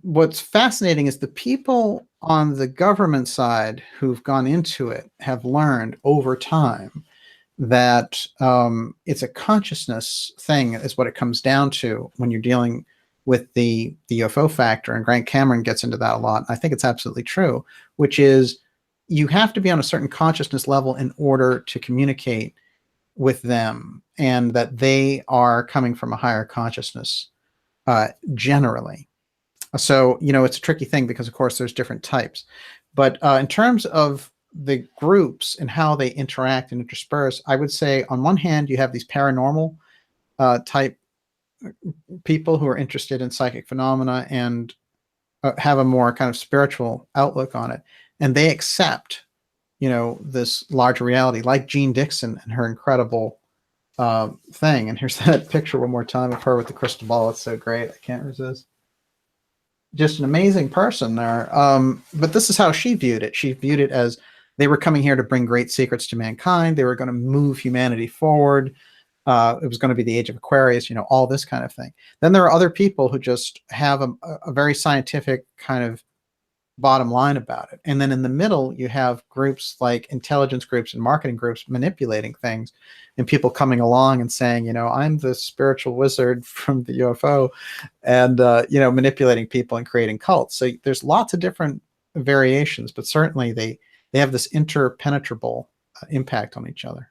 what's fascinating is the people on the government side who've gone into it have learned over time that it's a consciousness thing is what it comes down to when you're dealing with the UFO factor. And Grant Cameron gets into that a lot. I think it's absolutely true, which is you have to be on a certain consciousness level in order to communicate with them, and that they are coming from a higher consciousness generally. So, you know, it's a tricky thing because, of course, there's different types. But in terms of the groups and how they interact and intersperse, I would say on one hand, you have these paranormal type people who are interested in psychic phenomena and have a more kind of spiritual outlook on it. And they accept, you know, this larger reality, like Jeane Dixon and her incredible thing. And here's that picture one more time of her with the crystal ball. It's so great. I can't resist. Just an amazing person there. But this is how she viewed it. She viewed it as they were coming here to bring great secrets to mankind. They were going to move humanity forward. It was going to be the age of Aquarius, you know, all this kind of thing. Then there are other people who just have a very scientific kind of bottom line about it. And then in the middle, you have groups like intelligence groups and marketing groups manipulating things, and people coming along and saying, you know, I'm the spiritual wizard from the UFO, and, you know, manipulating people and creating cults. So there's lots of different variations, but certainly they have this interpenetrable impact on each other.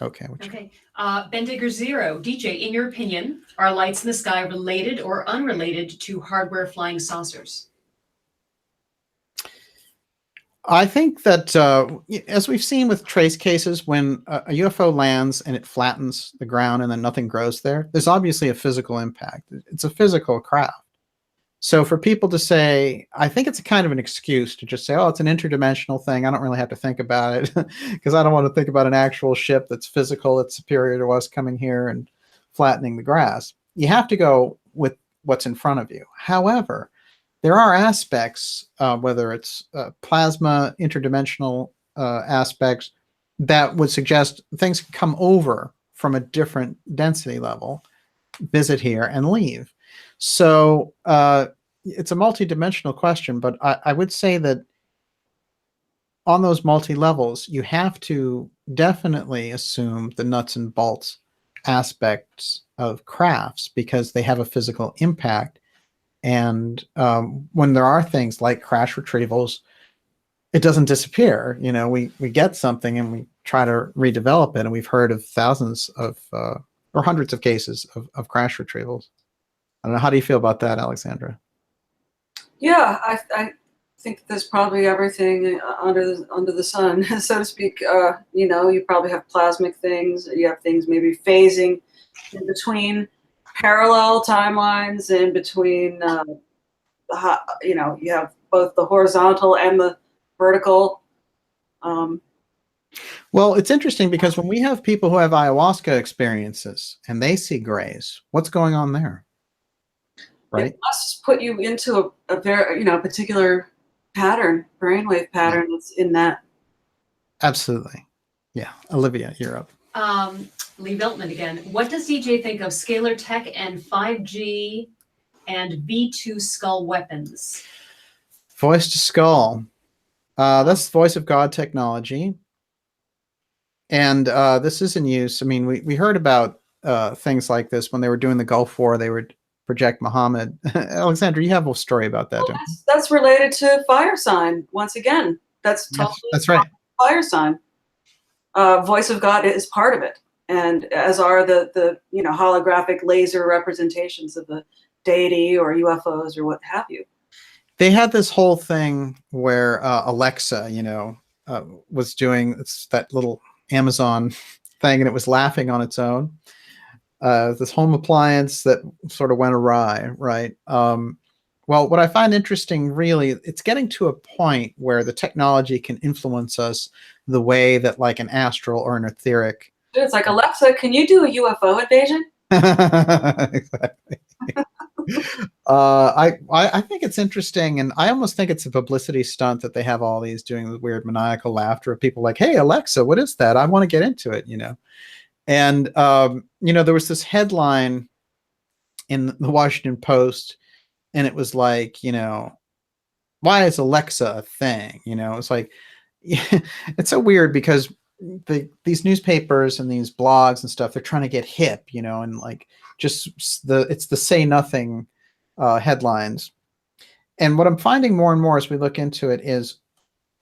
Okay. Okay. Ben Digger Zero, DJ, in your opinion, are lights in the sky related or unrelated to hardware flying saucers? I think that, as we've seen with trace cases, when a UFO lands and it flattens the ground and then nothing grows there, there's obviously a physical impact. It's a physical craft. So for people to say, I think it's a kind of an excuse to just say, oh, it's an interdimensional thing. I don't really have to think about it because I don't want to think about an actual ship that's physical, that's superior to us coming here and flattening the grass. You have to go with what's in front of you. However, there are aspects, whether it's plasma, interdimensional aspects, that would suggest things can come over from a different density level, visit here, and leave. So it's a multi-dimensional question, but I would say that on those multi-levels, you have to definitely assume the nuts and bolts aspects of crafts because they have a physical impact. And when there are things like crash retrievals, it doesn't disappear. You know, we get something and we try to redevelop it, and we've heard of thousands of or hundreds of cases of crash retrievals. I don't know. How do you feel about that, Alexandra? Yeah, I think there's probably everything under the sun, so to speak. You know, you probably have plasmic things. You have things maybe phasing in between parallel timelines, in between. You know, you have both the horizontal and the vertical. Well, it's interesting because when we have people who have ayahuasca experiences and they see grays, what's going on there? Right? It must put you into a very, you know, particular pattern, brainwave pattern that's in that. Absolutely. Yeah. Olivia, you're up. Lee Beltman again. What does DJ think of scalar tech and 5G and V2 skull weapons? Voice to skull. That's voice of God technology. And this is in use. I mean, we heard about things like this when they were doing the Gulf War. They would project Muhammad. Alexandra, you have a story about that. Well, that's related to fire sign. Once again, that's totally that's right. Fire sign. Voice of God is part of it, and as are the you know, holographic laser representations of the deity or UFOs or what have you. They had this whole thing where Alexa, you know, was doing that little Amazon thing, and it was laughing on its own. This home appliance that sort of went awry, right? Well, what I find interesting, really, it's getting to a point where the technology can influence us the way that, like, an astral or an etheric. It's like, Alexa, can you do a UFO invasion? Exactly. I think it's interesting, and I almost think it's a publicity stunt that they have all these doing the weird maniacal laughter of people like, "Hey, Alexa, what is that? I want to get into it," you know. And you know, there was this headline in the Washington Post, and it was like, you know, why is Alexa a thing? You know, it's like, it's so weird because these newspapers and these blogs and stuff, they're trying to get hip, you know, and like just it's the say nothing headlines. And what I'm finding more and more as we look into it is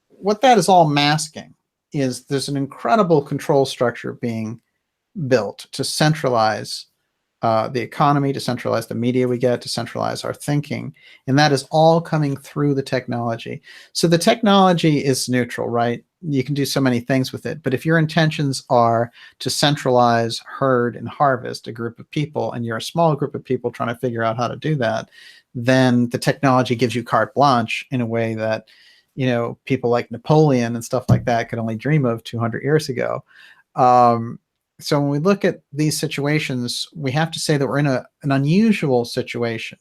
what that is all masking is there's an incredible control structure being built to centralize the economy, to centralize the media we get, to centralize our thinking. And that is all coming through the technology. So the technology is neutral, right? You can do so many things with it. But if your intentions are to centralize, herd, and harvest a group of people, and you're a small group of people trying to figure out how to do that, then the technology gives you carte blanche in a way that, you know, people like Napoleon and stuff like that could only dream of 200 years ago. So when we look at these situations, we have to say that we're in an unusual situation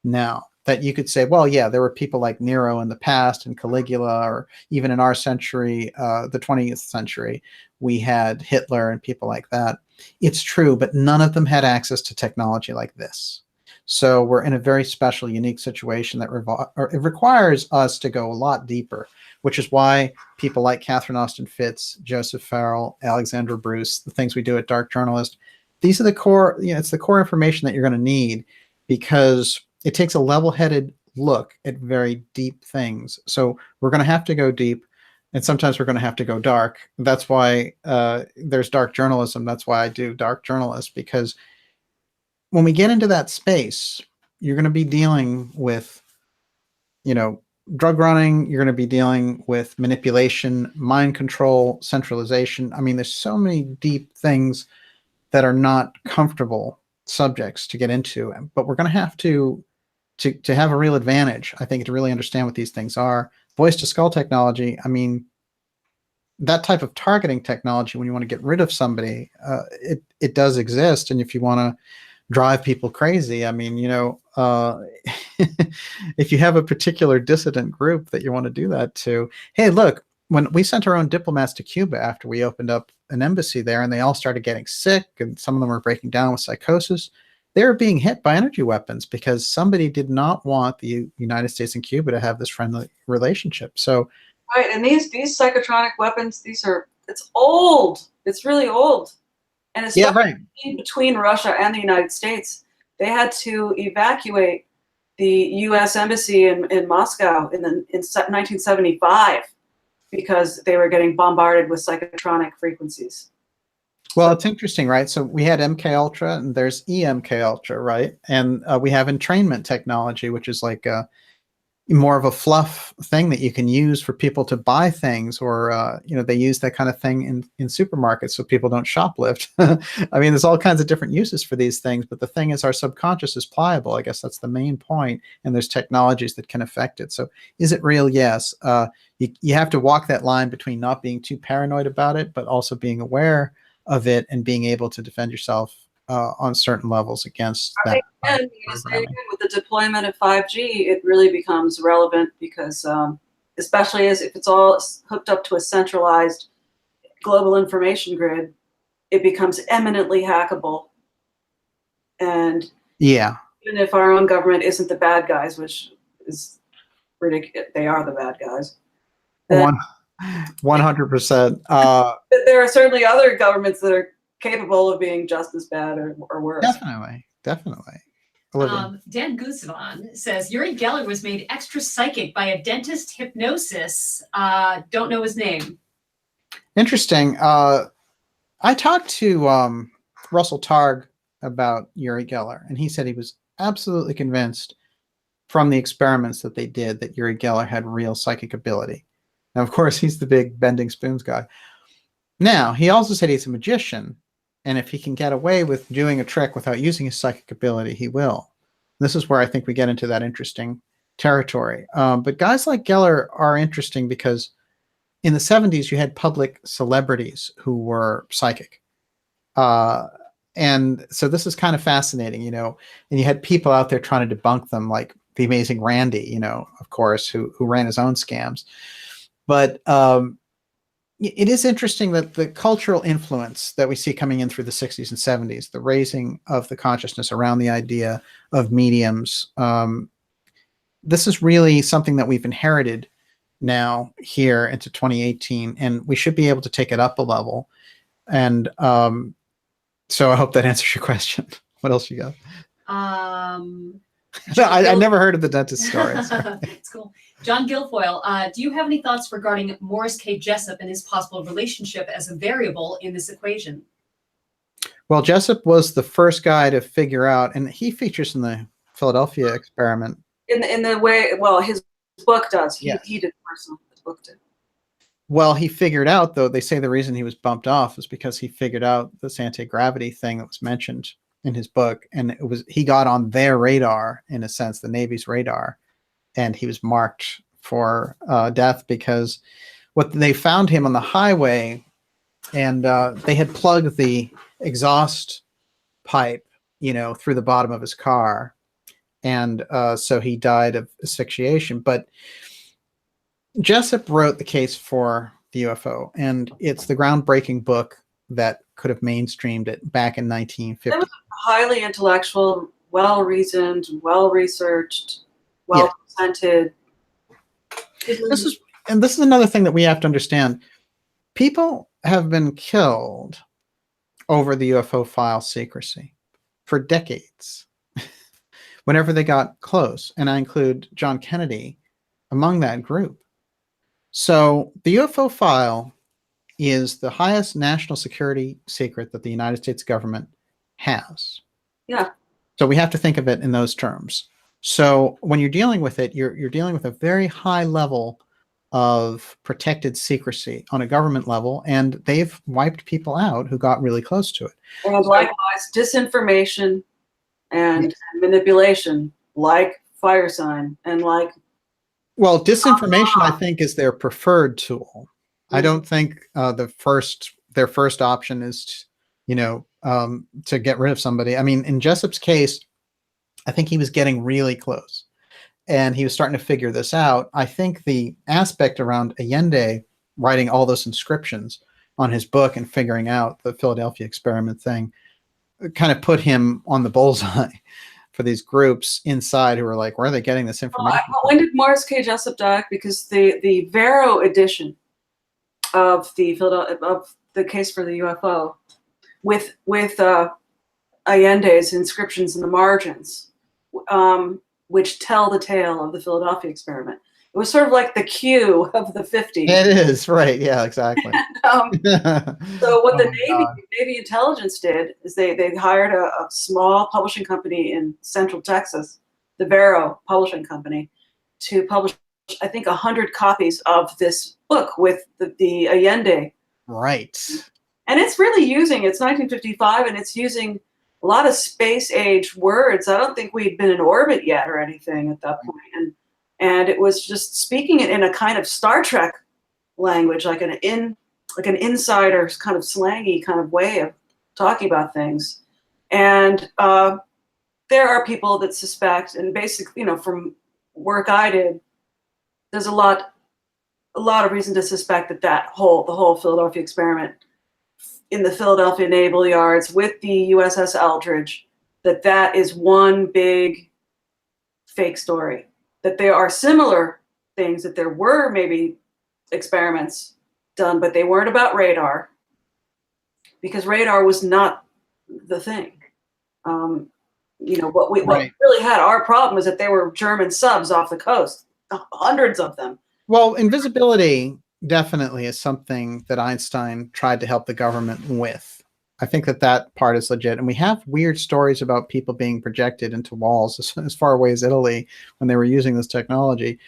now, that you could say, well, yeah, there were people like Nero in the past and Caligula, or even in our century, the 20th century, we had Hitler and people like that. It's true, but none of them had access to technology like this. So we're in a very special, unique situation that it requires us to go a lot deeper, which is why people like Catherine Austin Fitts, Joseph Farrell, Alexandra Bruce, the things we do at Dark Journalist, these are the core, you know, it's the core information that you're going to need, because it takes a level-headed look at very deep things. So we're going to have to go deep, and sometimes we're going to have to go dark. That's why there's dark journalism. That's why I do Dark Journalist, because when we get into that space, you're going to be dealing with, you know, drug running, you're going to be dealing with manipulation, mind control, centralization. I mean, there's so many deep things that are not comfortable subjects to get into, but we're going to have to have a real advantage, I think, to really understand what these things are. Voice to skull technology, I mean, that type of targeting technology, when you want to get rid of somebody, it does exist. And if you want to drive people crazy. I mean, if you have a particular dissident group that you want to do that to, hey, look, when we sent our own diplomats to Cuba after we opened up an embassy there, and they all started getting sick, and some of them were breaking down with psychosis, they were being hit by energy weapons because somebody did not want the United States and Cuba to have this friendly relationship. So, right, and these psychotronic weapons, it's old. It's really old, and especially between Russia and the United States, they had to evacuate the U.S. embassy in Moscow in 1975 because they were getting bombarded with psychotronic frequencies. Well, it's interesting, right? So we had MK Ultra, and there's EMK Ultra, right? And we have entrainment technology, which is like more of a fluff thing that you can use for people to buy things, or they use that kind of thing in supermarkets so people don't shoplift. I mean, there's all kinds of different uses for these things, but the thing is, our subconscious is pliable. I guess that's the main point, and there's technologies that can affect it. So is it real? Yes. You have to walk that line between not being too paranoid about it, but also being aware of it and being able to defend yourself on certain levels against that. And with the deployment of 5G, it really becomes relevant because, especially if it's all hooked up to a centralized global information grid, it becomes eminently hackable. And yeah, even if our own government isn't the bad guys, which is ridiculous, they are the bad guys. 100%. There are certainly other governments that are capable of being just as bad or worse. Definitely. Dan Guzman says Uri Geller was made extra psychic by a dentist hypnosis. Don't know his name. Interesting. I talked to Russell Targ about Uri Geller, and he said he was absolutely convinced from the experiments that they did that Uri Geller had real psychic ability. Now, of course, he's the big bending spoons guy. Now, he also said he's a magician, and if he can get away with doing a trick without using his psychic ability, he will. This is where I think we get into that interesting territory. But guys like Geller are interesting because in the 70s, you had public celebrities who were psychic. And so this is kind of fascinating, and you had people out there trying to debunk them, like the amazing Randy, of course, who ran his own scams. But it is interesting that the cultural influence that we see coming in through the 60s and 70s, the raising of the consciousness around the idea of mediums, this is really something that we've inherited now here into 2018, and we should be able to take it up a level. And so I hope that answers your question. What else you got? I never heard of the dentist story. It's cool. John Guilfoyle, do you have any thoughts regarding Morris K. Jessup and his possible relationship as a variable in this equation? Well, Jessup was the first guy to figure out, and he features in the Philadelphia experiment. In the way, well, his book does. He did personally. His book did. Well, he figured out, though, they say the reason he was bumped off is because he figured out this anti-gravity thing that was mentioned in his book, and he got on their radar, in a sense, the Navy's radar, and he was marked for death because they found him on the highway, and they had plugged the exhaust pipe, through the bottom of his car, and so he died of asphyxiation. But Jessup wrote the case for the UFO, and it's the groundbreaking book that could have mainstreamed it back in 1950. It was highly intellectual, well-reasoned, well-researched, well-presented. This is another thing that we have to understand. People have been killed over the UFO file secrecy for decades whenever they got close, and I include John Kennedy among that group. So the UFO file is the highest national security secret that the United States government has. Yeah. So we have to think of it in those terms. So when you're dealing with it, you're dealing with a very high level of protected secrecy on a government level, and they've wiped people out who got really close to it. And likewise, disinformation and manipulation, like fire sign, and like. Well, disinformation, I think, is their preferred tool. I don't think their first option is, to get rid of somebody. I mean, in Jessup's case, I think he was getting really close and he was starting to figure this out. I think the aspect around Allende writing all those inscriptions on his book and figuring out the Philadelphia experiment thing kind of put him on the bullseye for these groups inside who were like, where are they getting this information? When did Morris K. Jessup die? Because the Vero edition of the case for the UFO with Allende's inscriptions in the margins, which tell the tale of the Philadelphia experiment. It was sort of like the Q of the 50s. It is, right. Yeah, exactly. So what the Navy intelligence did is they hired a small publishing company in Central Texas, the Vero Publishing Company, to publish, I think, 100 copies of this book with the Allende. Right. And it's really it's 1955, and it's using a lot of space age words. I don't think we'd been in orbit yet or anything at that point. And it was just speaking it in a kind of Star Trek language, like an insider kind of slangy kind of way of talking about things. And there are people that suspect, and basically, from work I did, there's a lot of reason to suspect that the whole Philadelphia experiment in the Philadelphia Naval Yards with the USS Eldridge, that is one big fake story. That there are similar things, that there were maybe experiments done, but they weren't about radar, because radar was not the thing. What really had our problem is that there were German subs off the coast, hundreds of them. Well, invisibility definitely is something that Einstein tried to help the government with. I think that part is legit. And we have weird stories about people being projected into walls as far away as Italy when they were using this technology.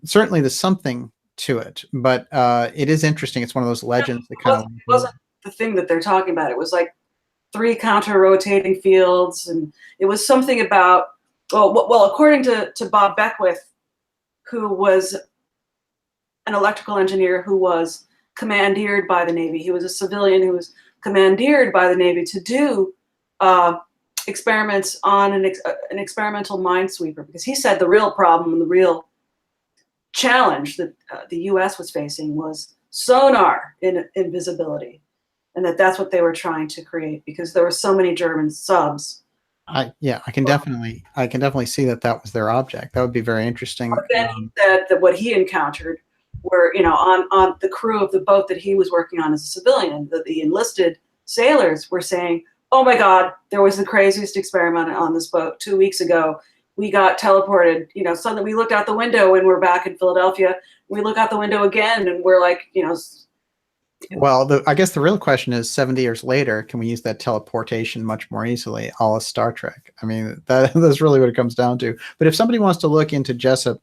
Certainly there's something to it, but it is interesting. It's one of those legends that kind of... It wasn't the thing that they're talking about. It was like 3 counter-rotating fields, and it was something about, well, according to Bob Beckwith, who was an electrical engineer who was commandeered by the Navy. He was a civilian who was commandeered by the Navy to do experiments on an experimental minesweeper, because he said the real problem and the real challenge that the U.S. was facing was sonar invisibility, and that's what they were trying to create, because there were so many German subs. I can definitely see that was their object. That would be very interesting. But then he said that what he encountered were, on the crew of the boat that he was working on as a civilian, the enlisted sailors were saying, oh my God, there was the craziest experiment on this boat 2 weeks ago. We got teleported, suddenly we looked out the window and we're back in Philadelphia. We look out the window again and we're like, Well, I guess the real question is, 70 years later, can we use that teleportation much more easily, a la Star Trek? I mean, that's really what it comes down to. But if somebody wants to look into Jessup,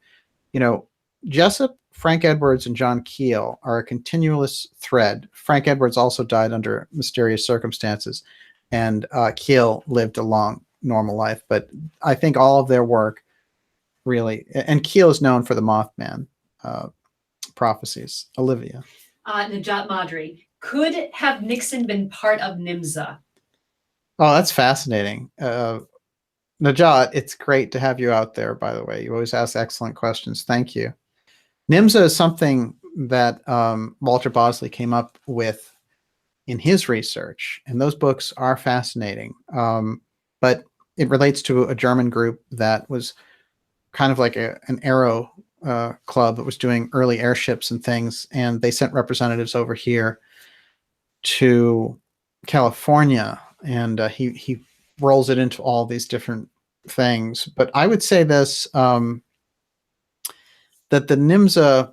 Jessup, Frank Edwards, and John Keel are a continuous thread. Frank Edwards also died under mysterious circumstances, and Keel lived a long, normal life. But I think all of their work really, and Keel is known for the Mothman prophecies. Olivia. Najat Madri, could have Nixon been part of NIMSA? Oh, that's fascinating. Najat, it's great to have you out there, by the way. You always ask excellent questions. Thank you. NIMSA is something that Walter Bosley came up with in his research, and those books are fascinating. But it relates to a German group that was kind of like an aero club that was doing early airships and things, and they sent representatives over here to California, and he rolls it into all these different things. But I would say this, that the NIMSA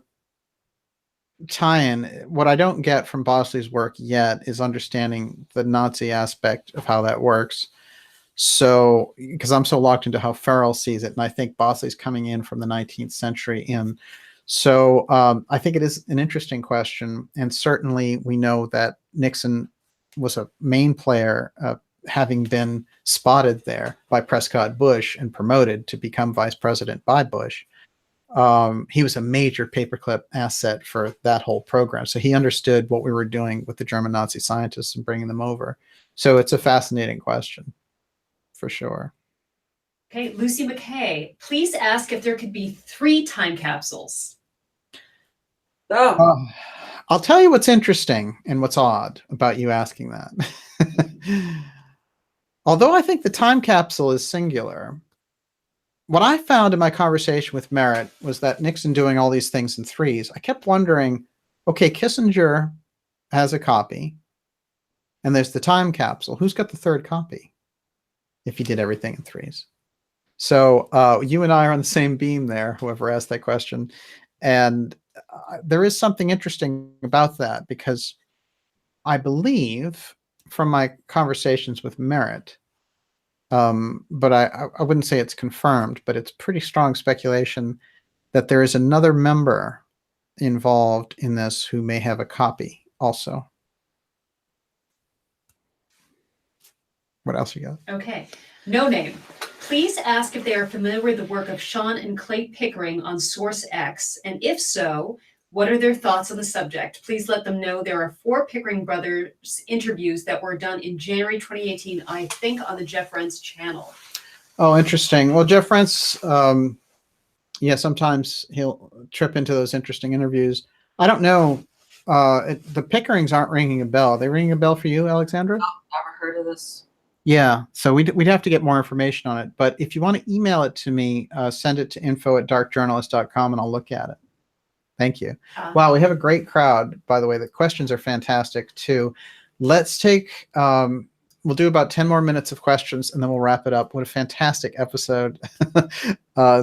tie-in, what I don't get from Bosley's work yet is understanding the Nazi aspect of how that works. So, because I'm so locked into how Farrell sees it, and I think Bosley's coming in from the 19th century in. So I think it is an interesting question, and certainly we know that Nixon was a main player, having been spotted there by Prescott Bush and promoted to become vice president by Bush. he was a major paperclip asset for that whole program. So he understood what we were doing with the German Nazi scientists and bringing them over. So it's a fascinating question, for sure. Okay, Lucy McKay, please ask if there could be 3 time capsules. Oh, I'll tell you what's interesting and what's odd about you asking that. Although I think the time capsule is singular, what I found in my conversation with Merritt was that Nixon doing all these things in 3s, I kept wondering, okay, Kissinger has a copy, and there's the time capsule. Who's got the 3rd copy if he did everything in 3s? So you and I are on the same beam there, whoever asked that question. And there is something interesting about that, because I believe from my conversations with Merritt, but I wouldn't say it's confirmed, but it's pretty strong speculation that there is another member involved in this who may have a copy also. What else you got? Okay, no name. Please ask if they are familiar with the work of Sean and Clay Pickering on Source X, and if so, what are their thoughts on the subject? Please let them know there are 4 Pickering brothers interviews that were done in January 2018, I think on the Jeff Rense channel. Oh, interesting. Well, Jeff Rense, yeah, sometimes he'll trip into those interesting interviews. I don't know. The Pickerings aren't ringing a bell. Are they ringing a bell for you, Alexandra? I've never heard of this. Yeah, so we'd have to get more information on it. But if you want to email it to me, send it to info@darkjournalist.com and I'll look at it. Thank you. Wow, we have a great crowd, by the way. The questions are fantastic, too. Let's take, we'll do about 10 more minutes of questions, and then we'll wrap it up. What a fantastic episode.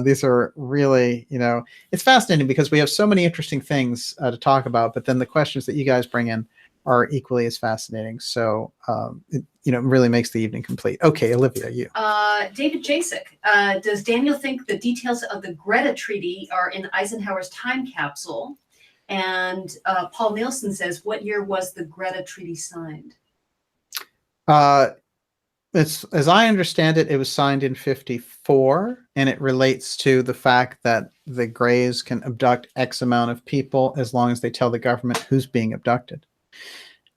These are really, it's fascinating because we have so many interesting things to talk about, but then the questions that you guys bring in are equally as fascinating. So, it really makes the evening complete. Okay, Olivia, you. David Jasek, does Daniel think the details of the Greta Treaty are in Eisenhower's time capsule? And Paul Nielsen says, what year was the Greta Treaty signed? It's, as I understand it, it was signed in 1954, and it relates to the fact that the Greys can abduct X amount of people as long as they tell the government who's being abducted.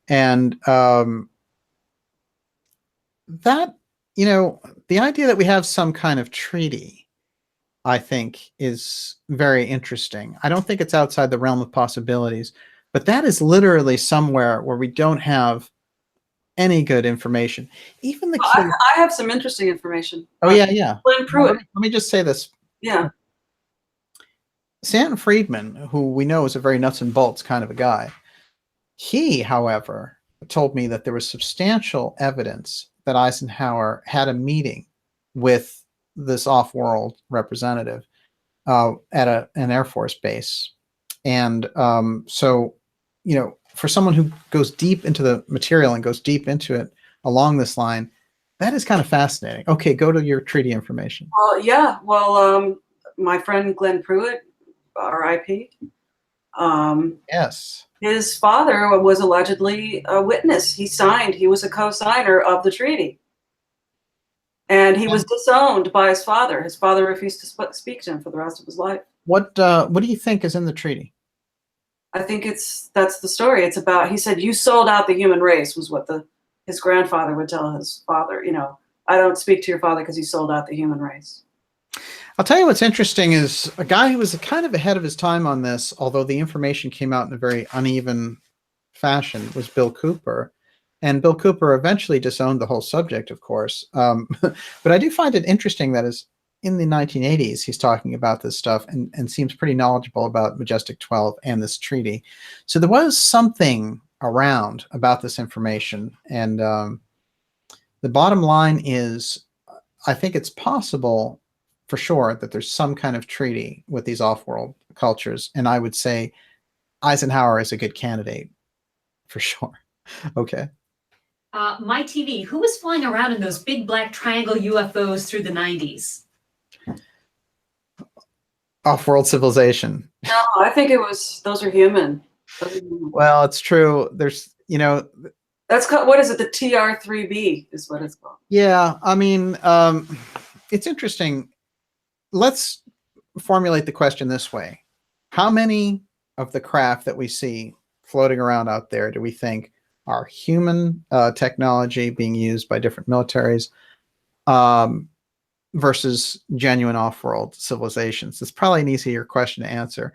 And that, the idea that we have some kind of treaty, I think, is very interesting. I don't think it's outside the realm of possibilities, but that is literally somewhere where we don't have any good information. Even the I have some interesting information. Oh, yeah. Glenn Pruitt. Let me just say this. Yeah. Stanton Friedman, who we know is a very nuts and bolts kind of a guy, he, however, told me that there was substantial evidence that Eisenhower had a meeting with this off-world representative at an Air Force base. And so, for someone who goes deep into the material and goes deep into it along this line, that is kind of fascinating. Okay, go to your treaty information. Yeah. Well, my friend Glenn Pruitt, R.I.P. Yes. His father was allegedly a witness. He was a co-signer of the treaty. And he was disowned by his father. His father refused to speak to him for the rest of his life. What do you think is in the treaty? I think that's the story. It's about, he said, you sold out the human race, was what his grandfather would tell his father. I don't speak to your father because he sold out the human race. I'll tell you what's interesting is a guy who was kind of ahead of his time on this, although the information came out in a very uneven fashion, was Bill Cooper. And Bill Cooper eventually disowned the whole subject, of course. But I do find it interesting that in the 1980s, he's talking about this stuff and seems pretty knowledgeable about Majestic 12 and this treaty. So there was something around about this information. And the bottom line is, I think it's possible for sure that there's some kind of treaty with these off-world cultures. And I would say Eisenhower is a good candidate for sure. Okay. My TV, who was flying around in those big black triangle UFOs through the 90s? Off-world civilization. No, I think those are human. Well, it's true. There's, that's called, what is it? The TR-3B is what it's called. Yeah. I mean, it's interesting. formulate the question this way. How many of the craft that we see floating around out there do we think are human technology being used by different militaries versus genuine off-world civilizations? It's probably an easier question to answer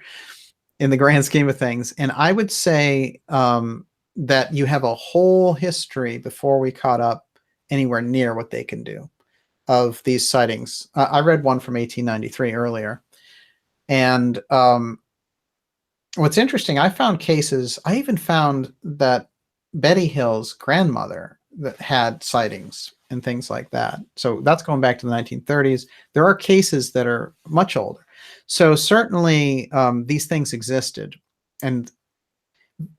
in the grand scheme of things. And I would say that you have a whole history before we caught up anywhere near what they can do of these sightings. I read one from 1893 earlier. And what's interesting, I found cases, I even found that Betty Hill's grandmother that had sightings and things like that. So that's going back to the 1930s. There are cases that are much older. So certainly these things existed. And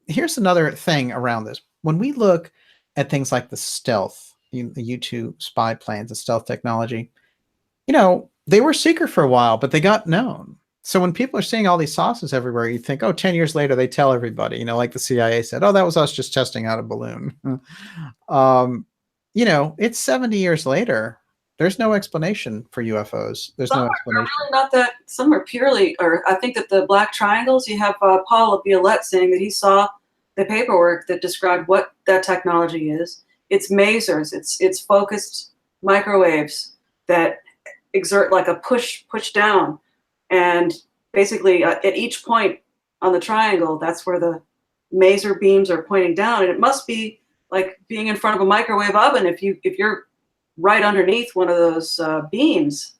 here's another thing around this. When we look at things like the stealth, the U-2 spy planes, the stealth technology, you know, they were secret for a while, but they got known. So when people are seeing all these sauces everywhere, you think, oh, 10 years later, they tell everybody, you know, like the CIA said, oh, that was us just testing out a balloon. You know, it's 70 years later. There's no explanation for UFOs. There's no explanation. Really not that. Some are purely, or I think that the black triangles, you have Paul Violette saying that he saw the paperwork that described what that technology is. It's masers. It's focused microwaves that exert like a push down. And basically at each point on the triangle, that's where the maser beams are pointing down. And it must be like being in front of a microwave oven if you're right underneath one of those beams.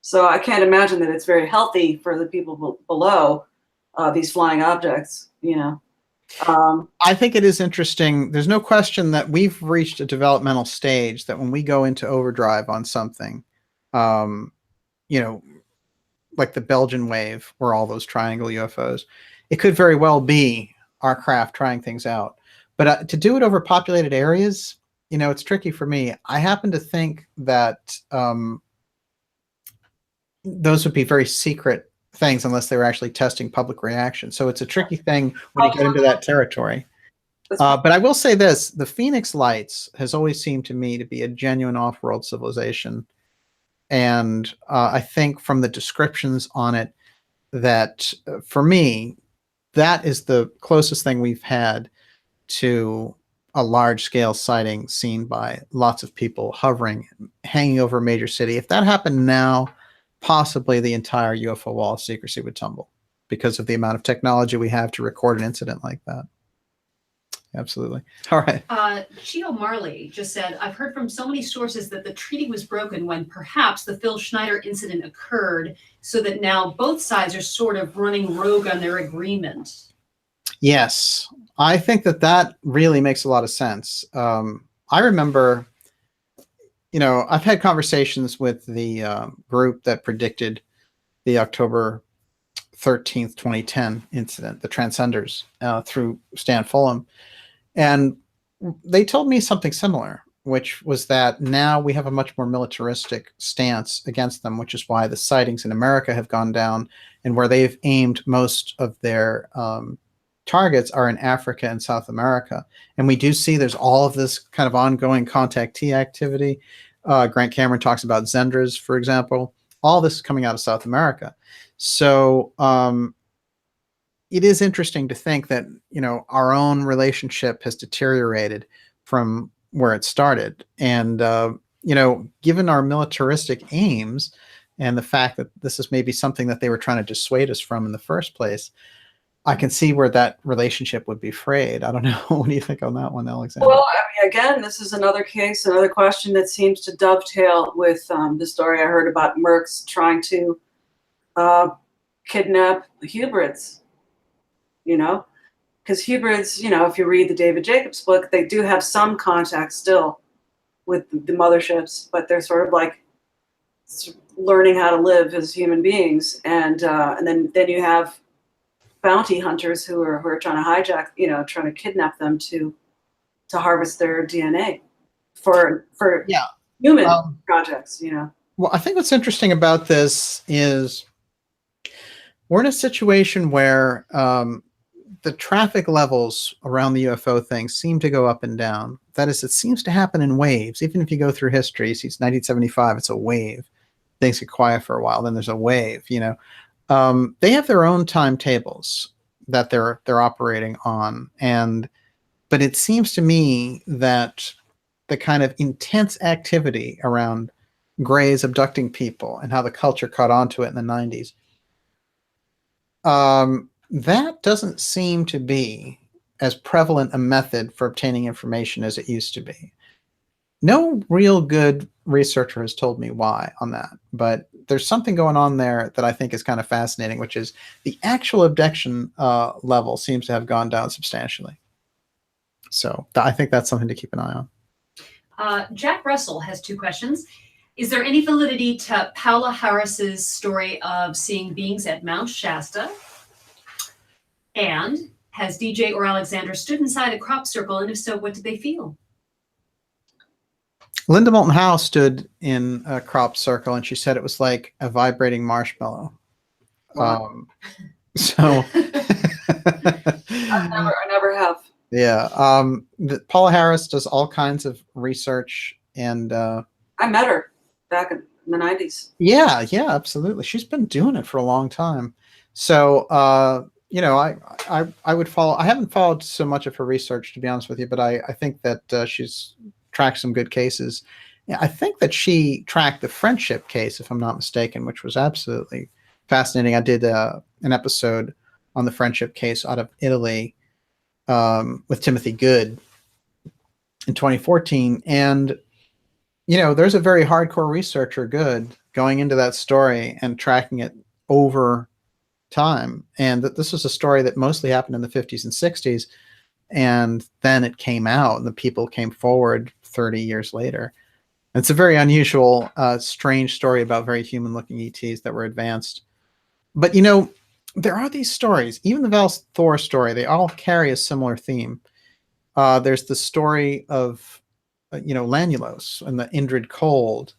So I can't imagine that it's very healthy for the people below these flying objects, you know. I think it is interesting. There's no question that we've reached a developmental stage that when we go into overdrive on something, you know, like the Belgian wave or all those triangle UFOs, it could very well be our craft trying things out. But to do it over populated areas, you know, it's tricky for me. I happen to think that those would be very secret things unless they were actually testing public reaction. So it's a tricky thing when you get into that territory. But I will say this, the Phoenix Lights has always seemed to me to be a genuine off-world civilization. And I think from the descriptions on it that for me, that is the closest thing we've had to a large-scale sighting seen by lots of people hovering, hanging over a major city. If that happened now, possibly the entire UFO wall of secrecy would tumble because of the amount of technology we have to record an incident like that. Absolutely. All right. Cheeto Marley just said, I've heard from so many sources that the treaty was broken when perhaps the Phil Schneider incident occurred, so that now both sides are sort of running rogue on their agreement. Yes, I think that that really makes a lot of sense. I remember, you know, I've had conversations with the group that predicted the October 13th, 2010 incident, the Transcenders, through Stan Fulham. And they told me something similar, which was that now we have a much more militaristic stance against them, which is why the sightings in America have gone down, and where they've aimed most of their targets are in Africa and South America. And we do see there's all of this kind of ongoing contactee activity. Grant Cameron talks about Zendras, for example. All this is coming out of South America. So it is interesting to think that, you know, our own relationship has deteriorated from where it started. And, you know, given our militaristic aims and the fact that this is maybe something that they were trying to dissuade us from in the first place, I can see where that relationship would be frayed. I don't know. What do you think on that one, Alexandra? Well, I mean, again, this is another case, another question that seems to dovetail with the story I heard about Merck's trying to kidnap the hybrids, you know? Because hybrids, you know, if you read the David Jacobs book, they do have some contact still with the motherships, but they're sort of like learning how to live as human beings. And then you have bounty hunters who are trying to hijack, you know, trying to kidnap them to harvest their DNA for human projects, you know. Well, I think what's interesting about this is we're in a situation where the traffic levels around the UFO thing seem to go up and down. That is, it seems to happen in waves. Even if you go through history, since 1975, it's a wave. things get quiet for a while. Then there's a wave, you know. They have their own timetables that they're operating on, but it seems to me that the kind of intense activity around Greys abducting people and how the culture caught on to it in the 90s, that doesn't seem to be as prevalent a method for obtaining information as it used to be. No real good researcher has told me why on that, but there's something going on there that I think is kind of fascinating, which is the actual abduction level seems to have gone down substantially. So I think that's something to keep an eye on. Jack Russell has 2 questions. Is there any validity to Paula Harris's story of seeing beings at Mount Shasta? And has DJ or Alexandra stood inside a crop circle, and if so, what did they feel? Linda Moulton Howe stood in a crop circle, and she said it was like a vibrating marshmallow. Wow. So I never have. Yeah. Paula Harris does all kinds of research, and I met her back in the 90s. yeah, absolutely. She's been doing it for a long time. So, you know, I would follow. I haven't followed so much of her research, to be honest with you, but I think that she's tracked some good cases. Yeah, I think that she tracked the friendship case, if I'm not mistaken, which was absolutely fascinating. I did an episode on the friendship case out of Italy with Timothy Good in 2014. And, you know, there's a very hardcore researcher, Good, going into that story and tracking it over time. And that this was a story that mostly happened in the 50s and 60s. And then it came out and the people came forward 30 years later. It's a very unusual, strange story about very human looking ETs that were advanced. But, you know, there are these stories, even the Val Thor story, they all carry a similar theme. There's the story of, you know, Lanulos and the Indrid Cold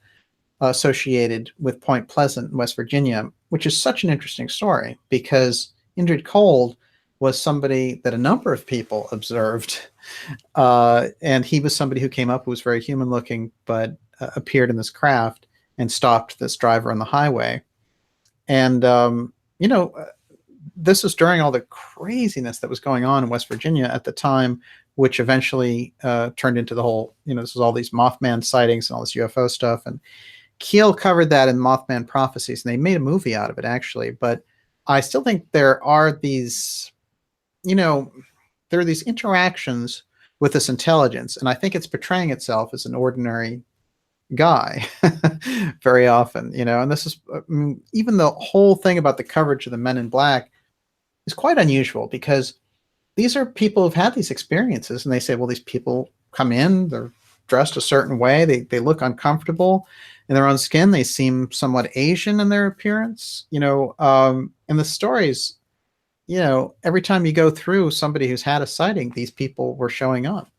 associated with Point Pleasant in West Virginia, which is such an interesting story because Indrid Cold was somebody that a number of people observed. And he was somebody who came up who was very human looking, but appeared in this craft and stopped this driver on the highway. And, you know, this was during all the craziness that was going on in West Virginia at the time, which eventually turned into the whole, you know, this was all these Mothman sightings and all this UFO stuff. And Keel covered that in Mothman Prophecies, and they made a movie out of it, actually. But I still think there are these, you know, there are these interactions with this intelligence, and I think it's portraying itself as an ordinary guy very often, you know. And this is, I mean, even the whole thing about the coverage of the Men in Black is quite unusual because these are people who've had these experiences, and they say, well, these people come in, they're dressed a certain way, they look uncomfortable in their own skin, they seem somewhat Asian in their appearance, you know. And the stories, you know, every time you go through somebody who's had a sighting, these people were showing up.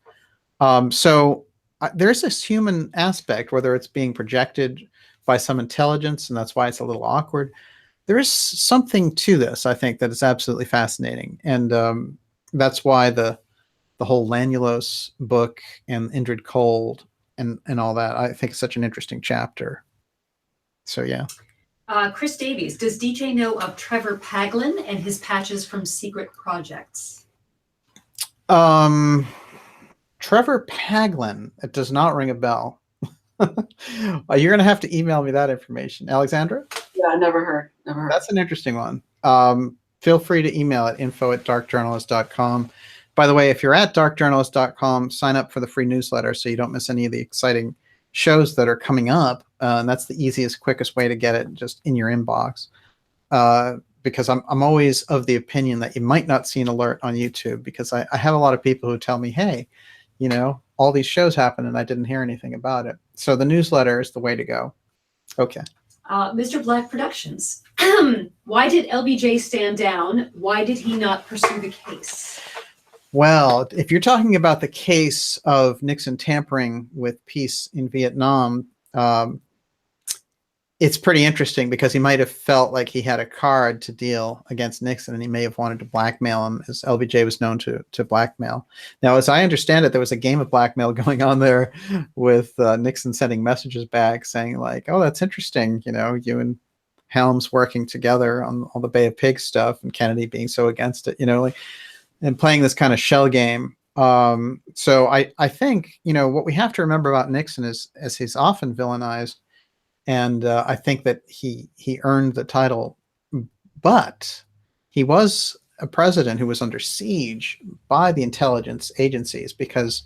So there's this human aspect, whether it's being projected by some intelligence, and that's why it's a little awkward. There is something to this, I think, that is absolutely fascinating. And that's why the whole Lanulos book and Indrid Cold and all that, I think is such an interesting chapter. So, yeah. Chris Davies, does DJ know of Trevor Paglin and his patches from secret projects? Trevor Paglin, it does not ring a bell. You're going to have to email me that information. Alexandra? Yeah, never heard. That's an interesting one. Feel free to email at info@darkjournalist.com. By the way, if you're at darkjournalist.com, sign up for the free newsletter so you don't miss any of the exciting shows that are coming up. And that's the easiest, quickest way to get it just in your inbox. Because I'm always of the opinion that you might not see an alert on YouTube, because I have a lot of people who tell me, hey, you know, all these shows happen and I didn't hear anything about it. So the newsletter is the way to go. Okay. Mr. Black Productions, why did LBJ stand down? Why did he not pursue the case? Well, if you're talking about the case of Nixon tampering with peace in Vietnam, it's pretty interesting because he might have felt like he had a card to deal against Nixon, and he may have wanted to blackmail him, as LBJ was known to blackmail. Now, as I understand it, there was a game of blackmail going on there with Nixon sending messages back saying like, oh, that's interesting, you know, you and Helms working together on all the Bay of Pigs stuff, and Kennedy being so against it, you know, like, and playing this kind of shell game. So I think, you know, what we have to remember about Nixon is, as he's often villainized, and I think that he earned the title, but he was a president who was under siege by the intelligence agencies because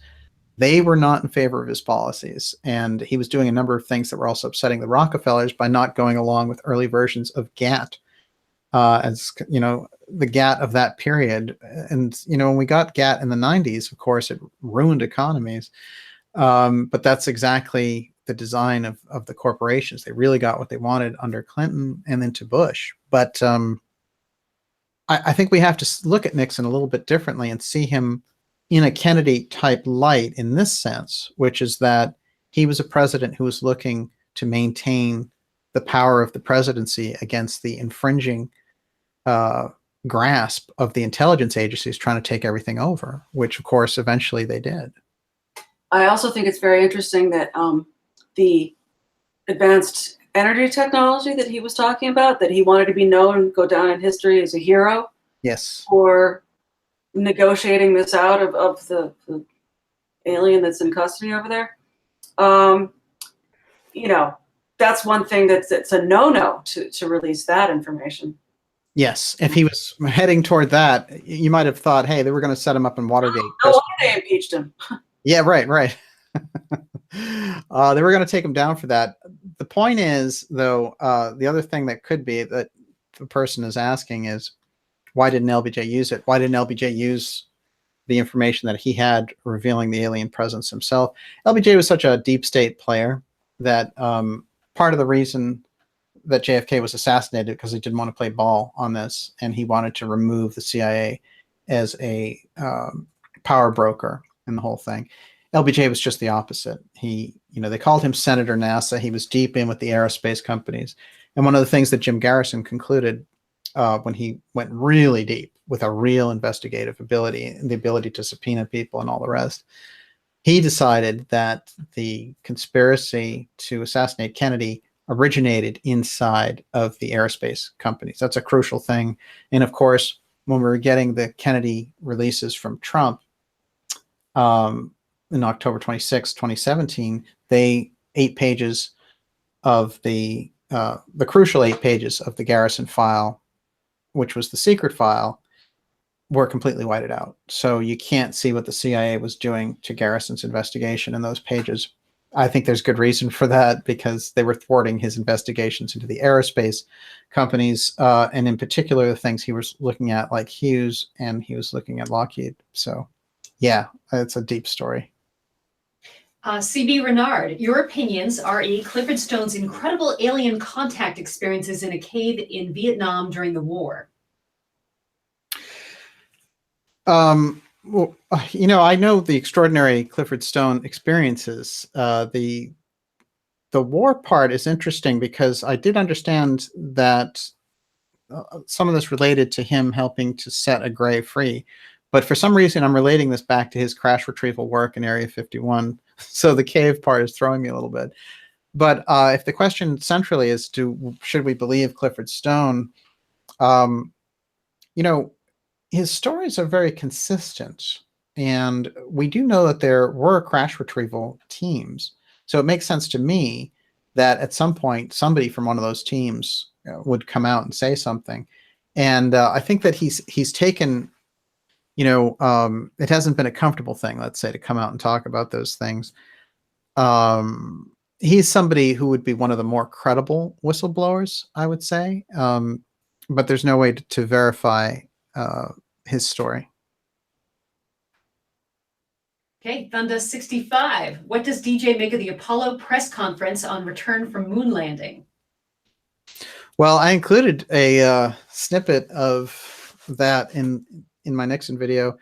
they were not in favor of his policies. And he was doing a number of things that were also upsetting the Rockefellers by not going along with early versions of GATT, as you know, the GATT of that period. And, you know, when we got GATT in the 90s, of course, it ruined economies. But that's exactly the design of the corporations. They really got what they wanted under Clinton and then to Bush. But I think we have to look at Nixon a little bit differently and see him in a Kennedy type light in this sense, which is that he was a president who was looking to maintain the power of the presidency against the infringing grasp of the intelligence agencies trying to take everything over, which of course eventually they did. I also think it's very interesting that the advanced energy technology that he was talking about, that he wanted to be known and go down in history as a hero. Yes. For negotiating this out of the alien that's in custody over there. You know, that's one thing it's a no-no to release that information. Yes, if he was heading toward that, you might have thought, hey, they were going to set him up in Watergate. No wonder they impeached him. Yeah, right. They were going to take him down for that. The point is, though, the other thing that could be that the person is asking is, why didn't LBJ use it? Why didn't LBJ use the information that he had revealing the alien presence himself? LBJ was such a deep state player that part of the reason that JFK was assassinated because he didn't want to play ball on this, and he wanted to remove the CIA as a power broker in the whole thing. LBJ was just the opposite. He, you know, they called him Senator NASA. He was deep in with the aerospace companies. And one of the things that Jim Garrison concluded when he went really deep with a real investigative ability and the ability to subpoena people and all the rest, he decided that the conspiracy to assassinate Kennedy originated inside of the aerospace companies. That's a crucial thing. And of course, when we were getting the Kennedy releases from Trump, in October 26, 2017, 8 pages of the crucial 8 pages of the Garrison file, which was the secret file, were completely whited out. So you can't see what the CIA was doing to Garrison's investigation in those pages. I think there's good reason for that, because they were thwarting his investigations into the aerospace companies, and in particular the things he was looking at, like Hughes, and he was looking at Lockheed. So yeah, it's a deep story. C.B. Renard, your opinions, R.E. Clifford Stone's incredible alien contact experiences in a cave in Vietnam during the war. Well, you know, I know the extraordinary Clifford Stone experiences. The war part is interesting because I did understand that some of this related to him helping to set a grave free. But for some reason, I'm relating this back to his crash retrieval work in Area 51. So the cave part is throwing me a little bit. But if the question centrally is should we believe Clifford Stone, you know, his stories are very consistent. And we do know that there were crash retrieval teams. So it makes sense to me that at some point, somebody from one of those teams would come out and say something. And I think that he's taken, you know, it hasn't been a comfortable thing, let's say, to come out and talk about those things. He's somebody who would be one of the more credible whistleblowers, I would say. But there's no way to verify his story. Okay, Thunda 65. What does DJ make of the Apollo press conference on return from moon landing? Well, I included a snippet of that in my Nixon video.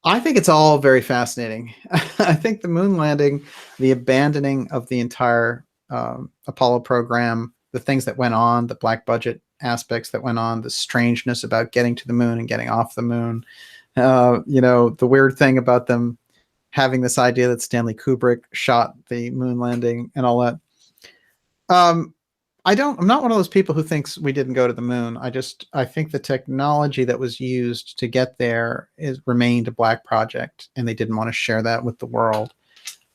I think it's all very fascinating. I think the moon landing, the abandoning of the entire Apollo program, the things that went on, the black budget aspects that went on, the strangeness about getting to the moon and getting off the moon, the weird thing about them having this idea that Stanley Kubrick shot the moon landing and all that. I'm not one of those people who thinks we didn't go to the moon. I think the technology that was used to get there remained a black project, and they didn't want to share that with the world.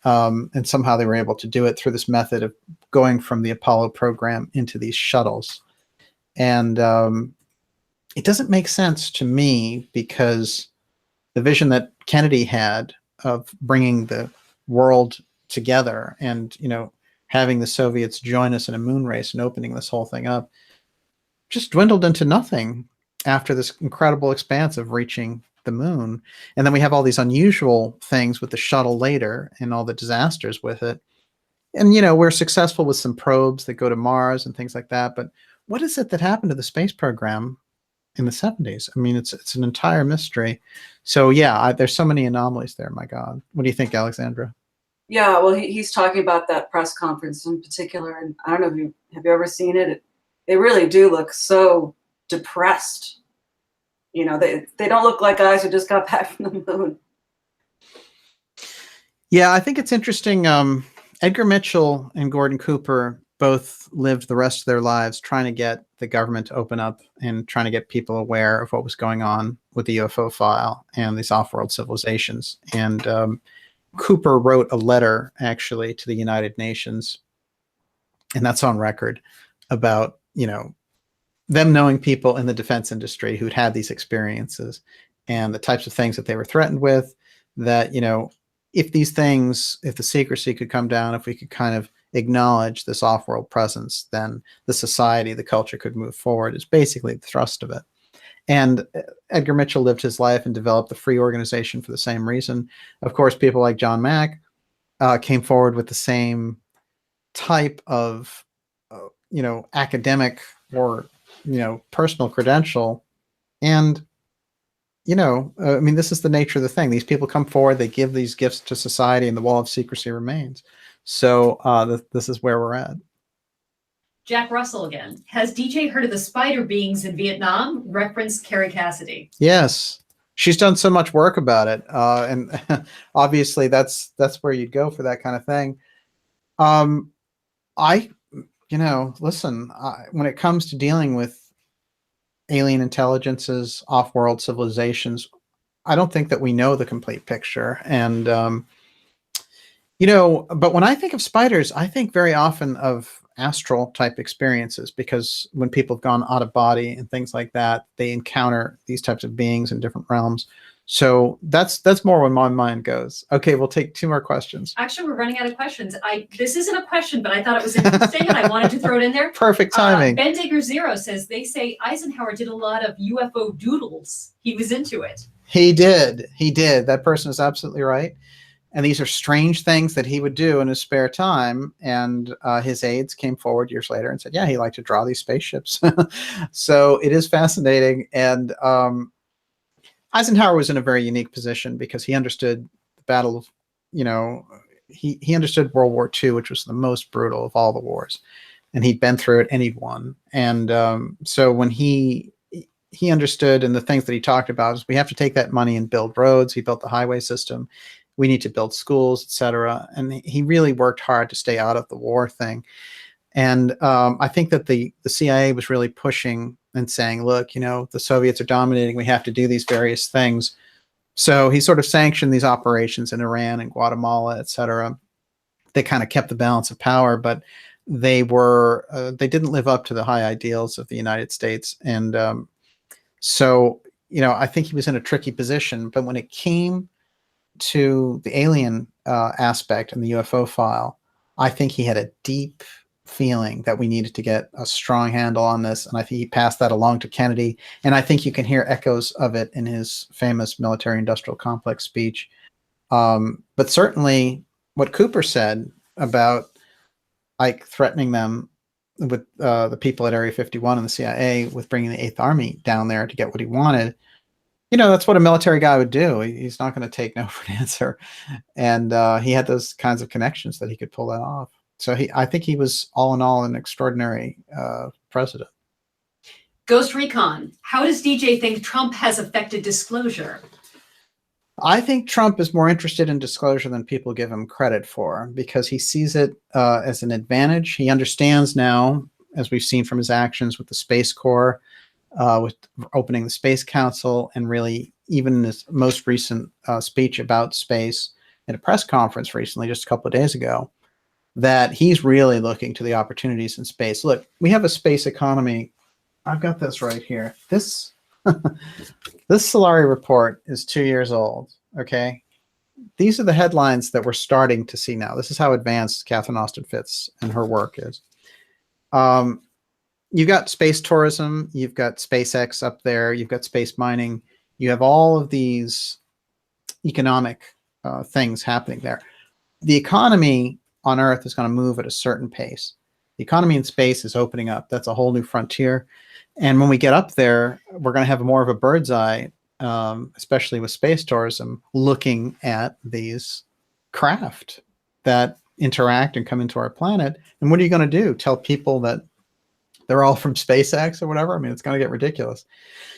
And somehow they were able to do it through this method of going from the Apollo program into these shuttles. And it doesn't make sense to me, because the vision that Kennedy had of bringing the world together and, having the Soviets join us in a moon race and opening this whole thing up just dwindled into nothing after this incredible expanse of reaching the moon. And then we have all these unusual things with the shuttle later and all the disasters with it. And, we're successful with some probes that go to Mars and things like that. But what is it that happened to the space program in the 70s? I mean, it's an entire mystery. So yeah, there's so many anomalies there. My God. What do you think, Alexandra? Yeah, well, he's talking about that press conference in particular, and I don't know if have you ever seen it. They really do look so depressed. They don't look like guys who just got back from the moon. Yeah, I think it's interesting. Edgar Mitchell and Gordon Cooper both lived the rest of their lives trying to get the government to open up and trying to get people aware of what was going on with the UFO file and these off-world civilizations. And Cooper wrote a letter actually to the United Nations, and that's on record, about, them knowing people in the defense industry who'd had these experiences and the types of things that they were threatened with, that, if the secrecy could come down, if we could kind of acknowledge this off-world presence, then the society, the culture could move forward, is basically the thrust of it. And Edgar Mitchell lived his life and developed the Free Organization for the same reason. Of course, people like John Mack came forward with the same type of, academic or, personal credential. And, this is the nature of the thing. These people come forward, they give these gifts to society, and the wall of secrecy remains. So this is where we're at. Jack Russell again. Has DJ heard of the spider beings in Vietnam? Referenced Carrie Cassidy. Yes. She's done so much work about it. And obviously that's where you'd go for that kind of thing. Listen, when it comes to dealing with alien intelligences, off-world civilizations, I don't think that we know the complete picture. And, but when I think of spiders, I think very often of astral type experiences, because when people have gone out of body and things like that, they encounter these types of beings in different realms. So that's more where my mind goes. Okay, we'll take 2 more questions. Actually, we're running out of questions. This isn't a question, but I thought it was interesting and I wanted to throw it in there. Perfect timing. Ben Digger Zero says they say Eisenhower did a lot of UFO doodles. He was into it. He did. That person is absolutely right. And these are strange things that he would do in his spare time. And his aides came forward years later and said, yeah, he liked to draw these spaceships. So it is fascinating. And Eisenhower was in a very unique position because he understood the battle of, he understood World War II, which was the most brutal of all the wars. And he'd been through it and he'd won. And so when he understood, and the things that he talked about is we have to take that money and build roads. He built the highway system. We need to build schools, etc. And he really worked hard to stay out of the war thing. And I think that the CIA was really pushing and saying, look, the Soviets are dominating. We have to do these various things. So he sort of sanctioned these operations in Iran and Guatemala, etc. They kind of kept the balance of power, but they didn't live up to the high ideals of the United States. And so I think he was in a tricky position. But when it came to the alien aspect and the UFO file, I think he had a deep feeling that we needed to get a strong handle on this. And I think he passed that along to Kennedy. And I think you can hear echoes of it in his famous military industrial complex speech. But certainly what Cooper said about Ike threatening them with the people at Area 51 and the CIA with bringing the 8th Army down there to get what he wanted, that's what a military guy would do. He's not going to take no for an answer. And he had those kinds of connections that he could pull that off. So I think he was all in all an extraordinary president. Ghost Recon, how does DJ think Trump has affected disclosure? I think Trump is more interested in disclosure than people give him credit for, because he sees it as an advantage. He understands now, as we've seen from his actions with the Space Corps, with opening the Space Council, and really even in his most recent speech about space at a press conference recently, just a couple of days ago, that he's really looking to the opportunities in space. Look, we have a space economy. I've got this right here. This this Solari report is 2 years old. Okay, these are the headlines that we're starting to see now. This is how advanced Catherine Austin Fitts and her work is. You've got space tourism. You've got SpaceX up there. You've got space mining. You have all of these economic things happening there. The economy on Earth is going to move at a certain pace. The economy in space is opening up. That's a whole new frontier. And when we get up there, we're going to have more of a bird's eye, especially with space tourism, looking at these craft that interact and come into our planet. And what are you going to do? Tell people that they're all from SpaceX or whatever? I mean, it's going to get ridiculous.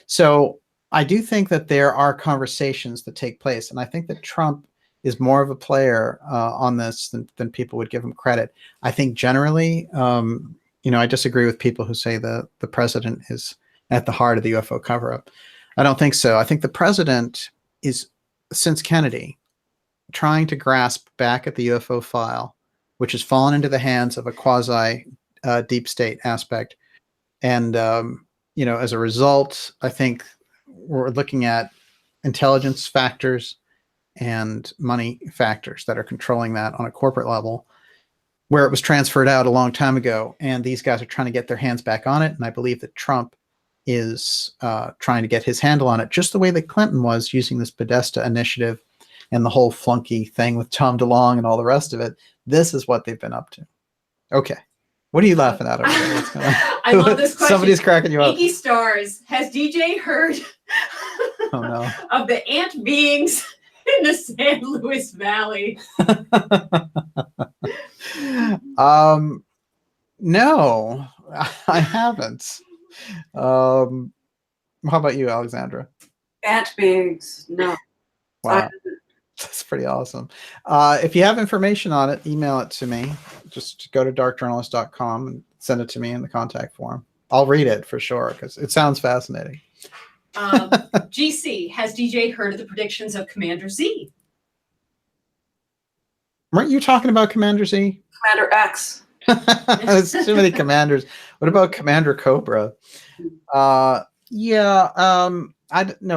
So I do think that there are conversations that take place. And I think that Trump is more of a player on this than people would give him credit. I think generally, I disagree with people who say the president is at the heart of the UFO cover-up. I don't think so. I think the president is, since Kennedy, trying to grasp back at the UFO file, which has fallen into the hands of a quasi deep state aspect. And, as a result, I think we're looking at intelligence factors and money factors that are controlling that on a corporate level, where it was transferred out a long time ago. And these guys are trying to get their hands back on it. And I believe that Trump is trying to get his handle on it, just the way that Clinton was using this Podesta initiative and the whole flunky thing with Tom DeLonge and all the rest of it. This is what they've been up to. Okay. What are you laughing at over there? What's going on? I love this question. Somebody's cracking you up. Inky Stars, has DJ heard Oh, no. of the ant beings in the San Luis Valley? No, I haven't. How about you, Alexandra? Ant beings, no. Wow. That's pretty awesome. If you have information on it, email it to me. Just go to darkjournalist.com and send it to me in the contact form. I'll read it for sure, because it sounds fascinating. GC, has DJ heard of the predictions of Commander Z? Weren't you talking about Commander Z? Commander X. There's too many commanders. What about Commander Cobra? No,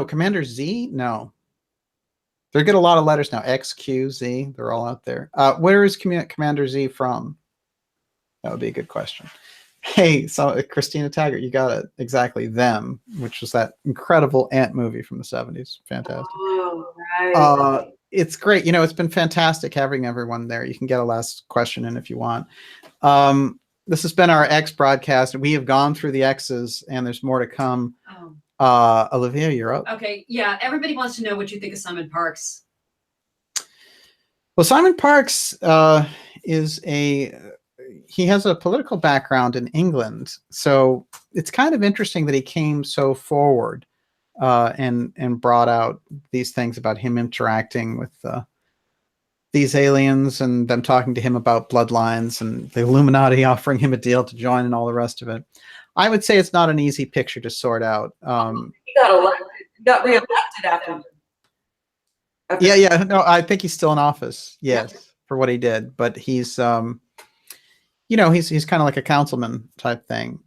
Commander Z? No. They get a lot of letters now. X, Q, Z. They're all out there. Where is Commander Z from? That would be a good question. Hey, so Christina Taggart, you got it. Exactly. Them, which was that incredible ant movie from the 70s. Fantastic. Oh, right. It's great. It's been fantastic having everyone there. You can get a last question in if you want. This has been our X broadcast. We have gone through the X's, and there's more to come. Olivia, you're up. Okay, yeah. Everybody wants to know what you think of Simon Parkes. Well, Simon Parkes he has a political background in England, so it's kind of interesting that he came so forward and brought out these things about him interacting with these aliens and them talking to him about bloodlines and the Illuminati offering him a deal to join and all the rest of it. I would say it's not an easy picture to sort out. He got elected. He got reelected after. Yeah. No, I think he's still in office. Yes, for what he did. But he's, he's kind of like a councilman type thing.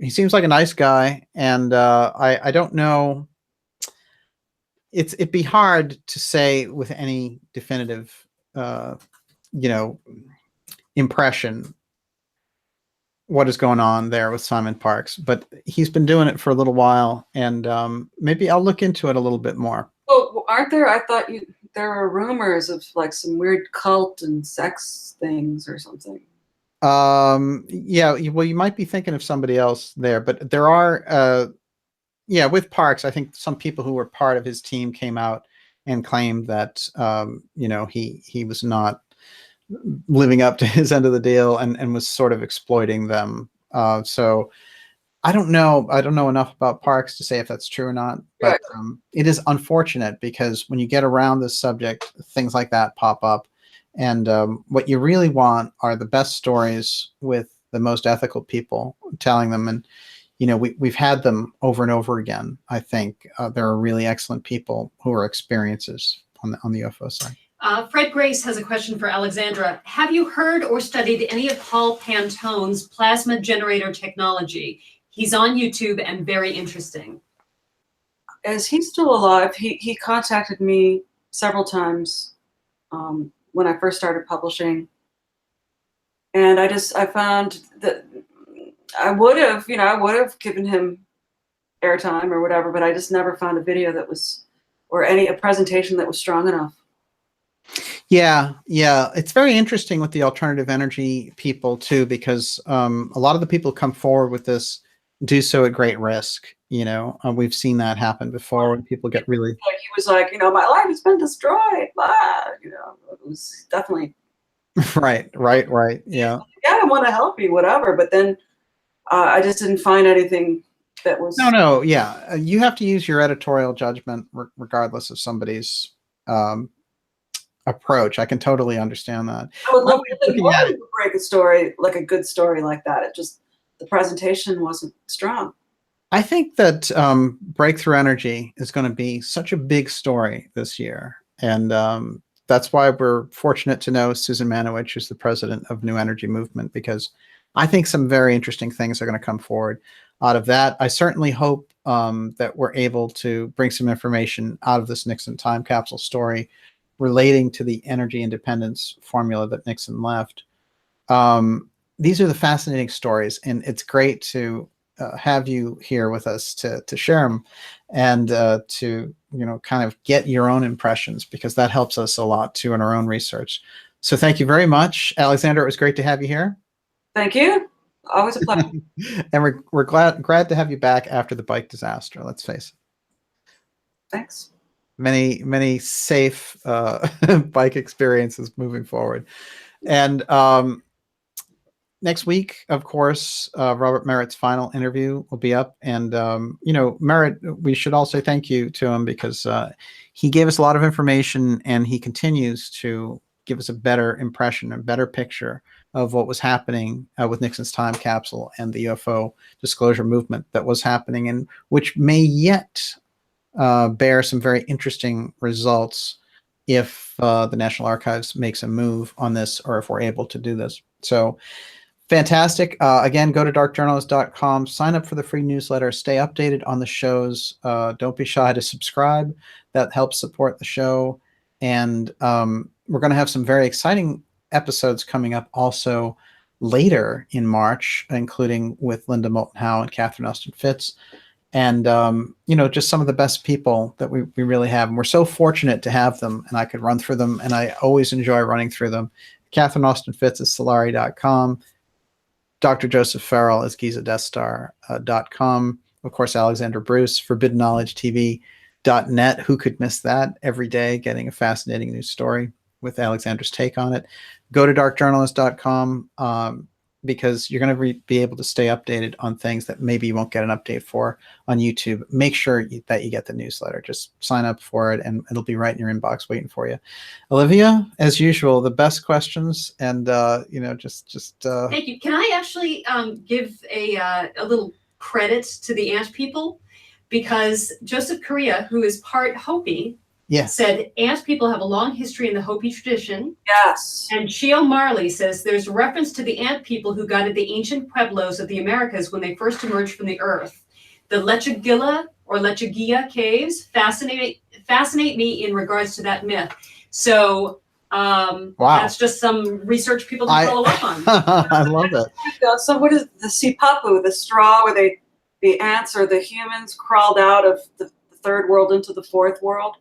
He seems like a nice guy, and I don't know. It'd be hard to say with any definitive, impression what is going on there with Simon Parkes, but he's been doing it for a little while, and maybe I'll look into it a little bit more. Well, aren't there? I thought there are rumors of like some weird cult and sex things or something. Yeah. Well, you might be thinking of somebody else there, but there are. With Parkes, I think some people who were part of his team came out and claimed that he was not living up to his end of the deal and was sort of exploiting them. So I don't know. I don't know enough about Parks to say if that's true or not, but it is unfortunate because when you get around this subject, things like that pop up. And what you really want are the best stories with the most ethical people telling them. And, you know, we've had them over and over again. I think there are really excellent people who are experiencers on the UFO side. Fred Grace has a question for Alexandra. Have you heard or studied any of Paul Pantone's plasma generator technology? He's on YouTube and very interesting. Is he still alive? He contacted me several times when I first started publishing. And I found that I would have given him airtime or whatever, but I just never found a video that was, or a presentation that was strong enough. Yeah. It's very interesting with the alternative energy people too, because a lot of the people who come forward with this do so at great risk. You know, we've seen that happen before when people get really. Like he was like, you know, my life has been destroyed. Blah. You know, it was definitely. Right. Yeah. Yeah, I want to help you, whatever. But then I just didn't find anything that was. No. Yeah, you have to use your editorial judgment regardless of somebody's approach. I can totally understand that. I would love to break a story, like a good story like that. It just, the presentation wasn't strong. I think that breakthrough energy is going to be such a big story this year. And that's why we're fortunate to know Susan Manowich, who's the president of New Energy Movement, because I think some very interesting things are going to come forward out of that. I certainly hope that we're able to bring some information out of this Nixon time capsule story relating to the energy independence formula that Nixon left. These are the fascinating stories, and it's great to have you here with us to share them and to, you know, kind of get your own impressions, because that helps us a lot too in our own research. So thank you very much, Alexandra. It was great to have you here. Thank you. Always a pleasure. And we're glad to have you back after the bike disaster. Let's face it. Thanks. Many safe bike experiences moving forward. And next week, of course, Robert Merritt's final interview will be up. And, you know, Merritt, we should all say thank you to him, because he gave us a lot of information, and he continues to give us a better impression, a better picture of what was happening with Nixon's time capsule and the UFO disclosure movement that was happening, and which may yet bear some very interesting results if the National Archives makes a move on this, or if we're able to do this. So fantastic. Again, go to darkjournalist.com, sign up for the free newsletter, stay updated on the shows. Don't be shy to subscribe. That helps support the show. And we're going to have some very exciting episodes coming up also later in March, including with Linda Moulton Howe and Catherine Austin Fitz. And, you know, just some of the best people that we really have. And we're so fortunate to have them, and I could run through them, and I always enjoy running through them. Catherine Austin Fitz is Solari.com. Dr. Joseph Farrell is GizaDeathStar.com. Of course, Alexandra Bruce, ForbiddenKnowledgeTV.net. Who could miss that? Every day getting a fascinating new story with Alexandra's take on it. Go to darkjournalist.com because you're going to be able to stay updated on things that maybe you won't get an update for on YouTube. Make sure that you get the newsletter. Just sign up for it, and it'll be right in your inbox waiting for you. Olivia, as usual, the best questions, and you know, just Thank you. Can I actually give a little credit to the ant people? Because Joseph Correa, who is part Hopi, said ant people have a long history in the Hopi tradition. Yes. And Chio Marley says there's reference to the ant people who guided the ancient pueblos of the Americas when they first emerged from the earth. The Lechagilla or Lechagia caves fascinate me in regards to that myth. So that's just some research people can follow up on. I love it. So what is the sipapu, the straw where the ants or the humans crawled out of the third world into the fourth world?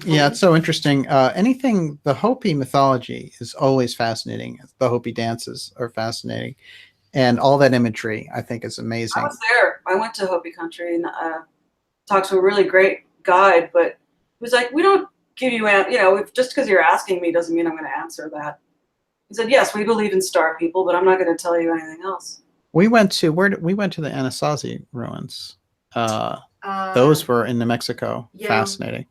Yeah, it's so interesting. The Hopi mythology is always fascinating. The Hopi dances are fascinating, and all that imagery I think is amazing. I was there. I went to Hopi country and talked to a really great guide, but he was like, "We don't give you, just because you're asking me doesn't mean I'm going to answer that." He said, yes, we believe in star people, but I'm not going to tell you anything else. We went to we went to the Anasazi ruins. Those were in New Mexico. Yeah. Fascinating.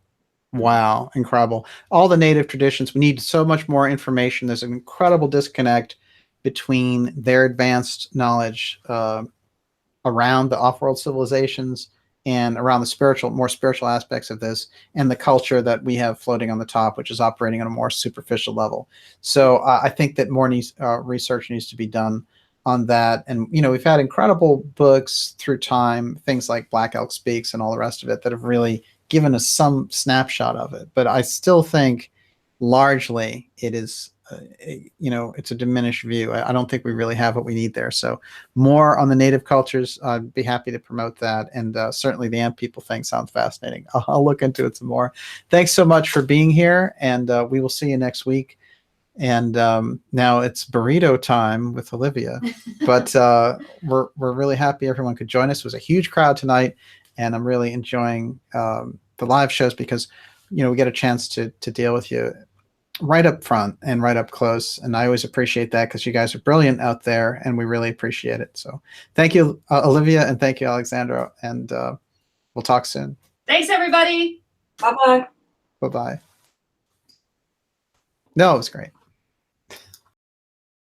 Wow, incredible. All the native traditions. We need so much more information. There's an incredible disconnect between their advanced knowledge around the off-world civilizations and around the more spiritual aspects of this, and the culture that we have floating on the top, which is operating on a more superficial level. So I think that more research needs to be done on that. And, you know, we've had incredible books through time, things like Black Elk Speaks and all the rest of it, that have really given us some snapshot of it. But I still think largely it is, you know, it's a diminished view. I don't think we really have what we need there. So more on the native cultures, I'd be happy to promote that. And certainly the Ant People thing sounds fascinating. I'll look into it some more. Thanks so much for being here. And we will see you next week. And now it's burrito time with Olivia, but we're really happy everyone could join us. It was a huge crowd tonight, and I'm really enjoying the live shows because, you know, we get a chance to deal with you right up front and right up close. And I always appreciate that because you guys are brilliant out there, and we really appreciate it. So thank you, Olivia, and thank you, Alexandra, and we'll talk soon. Thanks, everybody. Bye-bye. Bye-bye. No, it was great.